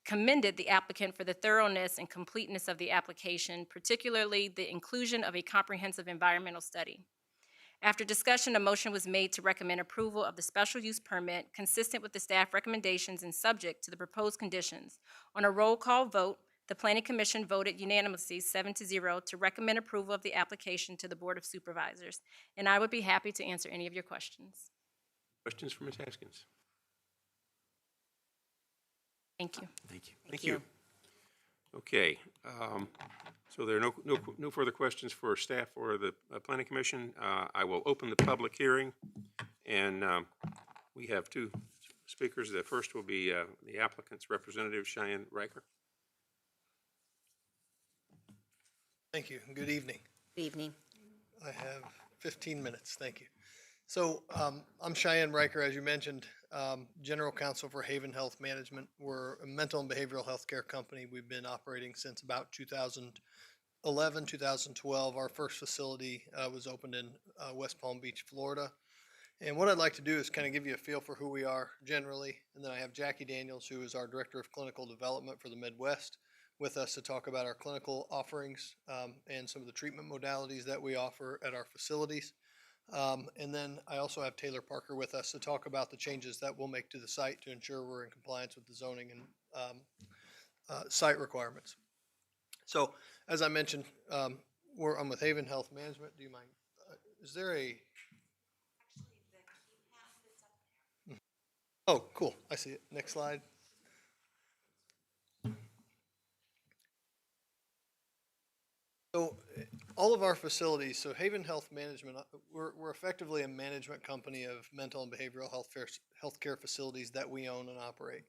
commended the applicant for the thoroughness and completeness of the application, particularly the inclusion of a comprehensive environmental study. After discussion, a motion was made to recommend approval of the special use permit consistent with the staff recommendations and subject to the proposed conditions. On a roll call vote, the Planning Commission voted unanimously 7-0 to recommend approval of the application to the Board of Supervisors. And I would be happy to answer any of your questions.
Questions for Ms. Haskins?
Thank you.
Thank you. Thank you. Okay. So there are no further questions for staff or the Planning Commission. I will open the public hearing, and we have 2 speakers. The first will be the applicant's representative, Cheyenne Riker.
Thank you. Good evening.
Good evening.
I have 15 minutes. Thank you. So I'm Cheyenne Riker, as you mentioned, General Counsel for Haven Health Management. We're a mental and behavioral health care company. We've been operating since about 2011, 2012. Our first facility was opened in West Palm Beach, Florida. And what I'd like to do is kind of give you a feel for who we are generally. And then I have Jackie Daniels, who is our Director of Clinical Development for the Midwest, with us to talk about our clinical offerings and some of the treatment modalities that we offer at our facilities. And then I also have Taylor Parker with us to talk about the changes that we'll make to the site to ensure we're in compliance with the zoning and site requirements. So as I mentioned, I'm with Haven Health Management. Do you mind? Is there a... Oh, cool. I see it. Next slide. So all of our facilities, so Haven Health Management, we're effectively a management company of mental and behavioral healthcare facilities that we own and operate.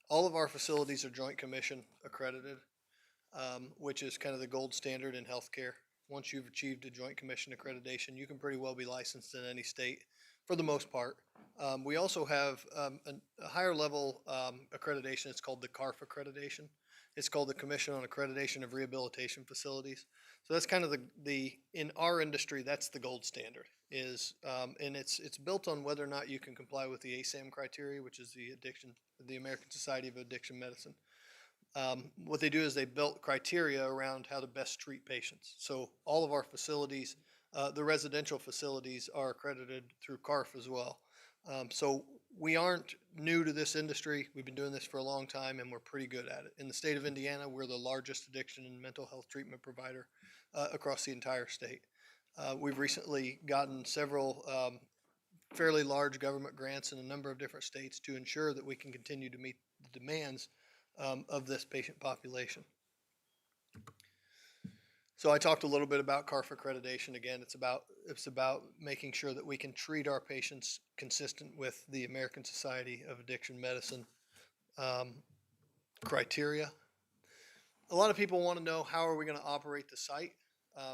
All of our facilities are Joint Commission accredited, which is kind of the gold standard in healthcare. Once you've achieved a Joint Commission accreditation, you can pretty well be licensed in any state for the most part. We also have a higher level accreditation. It's called the CARF accreditation. It's called the Commission on Accreditation of Rehabilitation Facilities. So that's kind of in our industry, that's the gold standard and it's built on whether or not you can comply with the ASAM criteria, which is the American Society of Addiction Medicine. What they do is they built criteria around how to best treat patients. So all of our facilities, the residential facilities, are accredited through CARF as well. So we aren't new to this industry. We've been doing this for a long time, and we're pretty good at it. In the state of Indiana, we're the largest addiction and mental health treatment provider across the entire state. We've recently gotten several fairly large government grants in a number of different states to ensure that we can continue to meet the demands of this patient population. So I talked a little bit about CARF accreditation. Again, it's about making sure that we can treat our patients consistent with the American Society of Addiction Medicine criteria. A lot of people want to know, how are we going to operate the site,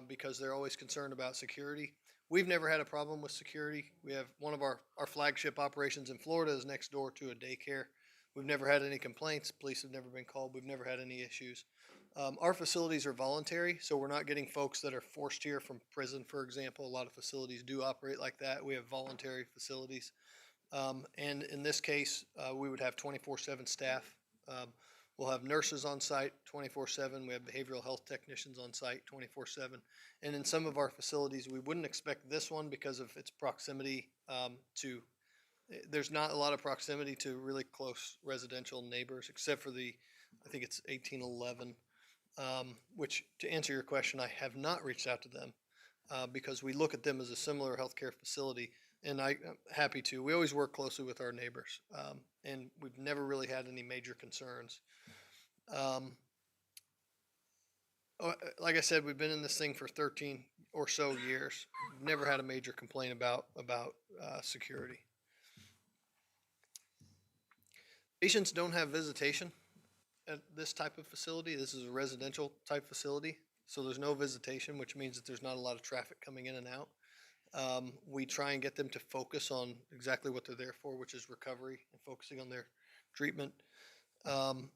because they're always concerned about security. We've never had a problem with security. We have one of our flagship operations in Florida is next door to a daycare. We've never had any complaints. Police have never been called. We've never had any issues. Our facilities are voluntary, so we're not getting folks that are forced here from prison, for example. A lot of facilities do operate like that. We have voluntary facilities. And in this case, we would have 24/7 staff. We'll have nurses on site 24/7. We have behavioral health technicians on site 24/7. And in some of our facilities, we wouldn't expect this one because of its proximity there's not a lot of proximity to really close residential neighbors, except for I think it's 1811, which, to answer your question, I have not reached out to them because we look at them as a similar healthcare facility, and I'm happy to. We always work closely with our neighbors, and we've never really had any major concerns. Like I said, we've been in this thing for 13 or so years. We've never had a major complaint about security. Patients don't have visitation at this type of facility. This is a residential type facility, so there's no visitation, which means that there's not a lot of traffic coming in and out. We try and get them to focus on exactly what they're there for, which is recovery and focusing on their treatment. And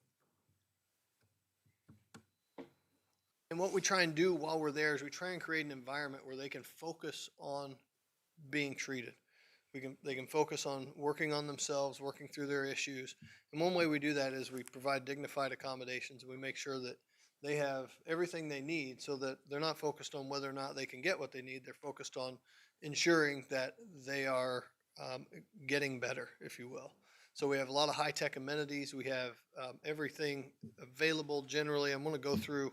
what we try and do while we're there is we try and create an environment where they can focus on being treated. They can focus on working on themselves, working through their issues. And one way we do that is we provide dignified accommodations. We make sure that they have everything they need so that they're not focused on whether or not they can get what they need. They're focused on ensuring that they are getting better, if you will. So we have a lot of high-tech amenities. We have everything available generally. I'm going to go through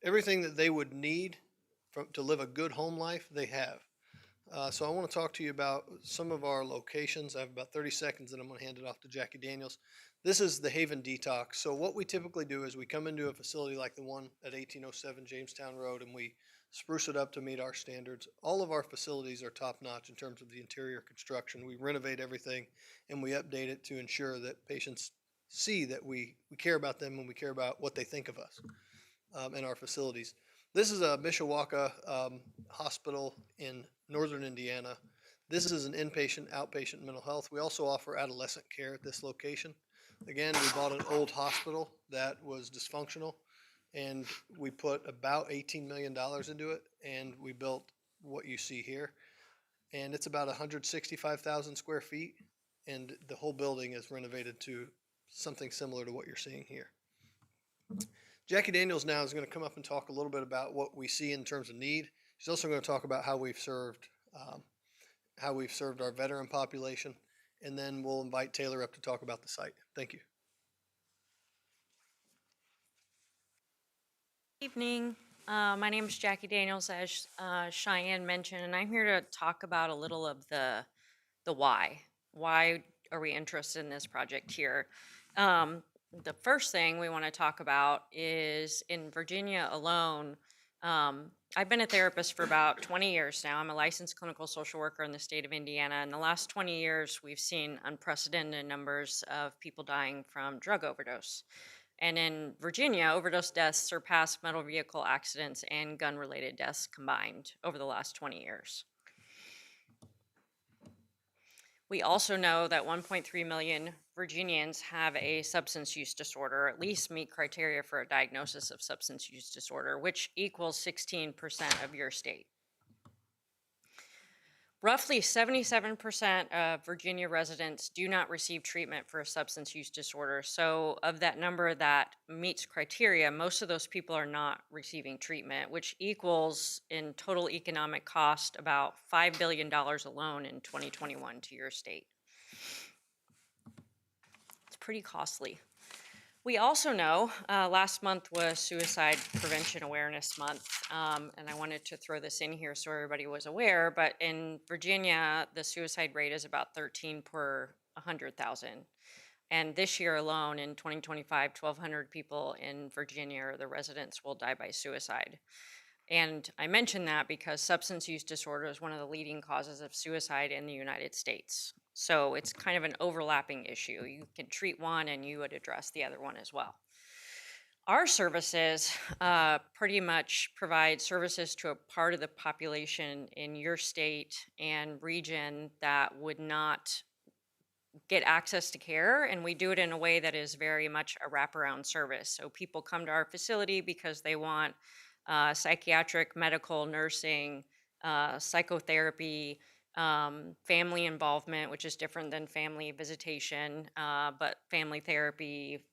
everything that they would need to live a good home life, they have. So I want to talk to you about some of our locations. I have about 30 seconds, and I'm going to hand it off to Jackie Daniels. This is the Haven Detox. So what we typically do is we come into a facility like the one at 1807 Jamestown Road, and we spruce it up to meet our standards. All of our facilities are top-notch in terms of the interior construction. We renovate everything, and we update it to ensure that patients see that we care about them and we care about what they think of us in our facilities. This is a Mishawaka hospital in northern Indiana. This is an inpatient, outpatient mental health. We also offer adolescent care at this location. Again, we bought an old hospital that was dysfunctional, and we put about $18 million into it, and we built what you see here. And it's about 165,000 square feet, and the whole building is renovated to something similar to what you're seeing here. Jackie Daniels now is going to come up and talk a little bit about what we see in terms of need. She's also going to talk about how we've served our veteran population, and then we'll invite Taylor up to talk about the site. Thank you.
Evening. My name is Jackie Daniels, as Cheyenne mentioned, and I'm here to talk about a little of the why. Why are we interested in this project here? The first thing we want to talk about is in Virginia alone. I've been a therapist for about 20 years now. I'm a licensed clinical social worker in the state of Indiana. In the last 20 years, we've seen unprecedented numbers of people dying from drug overdose. And in Virginia, overdose deaths surpassed motor vehicle accidents and gun-related deaths combined over the last 20 years. We also know that 1.3 million Virginians have a substance use disorder, or at least meet criteria for a diagnosis of substance use disorder, which equals 16% of your state. Roughly 77% of Virginia residents do not receive treatment for a substance use disorder. So of that number that meets criteria, most of those people are not receiving treatment, which equals in total economic cost about $5 billion alone in 2021 to your state. It's pretty costly. We also know last month was Suicide Prevention Awareness Month, and I wanted to throw this in here so everybody was aware, but in Virginia, the suicide rate is about 13 per 100,000. And this year alone, in 2025, 1,200 people in Virginia, or the residents, will die by suicide. And I mention that because substance use disorder is one of the leading causes of suicide in the United States. So it's kind of an overlapping issue. You can treat one and you would address the other one as well. Our services pretty much provide services to a part of the population in your state and region that would not get access to care, and we do it in a way that is very much a wraparound service. So people come to our facility because they want psychiatric, medical, nursing, psychotherapy, family involvement, which is different than family visitation, but family therapy,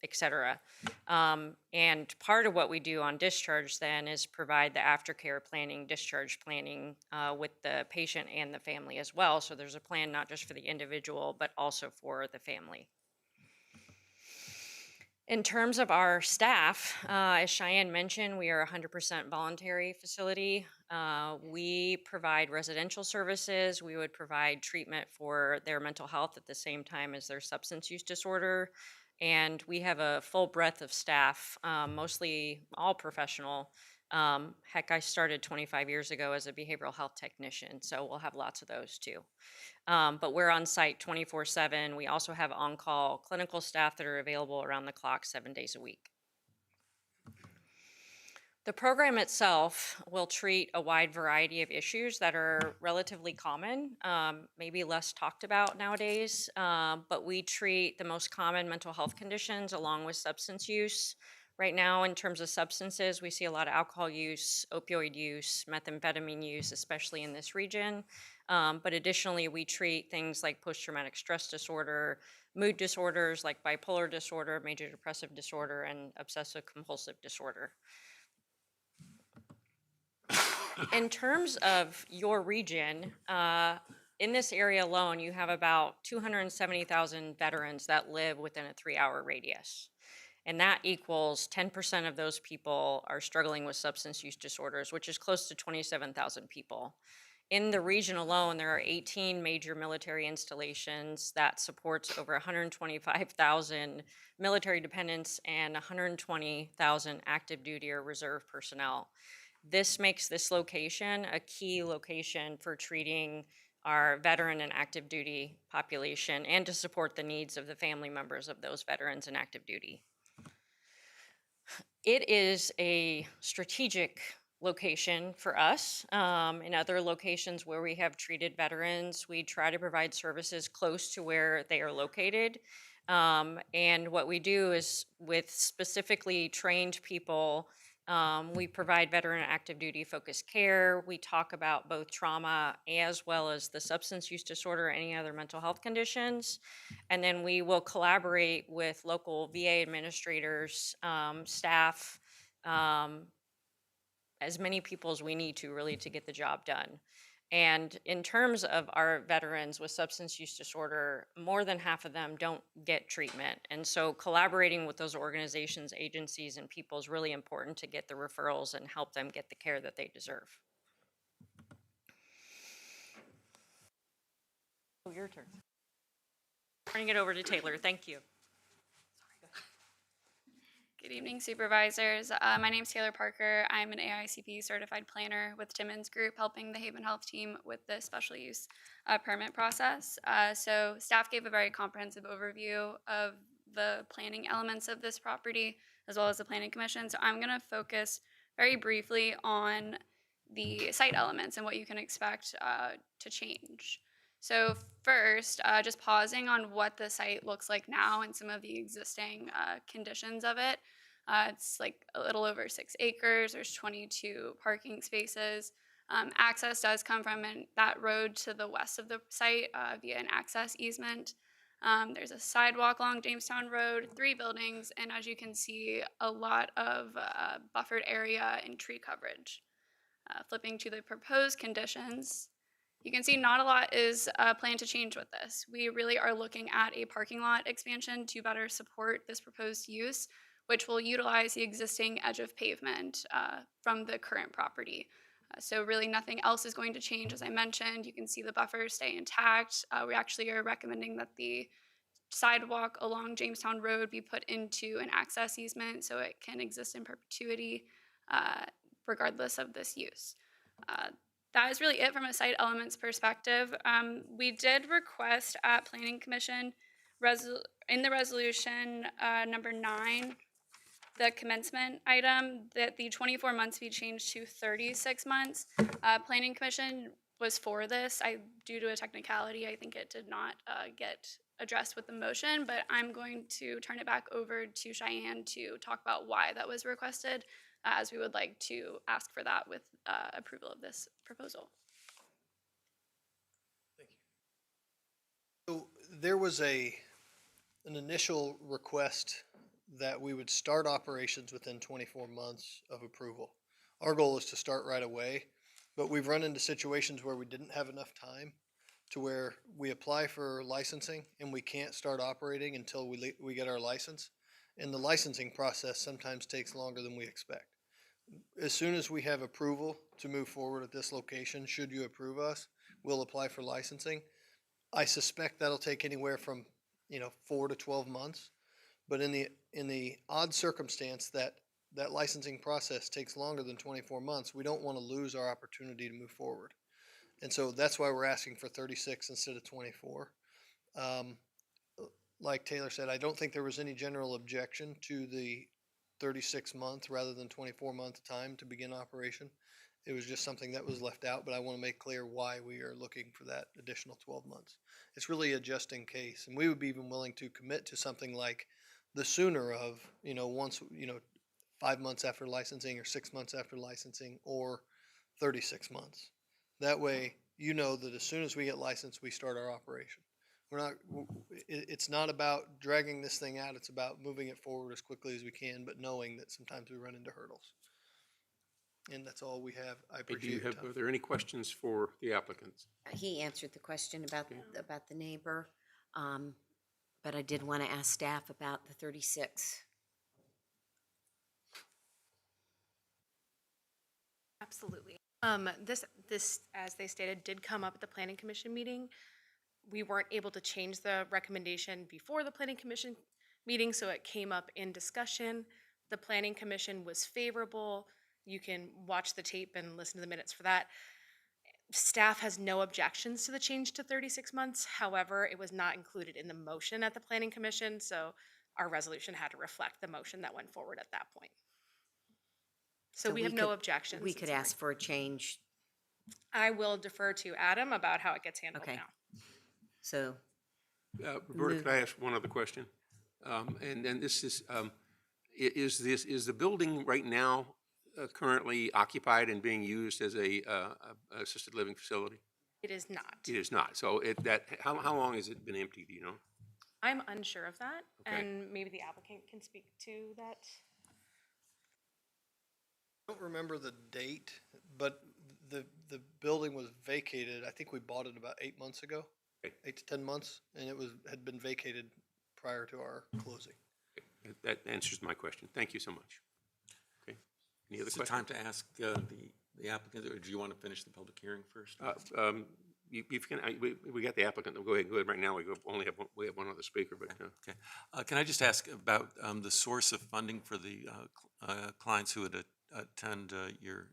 etc. And part of what we do on discharge then is provide the aftercare planning, discharge planning with the patient and the family as well. So there's a plan not just for the individual, but also for the family. In terms of our staff, as Cheyenne mentioned, we are a 100% voluntary facility. We provide residential services. We would provide treatment for their mental health at the same time as their substance use disorder. And we have a full breadth of staff, mostly all professional. Heck, I started 25 years ago as a behavioral health technician, so we'll have lots of those too. But we're on site 24/7. We also have on-call clinical staff that are available around the clock 7 days a week. The program itself will treat a wide variety of issues that are relatively common, maybe less talked about nowadays, but we treat the most common mental health conditions along with substance use. Right now, in terms of substances, we see a lot of alcohol use, opioid use, methamphetamine use, especially in this region. But additionally, we treat things like post-traumatic stress disorder, mood disorders like bipolar disorder, major depressive disorder, and obsessive compulsive disorder. In terms of your region, in this area alone, you have about 270,000 veterans that live within a 3-hour radius. And that equals 10% of those people are struggling with substance use disorders, which is close to 27,000 people. In the region alone, there are 18 major military installations that supports over 125,000 military dependents and 120,000 active duty or reserve personnel. This makes this location a key location for treating our veteran and active duty population and to support the needs of the family members of those veterans and active duty. It is a strategic location for us. In other locations where we have treated veterans, we try to provide services close to where they are located. And what we do is with specifically trained people, we provide veteran and active duty focused care. We talk about both trauma as well as the substance use disorder or any other mental health conditions. And then we will collaborate with local VA administrators, staff, as many people as we need to really to get the job done. And in terms of our veterans with substance use disorder, more than half of them don't get treatment. And so collaborating with those organizations, agencies, and people is really important to get the referrals and help them get the care that they deserve. Oh, your turn. Turning it over to Taylor. Thank you.
Good evening, supervisors. My name is Taylor Parker. I'm an AICP certified planner with Timmons Group, helping the Haven Health team with the special use permit process. So staff gave a very comprehensive overview of the planning elements of this property, as well as the planning commission. So I'm gonna focus very briefly on the site elements and what you can expect to change. So first, just pausing on what the site looks like now and some of the existing conditions of it. It's like a little over 6 acres. There's 22 parking spaces. Access does come from that road to the west of the site via an access easement. There's a sidewalk along Jamestown Road, 3 buildings, and as you can see, a lot of buffered area and tree coverage. Flipping to the proposed conditions, you can see not a lot is planned to change with this. We really are looking at a parking lot expansion to better support this proposed use, which will utilize the existing edge of pavement from the current property. So really nothing else is going to change. As I mentioned, you can see the buffers stay intact. We actually are recommending that the sidewalk along Jamestown Road be put into an access easement so it can exist in perpetuity regardless of this use. That is really it from a site elements perspective. We did request at Planning Commission in the resolution number 9, the commencement item, that the 24 months be changed to 36 months. Planning Commission was for this. Due to a technicality, I think it did not get addressed with the motion, but I'm going to turn it back over to Cheyenne to talk about why that was requested, as we would like to ask for that with approval of this proposal.
So there was an initial request that we would start operations within 24 months of approval. Our goal is to start right away, but we've run into situations where we didn't have enough time to where we apply for licensing and we can't start operating until we get our license. And the licensing process sometimes takes longer than we expect. As soon as we have approval to move forward at this location, should you approve us, we'll apply for licensing. I suspect that'll take anywhere from 4 to 12 months. But in the odd circumstance that licensing process takes longer than 24 months, we don't want to lose our opportunity to move forward. And so that's why we're asking for 36 instead of 24. Like Taylor said, I don't think there was any general objection to the 36-month rather than 24-month time to begin operation. It was just something that was left out, but I want to make clear why we are looking for that additional 12 months. It's really a just in case, and we would be even willing to commit to something like the sooner of, once, 5 months after licensing or 6 months after licensing or 36 months. That way, that as soon as we get licensed, we start our operation. It's not about dragging this thing out. It's about moving it forward as quickly as we can, but knowing that sometimes we run into hurdles. And that's all we have. I appreciate your time.
Are there any questions for the applicants?
He answered the question about the neighbor, but I did want to ask staff about the 36.
Absolutely. This, as they stated, did come up at the Planning Commission meeting. We weren't able to change the recommendation before the Planning Commission meeting, so it came up in discussion. The Planning Commission was favorable. You can watch the tape and listen to the minutes for that. Staff has no objections to the change to 36 months. However, it was not included in the motion at the Planning Commission, so our resolution had to reflect the motion that went forward at that point. So we have no objections.
We could ask for a change.
I will defer to Adam about how it gets handled now.
So,
Roberta, could I ask one other question? And this is the building right now currently occupied and being used as a assisted living facility?
It is not.
It is not. So how long has it been empty? Do you know?
I'm unsure of that,
Okay.
and maybe the applicant can speak to that.
I don't remember the date, but the building was vacated. I think we bought it about 8 months ago, 8 to 10 months, and it had been vacated prior to our closing.
That answers my question. Thank you so much. Okay. Any other
Is it
questions?
time to ask the applicant, or do you want to finish the public hearing first?
We got the applicant. Go ahead. Right now, we have one other speaker. But
Okay. Can I just ask about the source of funding for the clients who would attend your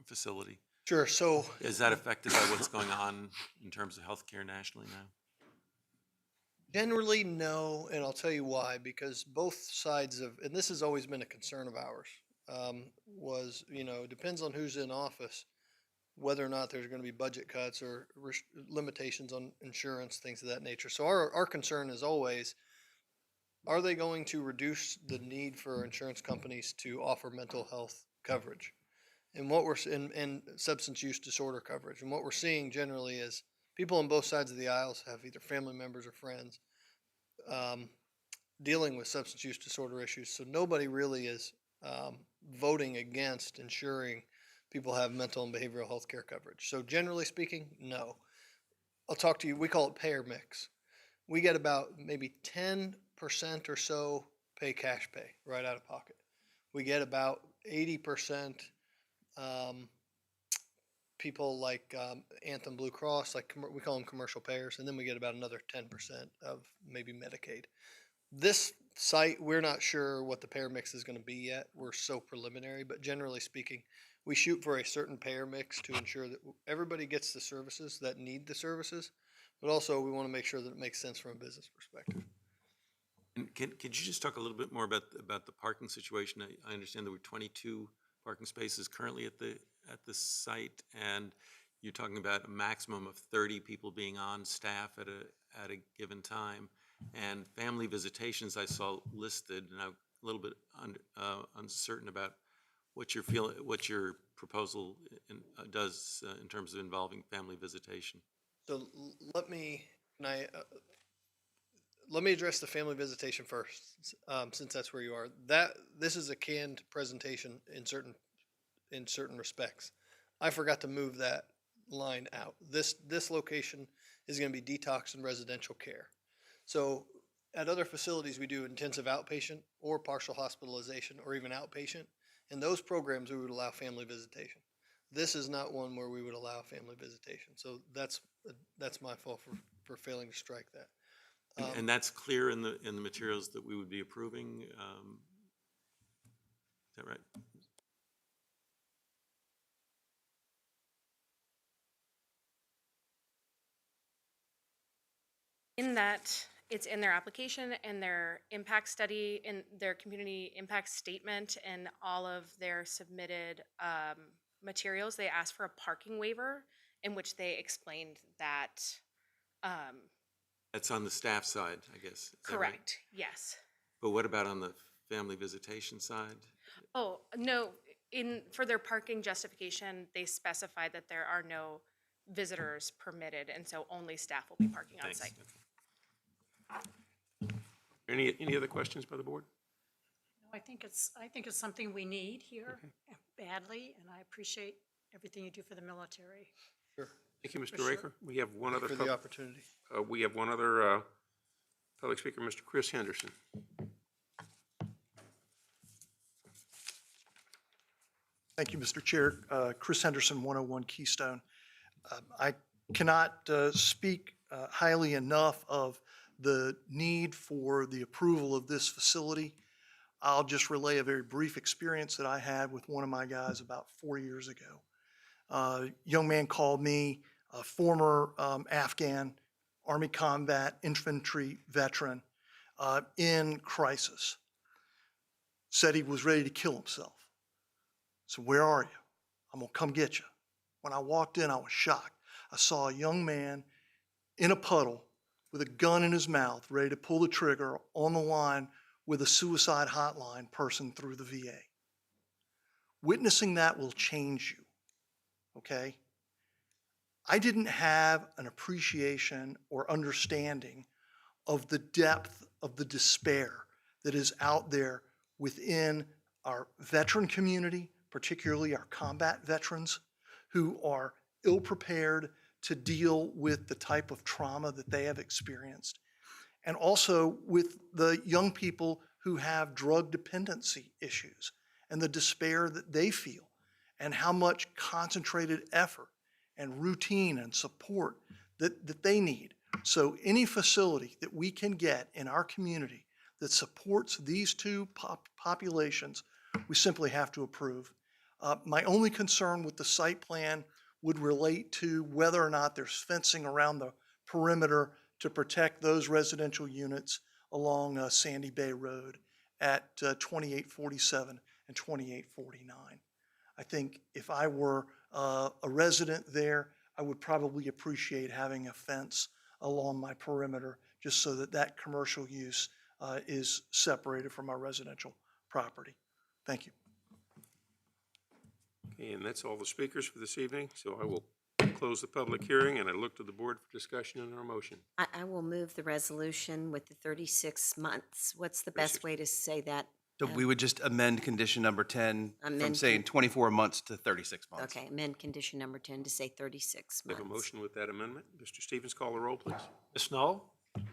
facility?
Sure. So
is that affected by what's going on in terms of healthcare nationally now?
generally, no, and I'll tell you why. Because both sides of, and this has always been a concern of ours, was, depends on who's in office. whether or not there's going to be budget cuts or limitations on insurance, things of that nature. So our concern is always, are they going to reduce the need for insurance companies to offer mental health coverage? And what we're and substance use disorder coverage. And what we're seeing generally is people on both sides of the aisles have either family members or friends dealing with substance use disorder issues. So nobody really is voting against ensuring people have mental and behavioral health care coverage. So generally speaking, no. I'll talk to you, we call it payer mix. We get about maybe 10% or so pay cash pay right out of pocket. We get about 80% people like Anthem Blue Cross, like we call them commercial payers, and then we get about another 10% of maybe Medicaid. This site, we're not sure what the payer mix is going to be yet. We're so preliminary, but generally speaking, we shoot for a certain payer mix to ensure that everybody gets the services that need the services, but also we want to make sure that it makes sense from a business perspective.
And could you just talk a little bit more about the parking situation? I understand there were 22 parking spaces currently at the site, and you're talking about a maximum of 30 people being on staff at a given time. And family visitations I saw listed, and I'm a little bit uncertain about what your proposal does in terms of involving family visitation.
So let me address the family visitation first, since that's where you are. This is a canned presentation in certain respects. I forgot to move that line out. This location is going to be detox and residential care. So at other facilities, we do intensive outpatient or partial hospitalization or even outpatient. In those programs, we would allow family visitation. This is not one where we would allow family visitation. So that's my fault for failing to strike that.
And that's clear in the materials that we would be approving. Is that right?
In that, it's in their application and their impact study, in their community impact statement, and all of their submitted materials. They asked for a parking waiver in which they explained that.
That's on the staff side, I guess. Is that right?
Correct, yes.
But what about on the family visitation side?
Oh, no, for their parking justification, they specified that there are no visitors permitted, and so only staff will be parking on
Thanks.
site.
Any other questions by the board?
No, I think it's something we need here badly, and I appreciate everything you do for the military.
Sure.
Thank you, Mr.
For
Raker.
sure.
We have one other.
For the opportunity.
We have one other public speaker, Mr. Chris Henderson.
Thank you, Mr. Chair. Chris Henderson, 101 Keystone. I cannot speak highly enough of the need for the approval of this facility. I'll just relay a very brief experience that I had with one of my guys about 4 years ago. A young man called me, a former Afghan Army combat infantry veteran in crisis. Said he was ready to kill himself. So where are you? I'm gonna come get you. When I walked in, I was shocked. I saw a young man in a puddle with a gun in his mouth, ready to pull the trigger on the line with a suicide hotline person through the VA. Witnessing that will change you, okay? I didn't have an appreciation or understanding of the depth of the despair that is out there within our veteran community, particularly our combat veterans who are ill-prepared to deal with the type of trauma that they have experienced, and also with the young people who have drug dependency issues and the despair that they feel and how much concentrated effort and routine and support that they need. So any facility that we can get in our community that supports these two populations, we simply have to approve. My only concern with the site plan would relate to whether or not there's fencing around the perimeter to protect those residential units along Sandy Bay Road at 2847 and 2849. I think if I were a resident there, I would probably appreciate having a fence along my perimeter just so that that commercial use is separated from our residential property. Thank you.
Okay, and that's all the speakers for this evening, so I will close the public hearing, and I look to the board for discussion and our motion.
I will move the resolution with the 36 months. What's the best way to say that?
So we would just amend condition number 10 from
Amend
saying
con-
24 months to 36 months.
Okay, amend condition number 10 to say 36
We have
months.
a motion with that amendment. Mr. Stevens, call the roll, please.
Ms. Knoll?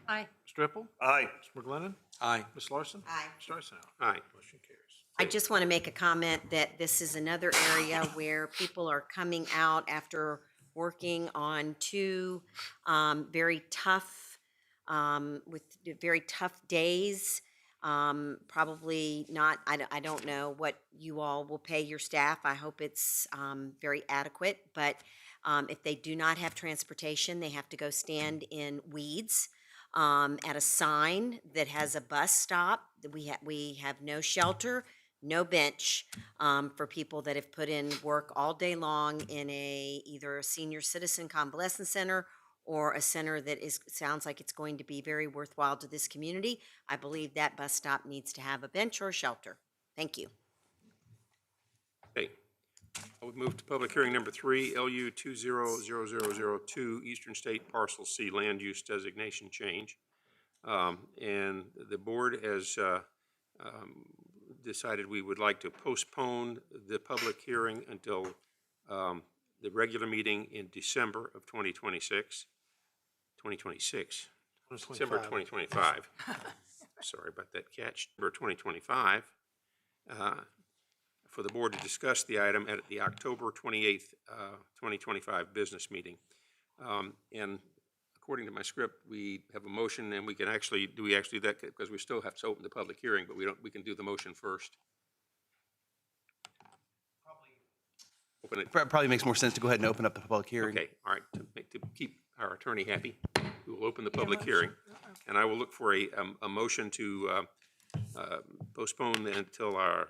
Aye.
Mr. Hippel?
Aye.
Mr. McGlinnan?
Aye.
Ms. Larson?
Aye.
Mr. Arsenault?
Aye.
Motion carries.
I just want to make a comment that this is another area where people are coming out after working on two very tough, with very tough days. Probably not, I don't know what you all will pay your staff. I hope it's very adequate, but if they do not have transportation, they have to go stand in weeds at a sign that has a bus stop. We have no shelter, no bench for people that have put in work all day long in either a senior citizen convalescent center or a center that sounds like it's going to be very worthwhile to this community. I believe that bus stop needs to have a bench or a shelter. Thank you.
Okay. I would move to public hearing number 3, LU 200002, Eastern State Parcel C Land Use Designation Change. And the board has decided we would like to postpone the public hearing until the regular meeting in December of 2026. 2026? December 2025. Sorry about that catch. December 2025. For the board to discuss the item at the October 28th, 2025 business meeting. And according to my script, we have a motion, and we can actually, do we actually do that? Because we still have to open the public hearing, but we can do the motion first. Open it.
Probably makes more sense to go ahead and open up the public hearing.
Okay, all right, to keep our attorney happy, we will open the public hearing. And I will look for a motion to postpone until our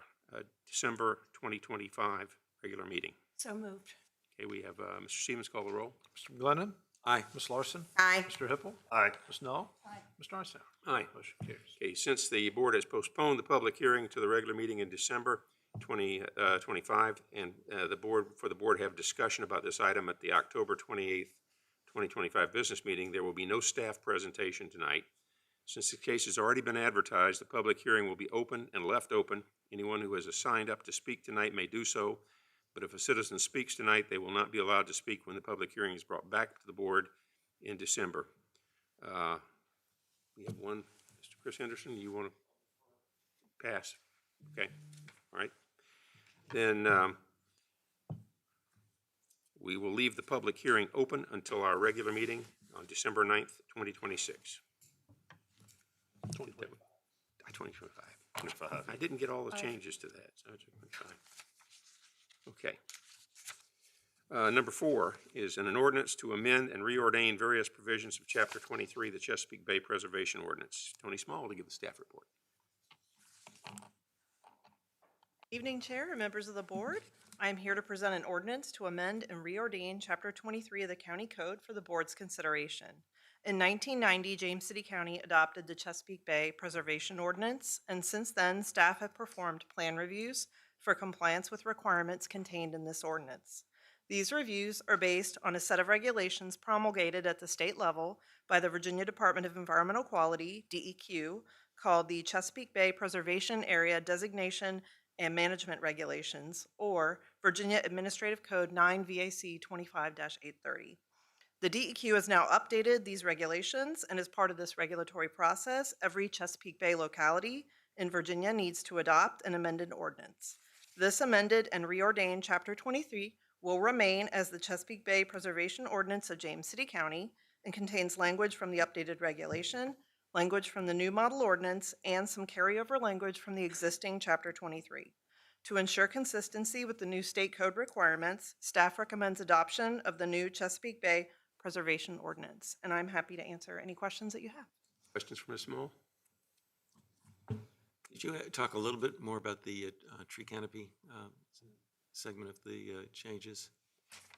December 2025 regular meeting.
So moved.
Okay, we have Mr. Stevens call the roll.
Mr. McGlinnan?
Aye.
Ms. Larson?
Aye.
Mr. Hippel?
Aye.
Ms. Knoll?
Aye.
Mr. Arsenault?
Aye.
Motion carries.
Okay, since the board has postponed the public hearing to the regular meeting in December 2025, and the board have discussion about this item at the October 28th, 2025 business meeting, there will be no staff presentation tonight. Since the case has already been advertised, the public hearing will be open and left open. Anyone who has signed up to speak tonight may do so, but if a citizen speaks tonight, they will not be allowed to speak when the public hearing is brought back to the board in December. We have one, Mr. Chris Henderson, you want to pass? Okay, all right. Then we will leave the public hearing open until our regular meeting on December 9th, 2026. 2025. I didn't get all the changes to that, so it's fine. Okay. Number 4 is an ordinance to amend and reordain various provisions of Chapter 23, the Chesapeake Bay Preservation Ordinance. Tony Small to give the staff report.
Evening, Chair and members of the board. I am here to present an ordinance to amend and reordain Chapter 23 of the County Code for the board's consideration. In 1990, James City County adopted the Chesapeake Bay Preservation Ordinance, and since then, staff have performed plan reviews for compliance with requirements contained in this ordinance. These reviews are based on a set of regulations promulgated at the state level by the Virginia Department of Environmental Quality, DEQ, called the Chesapeake Bay Preservation Area Designation and Management Regulations, or Virginia Administrative Code 9 VAC 25-830. The DEQ has now updated these regulations, and as part of this regulatory process, every Chesapeake Bay locality in Virginia needs to adopt an amended ordinance. This amended and reordained Chapter 23 will remain as the Chesapeake Bay Preservation Ordinance of James City County and contains language from the updated regulation, language from the new model ordinance, and some carryover language from the existing Chapter 23. To ensure consistency with the new state code requirements, staff recommends adoption of the new Chesapeake Bay Preservation Ordinance, and I'm happy to answer any questions that you have.
Questions from Ms. Small?
Could you talk a little bit more about the tree canopy segment of the changes?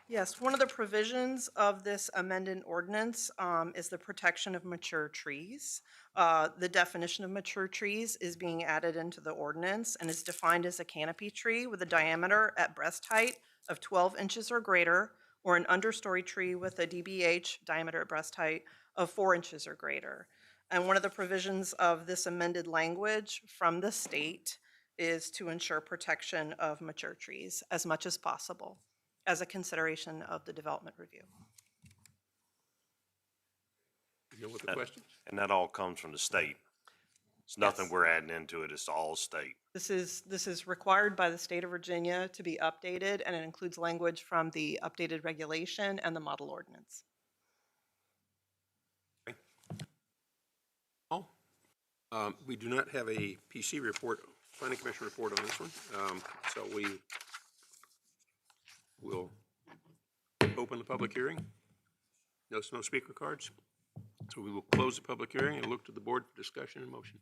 Yes, one of the provisions of this amended ordinance is the protection of mature trees. The definition of mature trees is being added into the ordinance and is defined as a canopy tree with a diameter at breast height of 12 inches or greater, or an understory tree with a DBH, diameter at breast height, of 4 inches or greater. And one of the provisions of this amended language from the state is to ensure protection of mature trees as much as possible, as a consideration of the development review.
No other questions?
And that all comes from the state. It's nothing we're adding into it, it's all state.
This is required by the state of Virginia to be updated, and it includes language from the updated regulation and the model ordinance.
We do not have a PC report, planning commission report on this one, so we will open the public hearing. No speaker cards. So we will close the public hearing and look to the board for discussion and motion.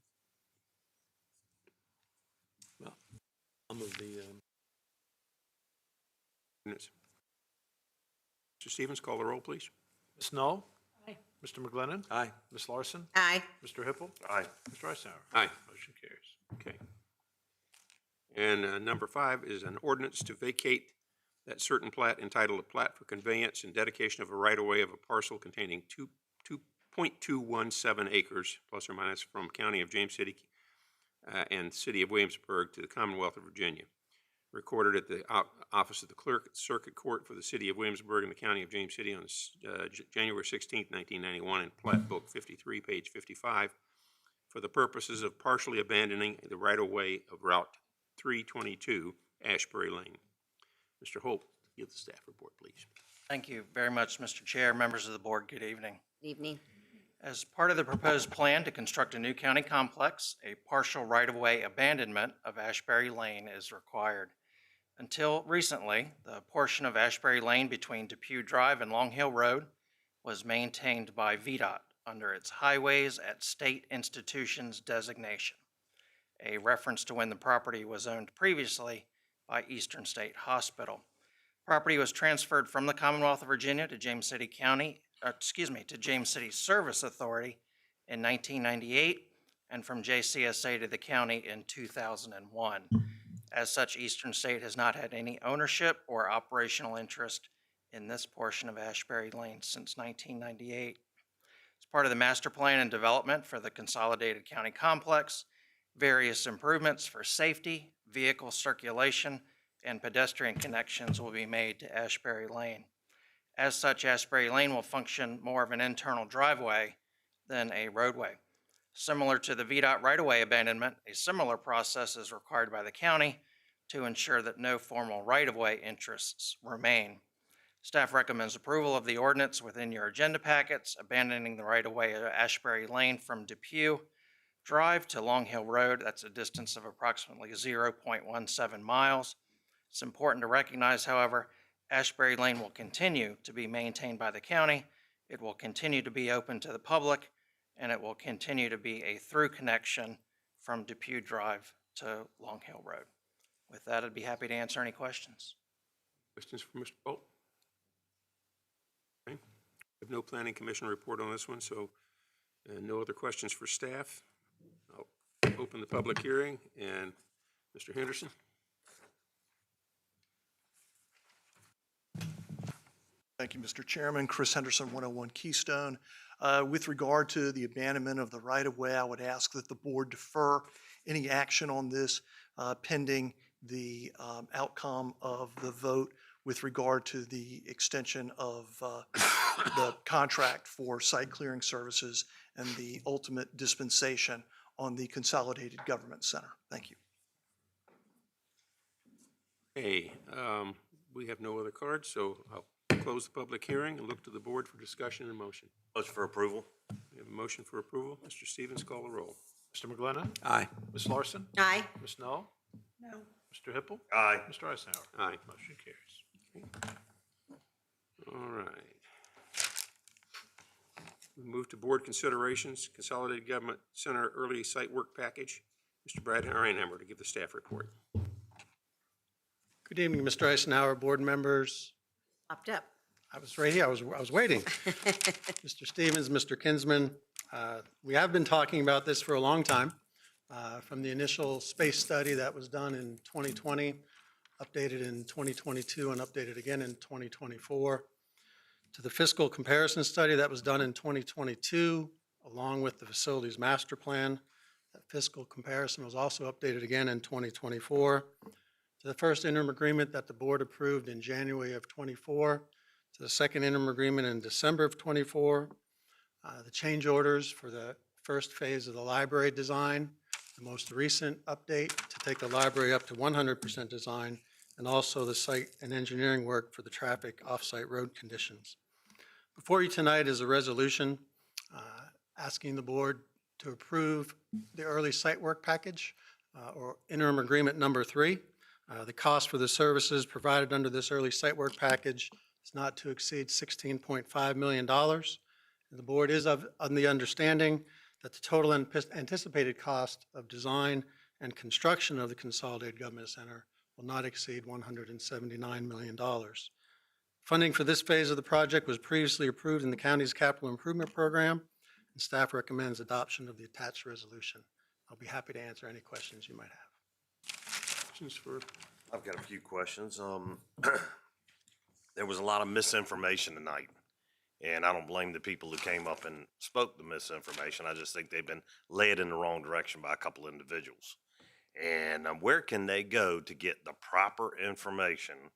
Well, some of the,
Minutes. Mr. Stevens, call the roll, please.
Ms. Knoll?
Aye.
Mr. McGlinnan?
Aye.
Ms. Larson?
Aye.
Mr. Hippel?
Aye.
Mr. Eisenhower?
Aye.
Motion carries.
Okay. And number 5 is an ordinance to vacate that certain plat entitled a plat for conveyance and dedication of a right-of-way of a parcel containing 2.217 acres, plus or minus, from County of James City and City of Williamsburg to the Commonwealth of Virginia. Recorded at the Office of the Clerk at the Circuit Court for the City of Williamsburg and the County of James City on January 16, 1991, in Plat Book 53, page 55, for the purposes of partially abandoning the right-of-way of Route 322, Ashbury Lane. Mr. Holt, give the staff report, please.
Thank you very much, Mr. Chair, members of the board. Good evening.
Good evening.
As part of the proposed plan to construct a new county complex, a partial right-of-way abandonment of Ashbury Lane is required. Until recently, the portion of Ashbury Lane between Depew Drive and Long Hill Road was maintained by VDOT under its Highways at State Institutions designation, a reference to when the property was owned previously by Eastern State Hospital. Property was transferred from the Commonwealth of Virginia to James City to James City Service Authority in 1998, and from JCSA to the county in 2001. As such, Eastern State has not had any ownership or operational interest in this portion of Ashbury Lane since 1998. As part of the master plan and development for the Consolidated County Complex, various improvements for safety, vehicle circulation, and pedestrian connections will be made to Ashbury Lane. As such, Ashbury Lane will function more of an internal driveway than a roadway. Similar to the VDOT right-of-way abandonment, a similar process is required by the county to ensure that no formal right-of-way interests remain. Staff recommends approval of the ordinance within your agenda packets, abandoning the right-of-way at Ashbury Lane from Depew Drive to Long Hill Road. That's a distance of approximately 0.17 miles. It's important to recognize, however, Ashbury Lane will continue to be maintained by the county. It will continue to be open to the public, and it will continue to be a through connection from Depew Drive to Long Hill Road. With that, I'd be happy to answer any questions.
Questions for Mr. Bolt? Okay. We have no planning commission report on this one, so no other questions for staff. I'll open the public hearing, and Mr. Henderson.
Thank you, Mr. Chairman. Chris Henderson, 101 Keystone. With regard to the abandonment of the right-of-way, I would ask that the board defer any action on this pending the outcome of the vote with regard to the extension of the contract for site clearing services and the ultimate dispensation on the Consolidated Government Center. Thank you.
Okay, we have no other cards, so I'll close the public hearing and look to the board for discussion and motion.
Motion for approval.
We have a motion for approval. Mr. Stevens, call the roll.
Mr. McGlinnan?
Aye.
Ms. Larson?
Aye.
Ms. Knoll?
No.
Mr. Hippel?
Aye.
Mr. Eisenhower?
Aye.
Motion carries.
All right. We move to board considerations, Consolidated Government Center Early Site Work Package. Mr. Brad Reinhammer to give the staff report.
Good evening, Mr. Eisenhower, board members.
Popped up.
I was right here. I was waiting. Mr. Stevens, Mr. Kinsman, we have been talking about this for a long time. From the initial space study that was done in 2020, updated in 2022, and updated again in 2024, to the fiscal comparison study that was done in 2022, along with the facilities master plan. That fiscal comparison was also updated again in 2024. To the first interim agreement that the board approved in January of 24, to the second interim agreement in December of 24, the change orders for the first phase of the library design, the most recent update to take the library up to 100% design, and also the site and engineering work for the traffic off-site road conditions. Before you tonight is a resolution asking the board to approve the early site work package or interim agreement number 3. The cost for the services provided under this early site work package is not to exceed $16.5 million. And the board is on the understanding that the total anticipated cost of design and construction of the Consolidated Government Center will not exceed $179 million. Funding for this phase of the project was previously approved in the county's capital improvement program, and staff recommends adoption of the attached resolution. I'll be happy to answer any questions you might have.
Questions for?
I've got a few questions. There was a lot of misinformation tonight, and I don't blame the people who came up and spoke the misinformation. I just think they've been led in the wrong direction by a couple individuals. And where can they go to get the proper information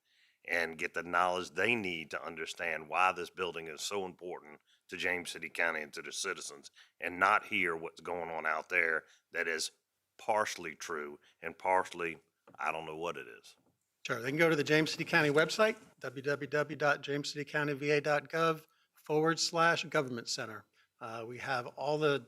and get the knowledge they need to understand why this building is so important to James City County and to the citizens, and not hear what's going on out there that is partially true and partially, I don't know what it is.
Sure, they can go to the James City County website, www.jamescitycountyva.gov/government center. We have all the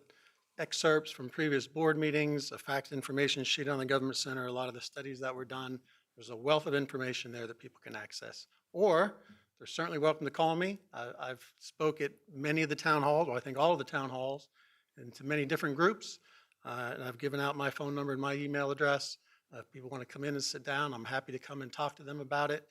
excerpts from previous board meetings, a fact information sheet on the government center, a lot of the studies that were done. There's a wealth of information there that people can access. Or they're certainly welcome to call me. I've spoke at many of the town halls, or I think all of the town halls, and to many different groups. And I've given out my phone number and my email address. If people want to come in and sit down, I'm happy to come and talk to them about it.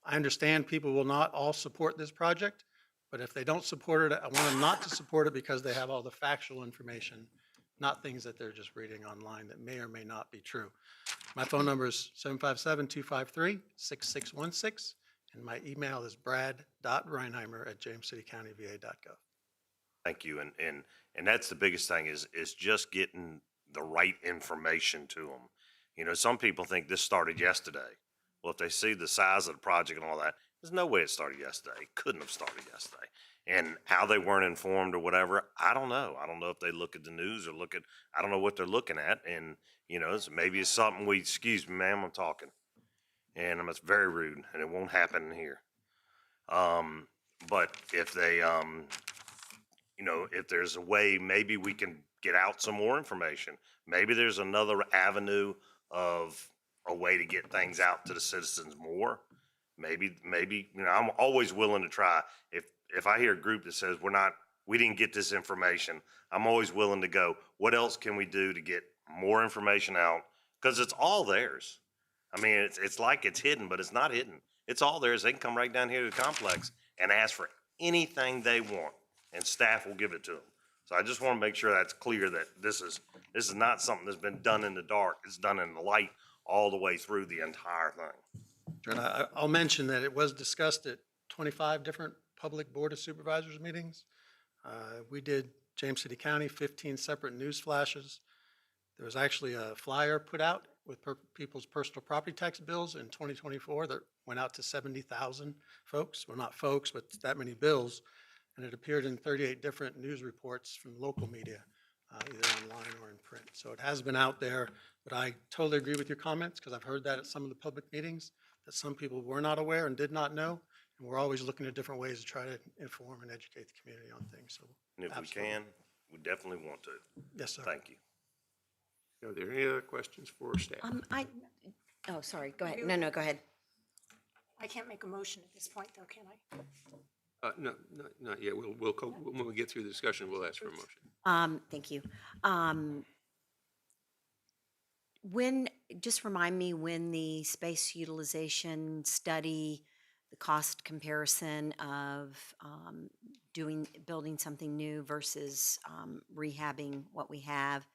I understand people will not all support this project, but if they don't support it, I want them not to support it because they have all the factual information, not things that they're just reading online that may or may not be true. My phone number is 757-253-6616, and my email is brad.reinheimer@jamescitycountyva.gov.
Thank you. And that's the biggest thing is just getting the right information to them. You know, some people think this started yesterday. Well, if they see the size of the project and all that, there's no way it started yesterday. It couldn't have started yesterday. And how they weren't informed or whatever, I don't know. I don't know if they look at the news or I don't know what they're looking at. And, you know, maybe it's something excuse me, ma'am, I'm talking. And it's very rude and it won't happen here. But if they, you know, if there's a way, maybe we can get out some more information. Maybe there's another avenue of a way to get things out to the citizens more. Maybe, you know, I'm always willing to try. If I hear a group that says we didn't get this information, I'm always willing to go, what else can we do to get more information out? Because it's all theirs. I mean, it's like it's hidden, but it's not hidden. It's all theirs. They can come right down here to the complex and ask for anything they want, and staff will give it to them. So I just want to make sure that's clear that this is not something that's been done in the dark. It's done in the light all the way through the entire thing.
And I'll mention that it was discussed at 25 different public Board of Supervisors meetings. We did James City County, 15 separate news flashes. There was actually a flyer put out with people's personal property tax bills in 2024 that went out to 70,000 folks. Well, not folks, but that many bills. And it appeared in 38 different news reports from local media, either online or in print. So it has been out there, but I totally agree with your comments because I've heard that at some of the public meetings, that some people were not aware and did not know. And we're always looking at different ways to try to inform and educate the community on things. So
And if
absolutely.
we can, we definitely want to.
Yes, sir.
Thank you.
Are there any other questions for staff?
Oh, sorry, go ahead. No, go ahead.
I can't make a motion at this point, though, can I?
No, not yet. When we get through the discussion, we'll ask for a motion.
Thank you. Just remind me when the space utilization study, the cost comparison of building something new versus rehabbing what we have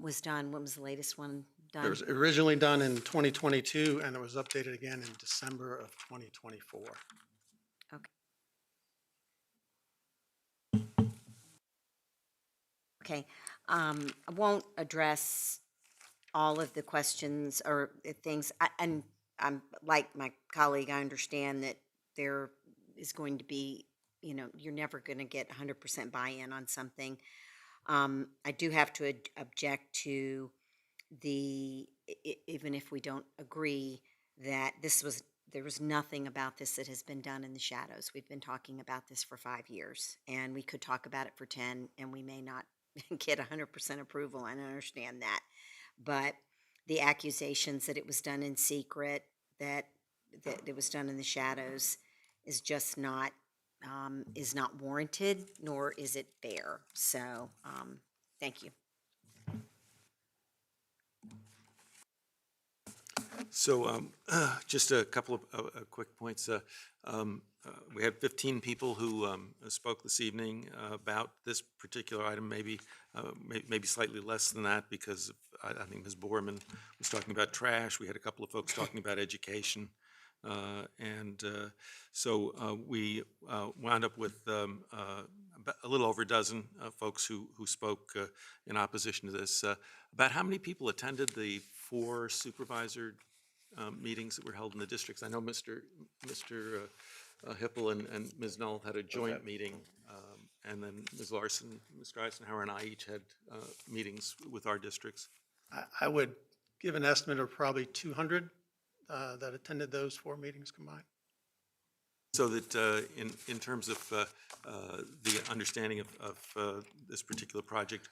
was done. When was the latest one done?
It was originally done in 2022, and it was updated again in December of 2024.
Okay, I won't address all of the questions or things, and I'm like my colleague, I understand that there is going to be, you're never going to get 100% buy-in on something. I do have to object to even if we don't agree, that there was nothing about this that has been done in the shadows. We've been talking about this for 5 years, and we could talk about it for 10, and we may not get 100% approval. I understand that. But the accusations that it was done in secret, that it was done in the shadows, is just not warranted, nor is it fair. So, thank you.
So just a couple of quick points. We had 15 people who spoke this evening about this particular item, maybe slightly less than that, because I think Ms. Borman was talking about trash. We had a couple of folks talking about education. So we wound up with a little over a dozen folks who spoke in opposition to this. About how many people attended the 4 supervisor meetings that were held in the districts? I know Mr. Hippel and Ms. Null had a joint meeting, and then Ms. Larson, Mr. Eisenhower, and I each had meetings with our districts.
I would give an estimate of probably 200 that attended those 4 meetings combined.
So that in terms of the understanding of this particular project,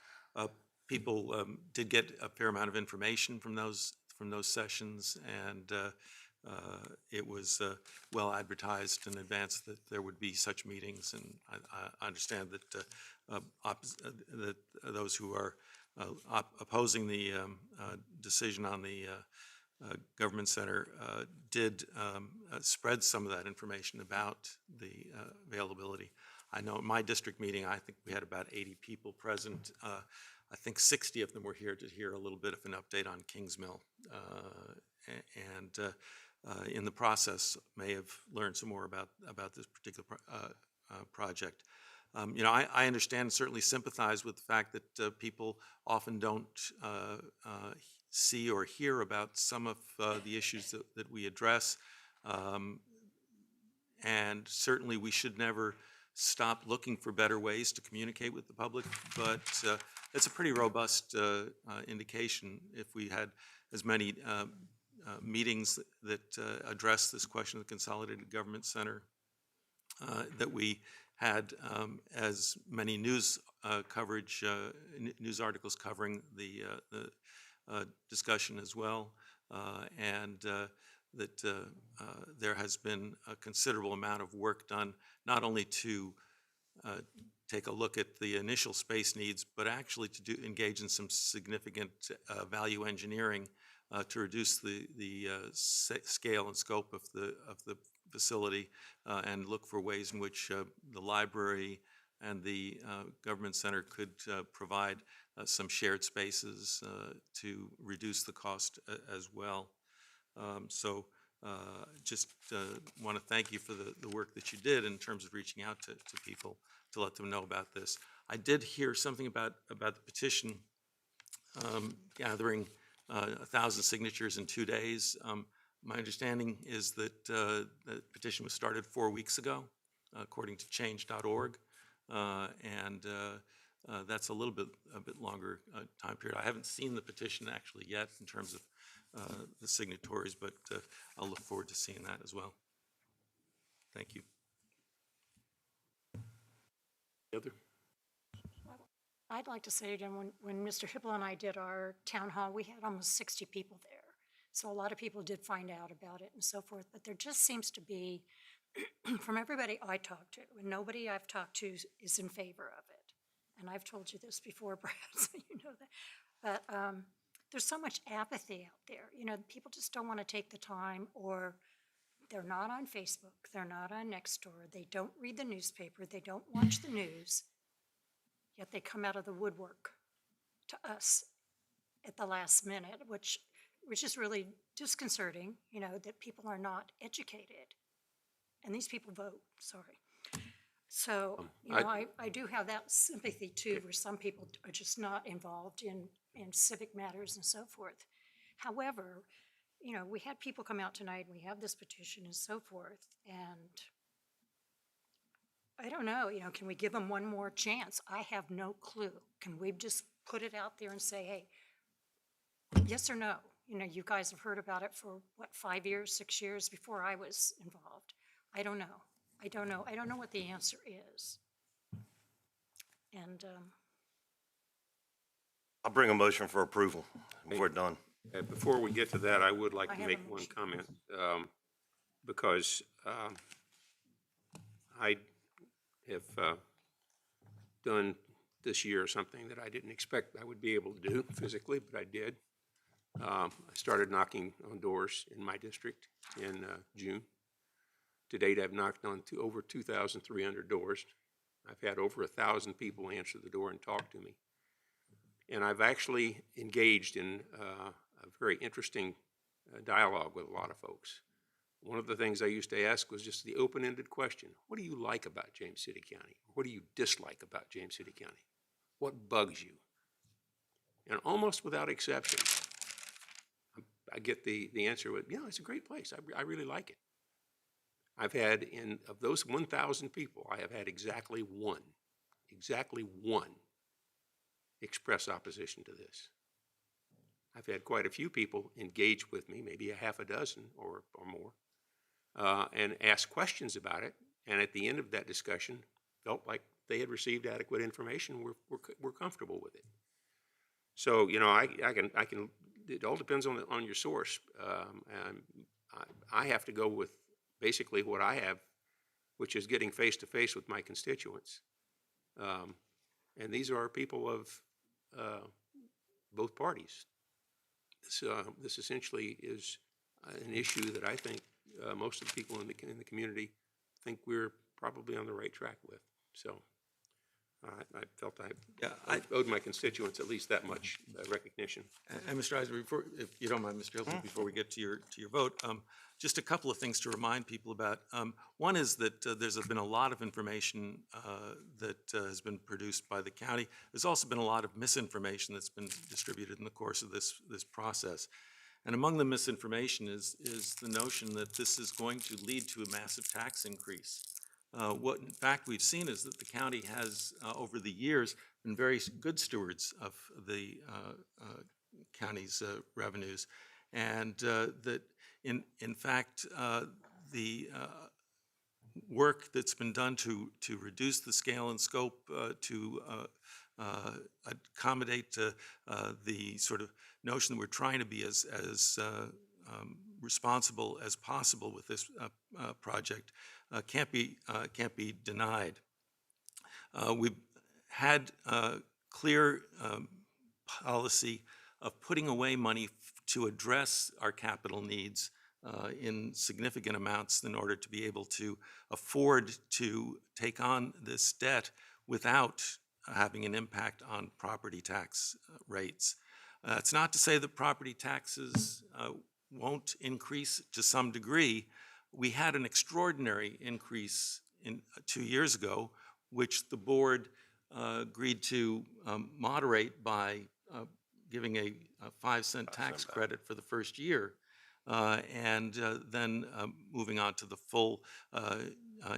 people did get a fair amount of information from those sessions, and it was well advertised in advance that there would be such meetings. And I understand that that those who are opposing the decision on the government center did spread some of that information about the availability. I know at my district meeting, I think we had about 80 people present. I think 60 of them were here to hear a little bit of an update on Kings Mill, and in the process may have learned some more about this particular project. I understand and certainly sympathize with the fact that people often don't see or hear about some of the issues that we address, and certainly we should never stop looking for better ways to communicate with the public, but it's a pretty robust indication if we had as many meetings that address this question of the Consolidated Government Center, that we had as many news coverage, news articles covering the discussion as well, and that there has been a considerable amount of work done, not only to take a look at the initial space needs, but actually to engage in some significant value engineering to reduce the scale and scope of the facility, and look for ways in which the library and the government center could provide some shared spaces to reduce the cost as well. So just want to thank you for the work that you did in terms of reaching out to people to let them know about this. I did hear something about the petition gathering 1,000 signatures in 2 days. My understanding is that the petition was started 4 weeks ago, according to change.org, and that's a bit longer time period. I haven't seen the petition actually yet in terms of the signatories, but I'll look forward to seeing that as well. Thank you.
Other?
I'd like to say again, when Mr. Hippel and I did our town hall, we had almost 60 people there. So a lot of people did find out about it and so forth, but there just seems to be, from everybody I talked to, and nobody I've talked to is in favor of it. And I've told you this before, Brad, so you know that. But there's so much apathy out there. People just don't want to take the time, or They're not on Facebook, they're not on Nextdoor, they don't read the newspaper, they don't watch the news, yet they come out of the woodwork to us at the last minute, which is really disconcerting, you know, that people are not educated. And these people vote, sorry. So, you know, I do have that sympathy too, where some people are just not involved in civic matters and so forth. However, you know, we had people come out tonight, we have this petition and so forth, and I don't know, you know, can we give them one more chance? I have no clue. Can we just put it out there and say, hey, yes or no? You know, you guys have heard about it for, what, 5 years, 6 years before I was involved. I don't know. I don't know what the answer is. And
I'll bring a motion for approval if we're done.
Before we get to that, I would like
I
to
have
make
a
one
motion.
comment, because I have done this year something that I didn't expect I would be able to do physically, but I did. I started knocking on doors in my district in June. To date, I've knocked on over 2,300 doors. I've had over 1,000 people answer the door and talk to me. And I've actually engaged in a very interesting dialogue with a lot of folks. One of the things I used to ask was just the open-ended question: what do you like about James City County? What do you dislike about James City County? What bugs you? And almost without exception, I get the answer with, you know, it's a great place. I really like it. I've had, of those 1,000 people, I have had exactly one express opposition to this. I've had quite a few people engage with me, maybe a half a dozen or more, and ask questions about it. And at the end of that discussion, felt like they had received adequate information. We're comfortable with it. So, you know, I can. It all depends on your source. And I have to go with basically what I have, which is getting face to face with my constituents. And these are people of both parties. This essentially is an issue that I think most of the people in the community think we're probably on the right track with. So I felt I owed my constituents at least that much recognition.
And Mr. Eisner, if you don't mind, Mr. Hilton, before we get to your vote, just a couple of things to remind people about. One is that there's been a lot of information that has been produced by the county. There's also been a lot of misinformation that's been distributed in the course of this process. And among the misinformation is the notion that this is going to lead to a massive tax increase. What in fact we've seen is that the county has, over the years, been very good stewards of the county's revenues, and that in fact the work that's been done to reduce the scale and scope to accommodate the sort of notion that we're trying to be as responsible as possible with this project can't be denied. We've had clear policy of putting away money to address our capital needs in significant amounts in order to be able to afford to take on this debt without having an impact on property tax rates. It's not to say that property taxes won't increase to some degree. We had an extraordinary increase 2 years ago, which the board agreed to moderate by giving a 5-cent tax credit for the first year, and then moving on to the full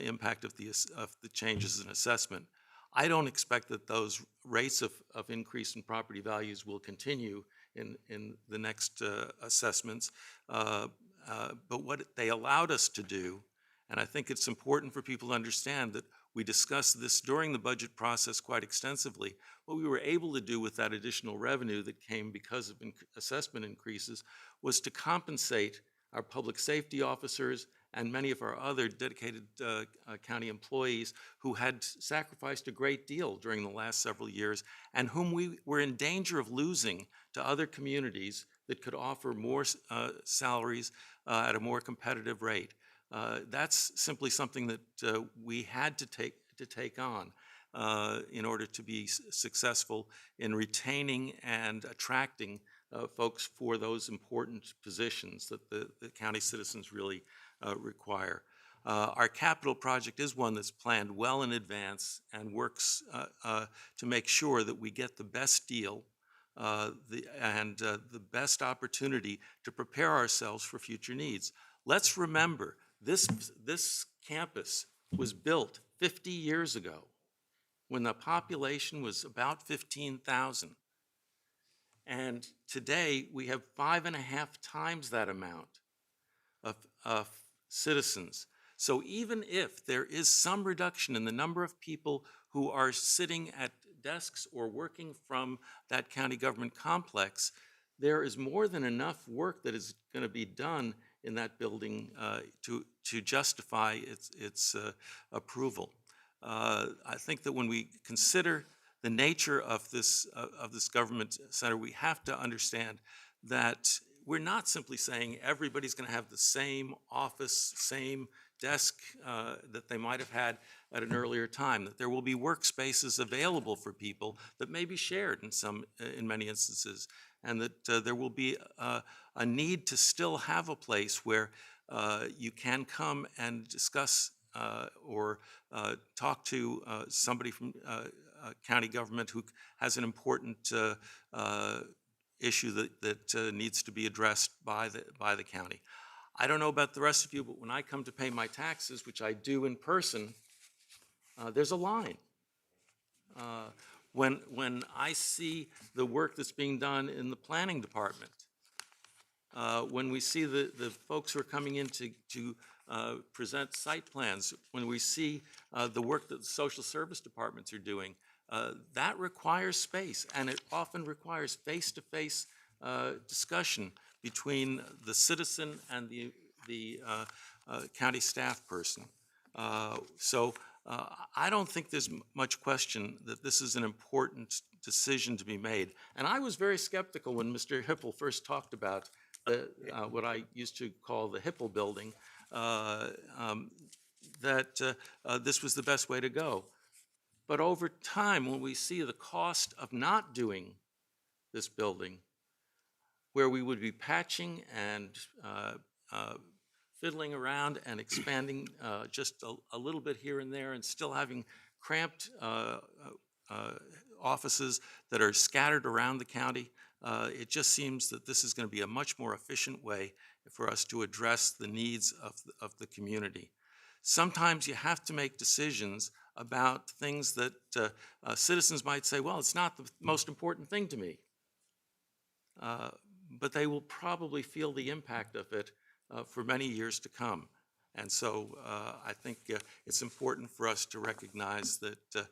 impact of the changes in assessment. I don't expect that those rates of increase in property values will continue in the next assessments. But what they allowed us to do, and I think it's important for people to understand that we discussed this during the budget process quite extensively, what we were able to do with that additional revenue that came because of assessment increases was to compensate our public safety officers and many of our other dedicated county employees who had sacrificed a great deal during the last several years and whom we were in danger of losing to other communities that could offer more salaries at a more competitive rate. That's simply something that we had to take on in order to be successful in retaining and attracting folks for those important positions that the county citizens really require. Our capital project is one that's planned well in advance and works to make sure that we get the best deal and the best opportunity to prepare ourselves for future needs. Let's remember, this campus was built 50 years ago when the population was about 15,000. And today we have 5.5 times that amount of citizens. So even if there is some reduction in the number of people who are sitting at desks or working from that county government complex, there is more than enough work that is going to be done in that building to justify its approval. I think that when we consider the nature of this government center, we have to understand that we're not simply saying everybody's going to have the same office, same desk that they might have had at an earlier time, that there will be workspaces available for people that may be shared in many instances, and that there will be a need to still have a place where you can come and discuss or talk to somebody from county government who has an important issue that needs to be addressed by the county. I don't know about the rest of you, but when I come to pay my taxes, which I do in person, there's a line. When I see the work that's being done in the planning department, when we see the folks who are coming in to present site plans, when we see the work that the social service departments are doing, that requires space, and it often requires face-to-face discussion between the citizen and the county staff person. So I don't think there's much question that this is an important decision to be made. And I was very skeptical when Mr. Hippel first talked about what I used to call the Hippel building, that this was the best way to go. But over time, when we see the cost of not doing this building, where we would be patching and fiddling around and expanding just a little bit here and there and still having cramped offices that are scattered around the county, it just seems that this is going to be a much more efficient way for us to address the needs of the community. Sometimes you have to make decisions about things that citizens might say, well, it's not the most important thing to me. But they will probably feel the impact of it for many years to come. And so I think it's important for us to recognize that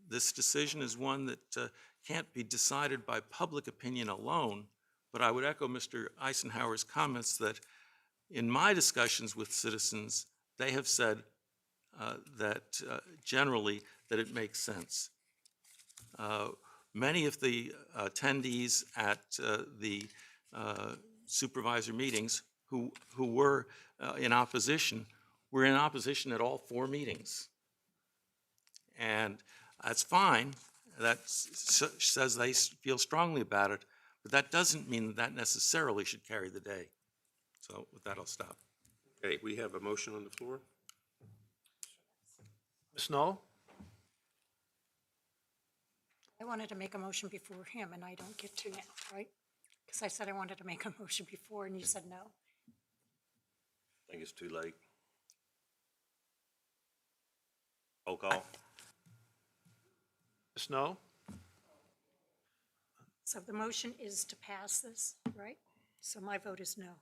this decision is one that can't be decided by public opinion alone. But I would echo Mr. Eisenhower's comments that in my discussions with citizens, they have said that generally that it makes sense. Many of the attendees at the supervisor meetings who were in opposition were in opposition at all 4 meetings. And that's fine. That says they feel strongly about it, but that doesn't mean that necessarily should carry the day. So with that, I'll stop.
Okay, we have a motion on the floor.
Ms. Knoll?
I wanted to make a motion before him, and I don't get to now, right? Because I said I wanted to make a motion before, and you said no.
I think it's too late. Roll call.
Ms. Knoll?
So the motion is to pass this, right? So my vote is no.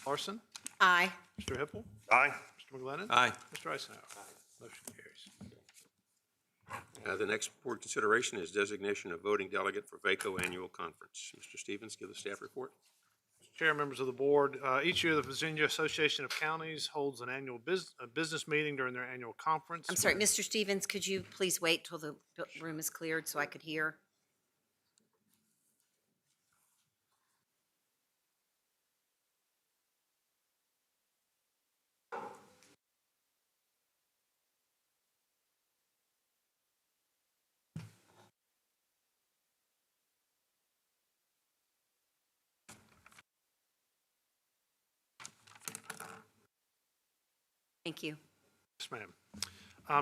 Larson?
Aye.
Mr. Hippel?
Aye.
Mr. McGlinnan?
Aye.
Mr. Eisenhower? Motion carries.
The next board consideration is designation of voting delegate for VACo annual conference. Mr. Stevens, give the staff report.
Chair, members of the board, each year the Virginia Association of Counties holds an annual business meeting during their annual conference.
I'm sorry, Mr. Stevens, could you please wait till the room is cleared so I could hear? Thank you.
Yes, ma'am.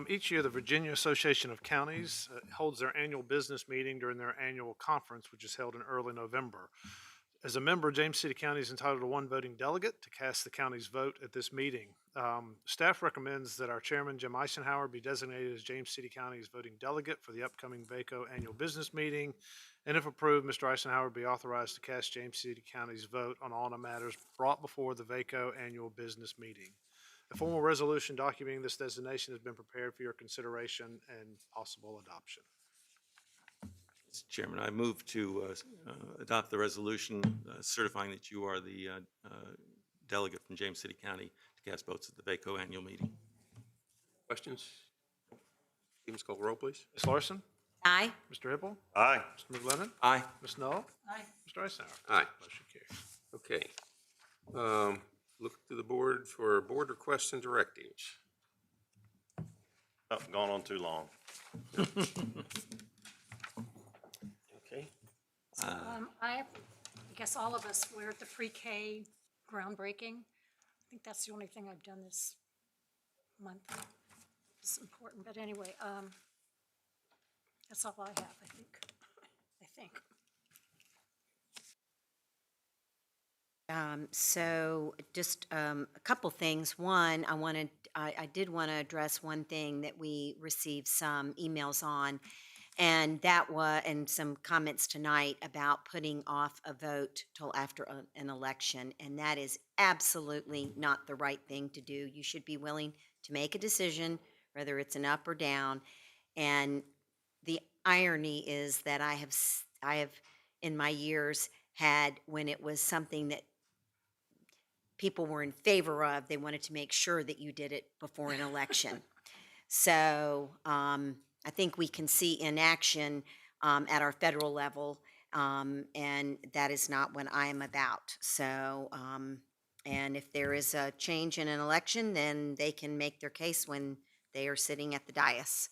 Each year, the Virginia Association of Counties holds their annual business meeting during their annual conference, which is held in early November. As a member, James City County is entitled to one voting delegate to cast the county's vote at this meeting. Staff recommends that our chairman, Jim Eisenhower, be designated as James City County's voting delegate for the upcoming VACo annual business meeting. And if approved, Mr. Eisenhower be authorized to cast James City County's vote on all the matters brought before the VACo annual business meeting. A formal resolution documenting this designation has been prepared for your consideration and possible adoption.
Mr. Chairman, I move to adopt the resolution certifying that you are the delegate from James City County to cast votes at the VACo annual meeting.
Questions? Stevens, call the roll, please.
Ms. Larson?
Aye.
Mr. Hippel?
Aye.
Mr. McGlinnan?
Aye.
Ms. Knoll?
Aye.
Mr. Eisenhower?
Aye.
Motion carries.
Okay. Look to the board for board requests and directives.
Oh, gone on too long.
Okay.
I guess all of us were at the pre-K groundbreaking. I think that's the only thing I've done this month. It's important, but anyway, that's all I have, I think.
So just a couple things. One, I did want to address one thing that we received some emails on, and and some comments tonight about putting off a vote till after an election, and that is absolutely not the right thing to do. You should be willing to make a decision, whether it's an up or down. And the irony is that I have in my years had, when it was something that people were in favor of, they wanted to make sure that you did it before an election. So I think we can see inaction at our federal level, and that is not what I am about. So, and if there is a change in an election, then they can make their case when they are sitting at the dais.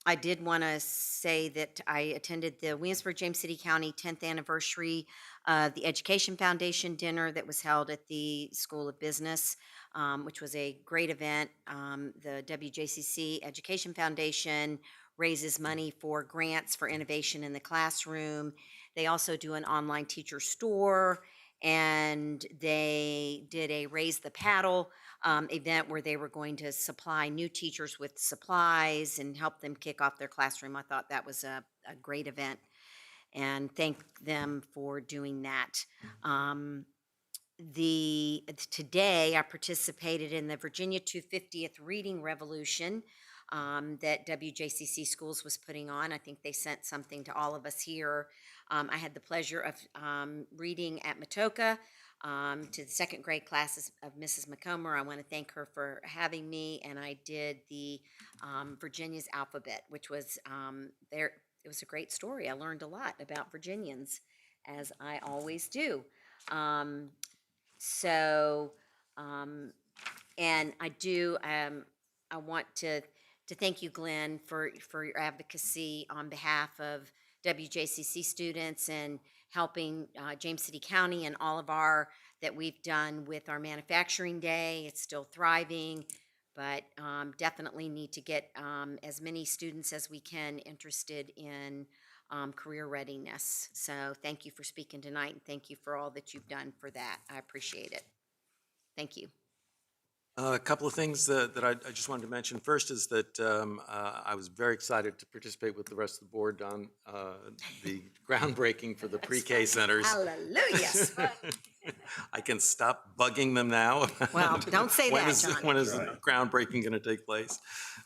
I did want to say that I attended the Williamsburg James City County 10th anniversary of the Education Foundation dinner that was held at the School of Business, which was a great event. The WJCC Education Foundation raises money for grants for innovation in the classroom. They also do an online teacher store, and they did a Raise the Paddle event where they were going to supply new teachers with supplies and help them kick off their classroom. I thought that was a great event, and thank them for doing that. Today I participated in the Virginia 250th Reading Revolution that WJCC Schools was putting on. I think they sent something to all of us here. I had the pleasure of reading at Matoka to the second grade classes of Mrs. McComber. I want to thank her for having me, and I did the Virginia's alphabet, which was there. It was a great story. I learned a lot about Virginians, as I always do. And I want to thank you, Glenn, for your advocacy on behalf of WJCC students and helping James City County and all of that we've done with our manufacturing day. It's still thriving, but definitely need to get as many students as we can interested in career readiness. So thank you for speaking tonight, and thank you for all that you've done for that. I appreciate it. Thank you.
A couple of things that I just wanted to mention. First is that I was very excited to participate with the rest of the board on the groundbreaking for the pre-K centers.
Hallelujah.
I can stop bugging them now.
Well, don't say
When
that,
is
John.
when is the groundbreaking going to take place?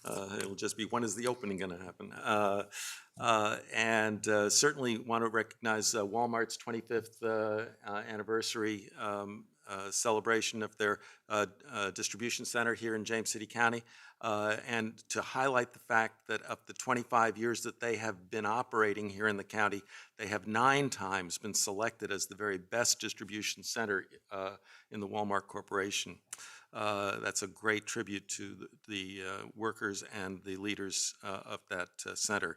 It'll just be, when is the opening going to happen? And certainly want to recognize Walmart's 25th anniversary celebration of their distribution center here in James City County, and to highlight the fact that of the 25 years that they have been operating here in the county, they have 9 times been selected as the very best distribution center in the Walmart Corporation. That's a great tribute to the workers and the leaders of that center.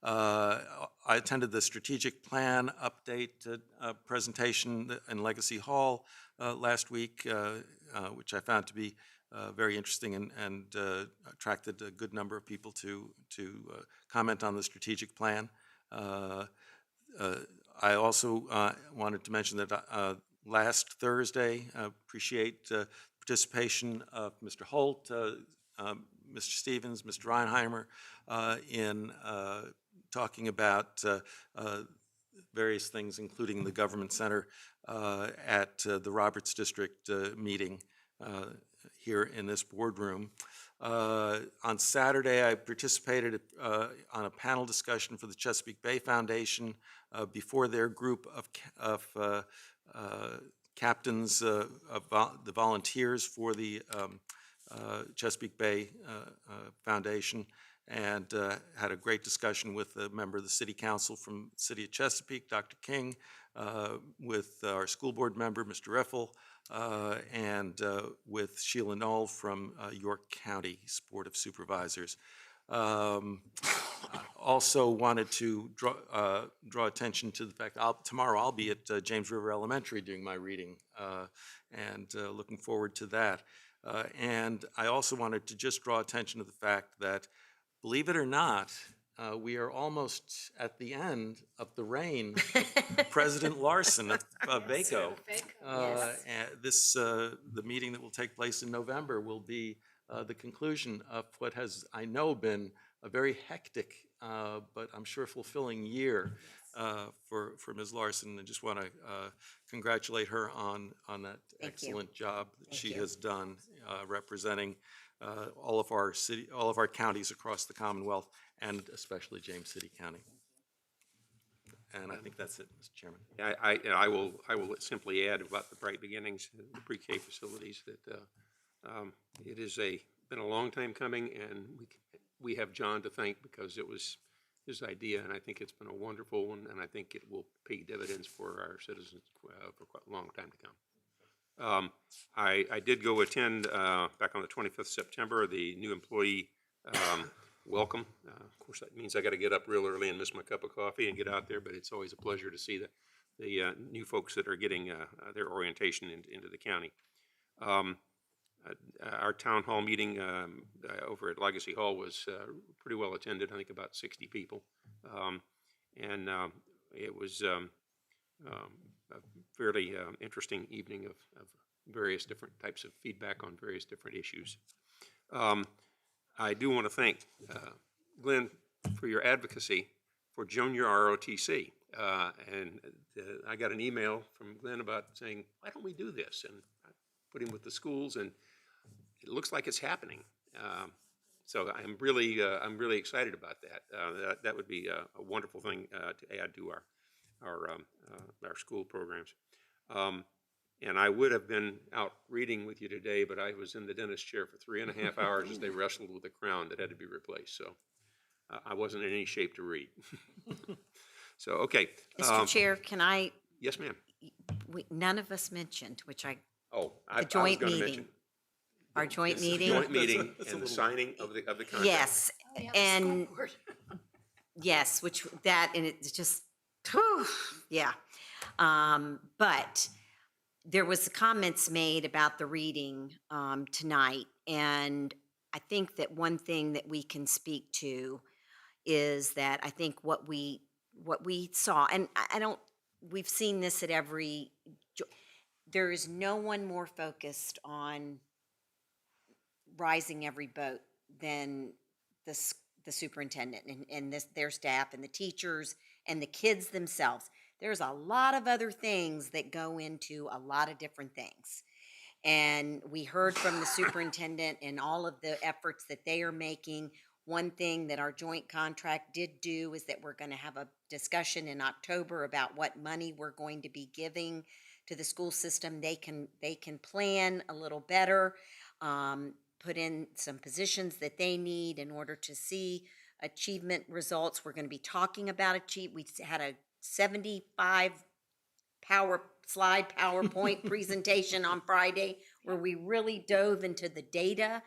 I attended the strategic plan update presentation in Legacy Hall last week, which I found to be very interesting and attracted a good number of people to comment on the strategic plan. I also wanted to mention that last Thursday, appreciate participation of Mr. Holt, Mr. Stevens, Mr. Reinheimer in talking about various things, including the government center at the Roberts District meeting here in this boardroom. On Saturday, I participated on a panel discussion for the Chesapeake Bay Foundation before their group of captains of the volunteers for the Chesapeake Bay Foundation, and had a great discussion with a member of the City Council from the City of Chesapeake, Dr. King, with our school board member, Mr. Riffle, and with Sheila Knoll from York County Board of Supervisors. Also wanted to draw attention to the fact tomorrow I'll be at James River Elementary doing my reading, and looking forward to that. And I also wanted to just draw attention to the fact that, believe it or not, we are almost at the end of the reign of President Larson of VACo. The meeting that will take place in November will be the conclusion of what has, I know, been a very hectic, but I'm sure fulfilling year for Ms. Larson. And just want to congratulate her on that excellent job that she has done representing all of our counties across the Commonwealth, and especially James City County. And I think that's it, Mr. Chairman.
I will simply add about the Bright Beginnings, the pre-K facilities, that it is been a long time coming, and we have John to thank because it was his idea, and I think it's been a wonderful one, and I think it will pay dividends for our citizens for quite a long time to come. I did go attend back on the 25th of September the new employee welcome. Of course, that means I got to get up real early and miss my cup of coffee and get out there, but it's always a pleasure to see the new folks that are getting their orientation into the county. Our town hall meeting over at Legacy Hall was pretty well attended, I think about 60 people. And it was a fairly interesting evening of various different types of feedback on various different issues. I do want to thank Glenn for your advocacy for junior ROTC. And I got an email from Glenn about saying, why don't we do this? And I put him with the schools, and it looks like it's happening. So I'm really excited about that. That would be a wonderful thing to add to our school programs. And I would have been out reading with you today, but I was in the dentist chair for 3.5 hours as they wrestled with a crown that had to be replaced. So I wasn't in any shape to read. So, okay.
Mr. Chair, can I?
Yes, ma'am.
None of us mentioned, which I
the
joint meeting. Our joint meeting?
Joint meeting and the signing of the contract.
Yes, and yes, and it's just, whew, yeah. But there was comments made about the reading tonight, and I think that one thing that we can speak to is that I think what we saw, and we've seen this at every, there is no one more focused on rising every boat than the superintendent and their staff and the teachers and the kids themselves. There's a lot of other things that go into a lot of different things. And we heard from the superintendent and all of the efforts that they are making. One thing that our joint contract did do is that we're going to have a discussion in October about what money we're going to be giving to the school system. They can plan a little better, put in some positions that they need in order to see achievement results. We're going to be talking about we had a 75 PowerPoint presentation on Friday where we really dove into the data,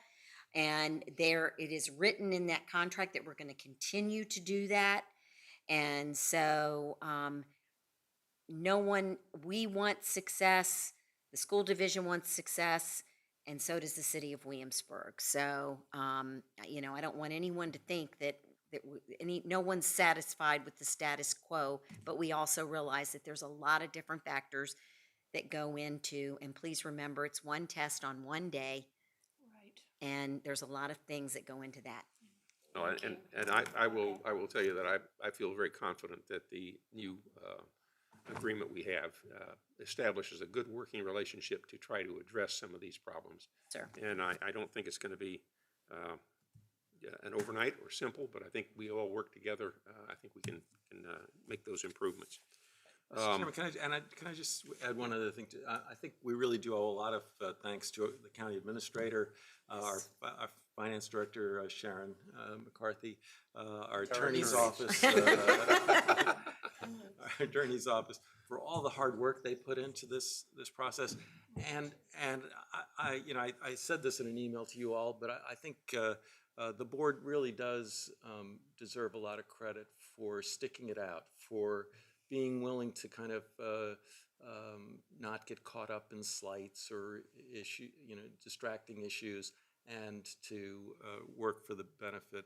and it is written in that contract that we're going to continue to do that. And so we want success, the school division wants success, and so does the city of Williamsburg. So, you know, I don't want anyone to think that no one's satisfied with the status quo, but we also realize that there's a lot of different factors that go into, and please remember, it's one test on one day,
Right.
and there's a lot of things that go into that.
No, and I will tell you that I feel very confident that the new agreement we have establishes a good working relationship to try to address some of these problems.
Sir.
And I don't think it's going to be an overnight or simple, but I think we all work together. I think we can make those improvements.
Mr. Chairman, can I just add one other thing? I think we really do owe a lot of thanks to the county administrator, our finance director, Sharon McCarthy, our attorney's office, our attorney's office, for all the hard work they put into this process. And I said this in an email to you all, but I think the board really does deserve a lot of credit for sticking it out, for being willing to kind of not get caught up in slights or distracting issues, and to work for the benefit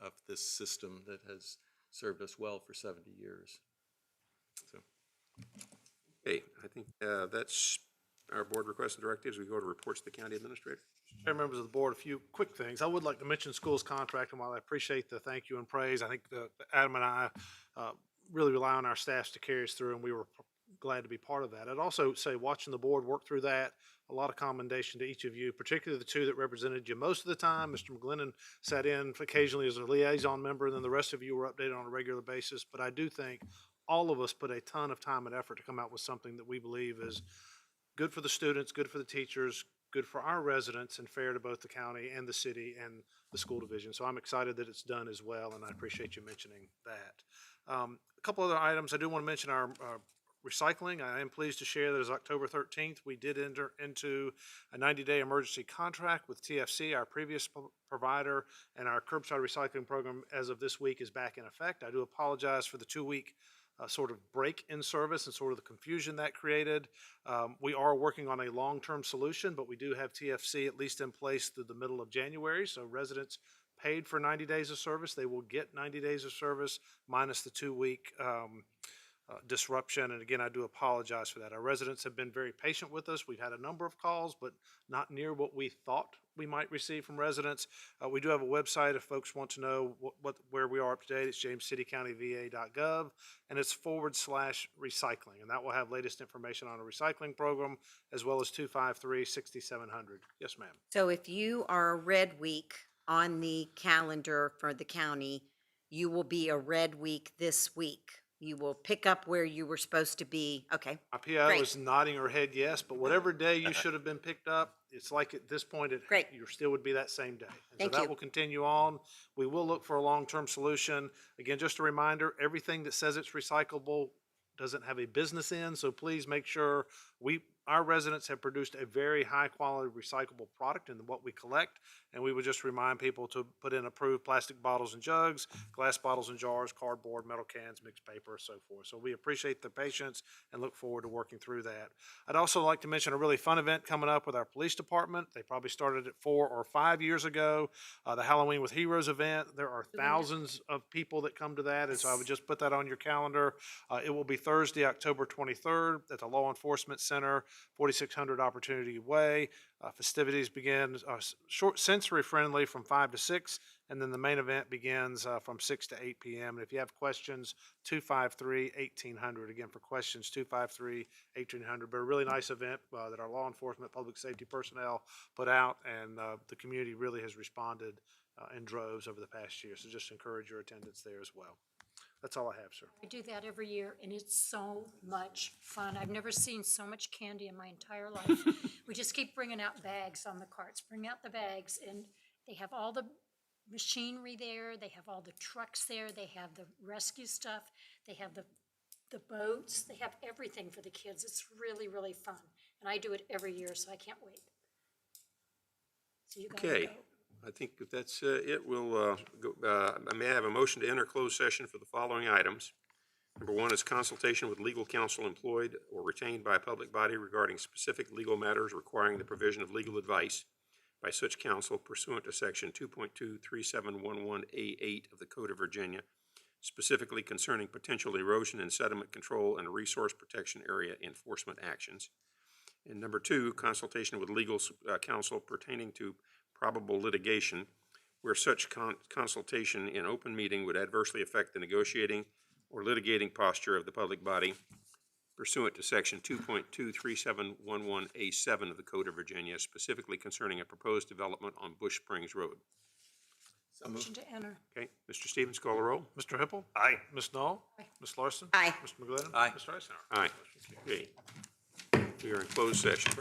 of this system that has served us well for 70 years. So.
Okay, I think that's our board requests and directives. We go to reports to the county administrator.
Chair, members of the board, a few quick things. I would like to mention schools contract, and while I appreciate the thank you and praise, I think Adam and I really rely on our staffs to carry us through, and we were glad to be part of that. I'd also say, watching the board work through that, a lot of commendation to each of you, particularly the two that represented you most of the time. Mr. McGlennon sat in occasionally as a liaison member, and then the rest of you were updated on a regular basis. But I do think all of us put a ton of time and effort to come out with something that we believe is good for the students, good for the teachers, good for our residents, and fair to both the county and the city and the school division. So I'm excited that it's done as well, and I appreciate you mentioning that. A couple other items. I do want to mention our recycling. I am pleased to share that as October 13th, we did enter into a 90-day emergency contract with TFC, our previous provider, and our curbside recycling program as of this week is back in effect. I do apologize for the 2-week sort of break in service and sort of the confusion that created. We are working on a long-term solution, but we do have TFC at least in place through the middle of January. So residents paid for 90 days of service, they will get 90 days of service minus the 2-week disruption. And again, I do apologize for that. Our residents have been very patient with us. We've had a number of calls, but not near what we thought we might receive from residents. We do have a website if folks want to know where we are up to date. It's jamescitycountyva.gov, and it's /recycling, and that will have latest information on a recycling program as well as 253-6700. Yes, ma'am.
So if you are a red week on the calendar for the county, you will be a red week this week. You will pick up where you were supposed to be. Okay.
My PO
Great.
is nodding her head yes, but whatever day you should have been picked up, it's like at this point,
Great.
you still would be that same day. And
Thank
so that
you.
will continue on. We will look for a long-term solution. Again, just a reminder, everything that says it's recyclable doesn't have a business end, so please make sure our residents have produced a very high-quality recyclable product in what we collect, and we would just remind people to put in approved plastic bottles and jugs, glass bottles and jars, cardboard, metal cans, mixed paper, so forth. So we appreciate the patience and look forward to working through that. I'd also like to mention a really fun event coming up with our police department. They probably started it 4 or 5 years ago, the Halloween with Heroes event. There are thousands of people that come to that, and so I would just put that on your calendar. It will be Thursday, October 23rd at the Law Enforcement Center, 4600 Opportunity Way. Festivities begin sensory friendly from 5 to 6, and then the main event begins from 6 to 8 p.m. And if you have questions, 253-1800. Again, for questions, 253-1800. But a really nice event that our law enforcement, public safety personnel put out, and the community really has responded in droves over the past year. So just encourage your attendance there as well. That's all I have, sir.
I do that every year, and it's so much fun. I've never seen so much candy in my entire life. We just keep bringing out bags on the carts, bring out the bags, and they have all the machinery there, they have all the trucks there, they have the rescue stuff, they have the boats, they have everything for the kids. It's really, really fun, and I do it every year, so I can't wait. So you gotta
Okay.
go.
I think if that's it, we'll go. I may have a motion to enter closed session for the following items. Number 1 is consultation with legal counsel employed or retained by a public body regarding specific legal matters requiring the provision of legal advice by such counsel pursuant to Section 2.23711A8 of the Code of Virginia, specifically concerning potential erosion and sediment control and resource protection area enforcement actions. And number 2, consultation with legal counsel pertaining to probable litigation where such consultation in open meeting would adversely affect the negotiating or litigating posture of the public body pursuant to Section 2.23711A7 of the Code of Virginia, specifically concerning a proposed development on Bush Springs Road.
Motion to enter.
Okay, Mr. Stevens, call the roll.
Mr. Hippel?
Aye.
Ms. Knoll? Ms. Larson?
Aye.
Mr. McGlinnan?
Aye.
Mr. Eisenhower?
Aye. Okay. We are in closed session.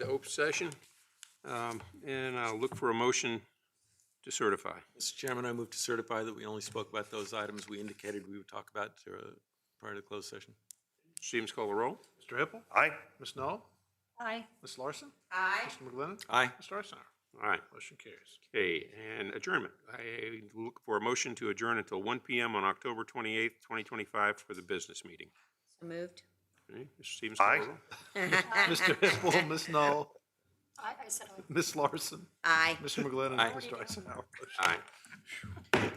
into open session. And I'll look for a motion to certify.
Mr. Chairman, I move to certify that we only spoke about those items we indicated we would talk about prior to the closed session.
Stevens, call the roll.
Mr. Hippel?
Aye.
Ms. Knoll?
Aye.
Ms. Larson?
Aye.
Mr. McGlinnan?
Aye.
Mr. Arsenault?
All right.
Motion carries.
Okay, and adjournment. I look for a motion to adjourn until 1 PM on October 28th, 2025 for the business meeting.
So moved.
Okay, Mr. Stevens, call the roll.
Mr. Hippel, Ms. Knoll,
I said,
Ms. Larson,
Aye.
Mr. McGlinnan,
Aye.
Mr. Eisenhower.
Aye.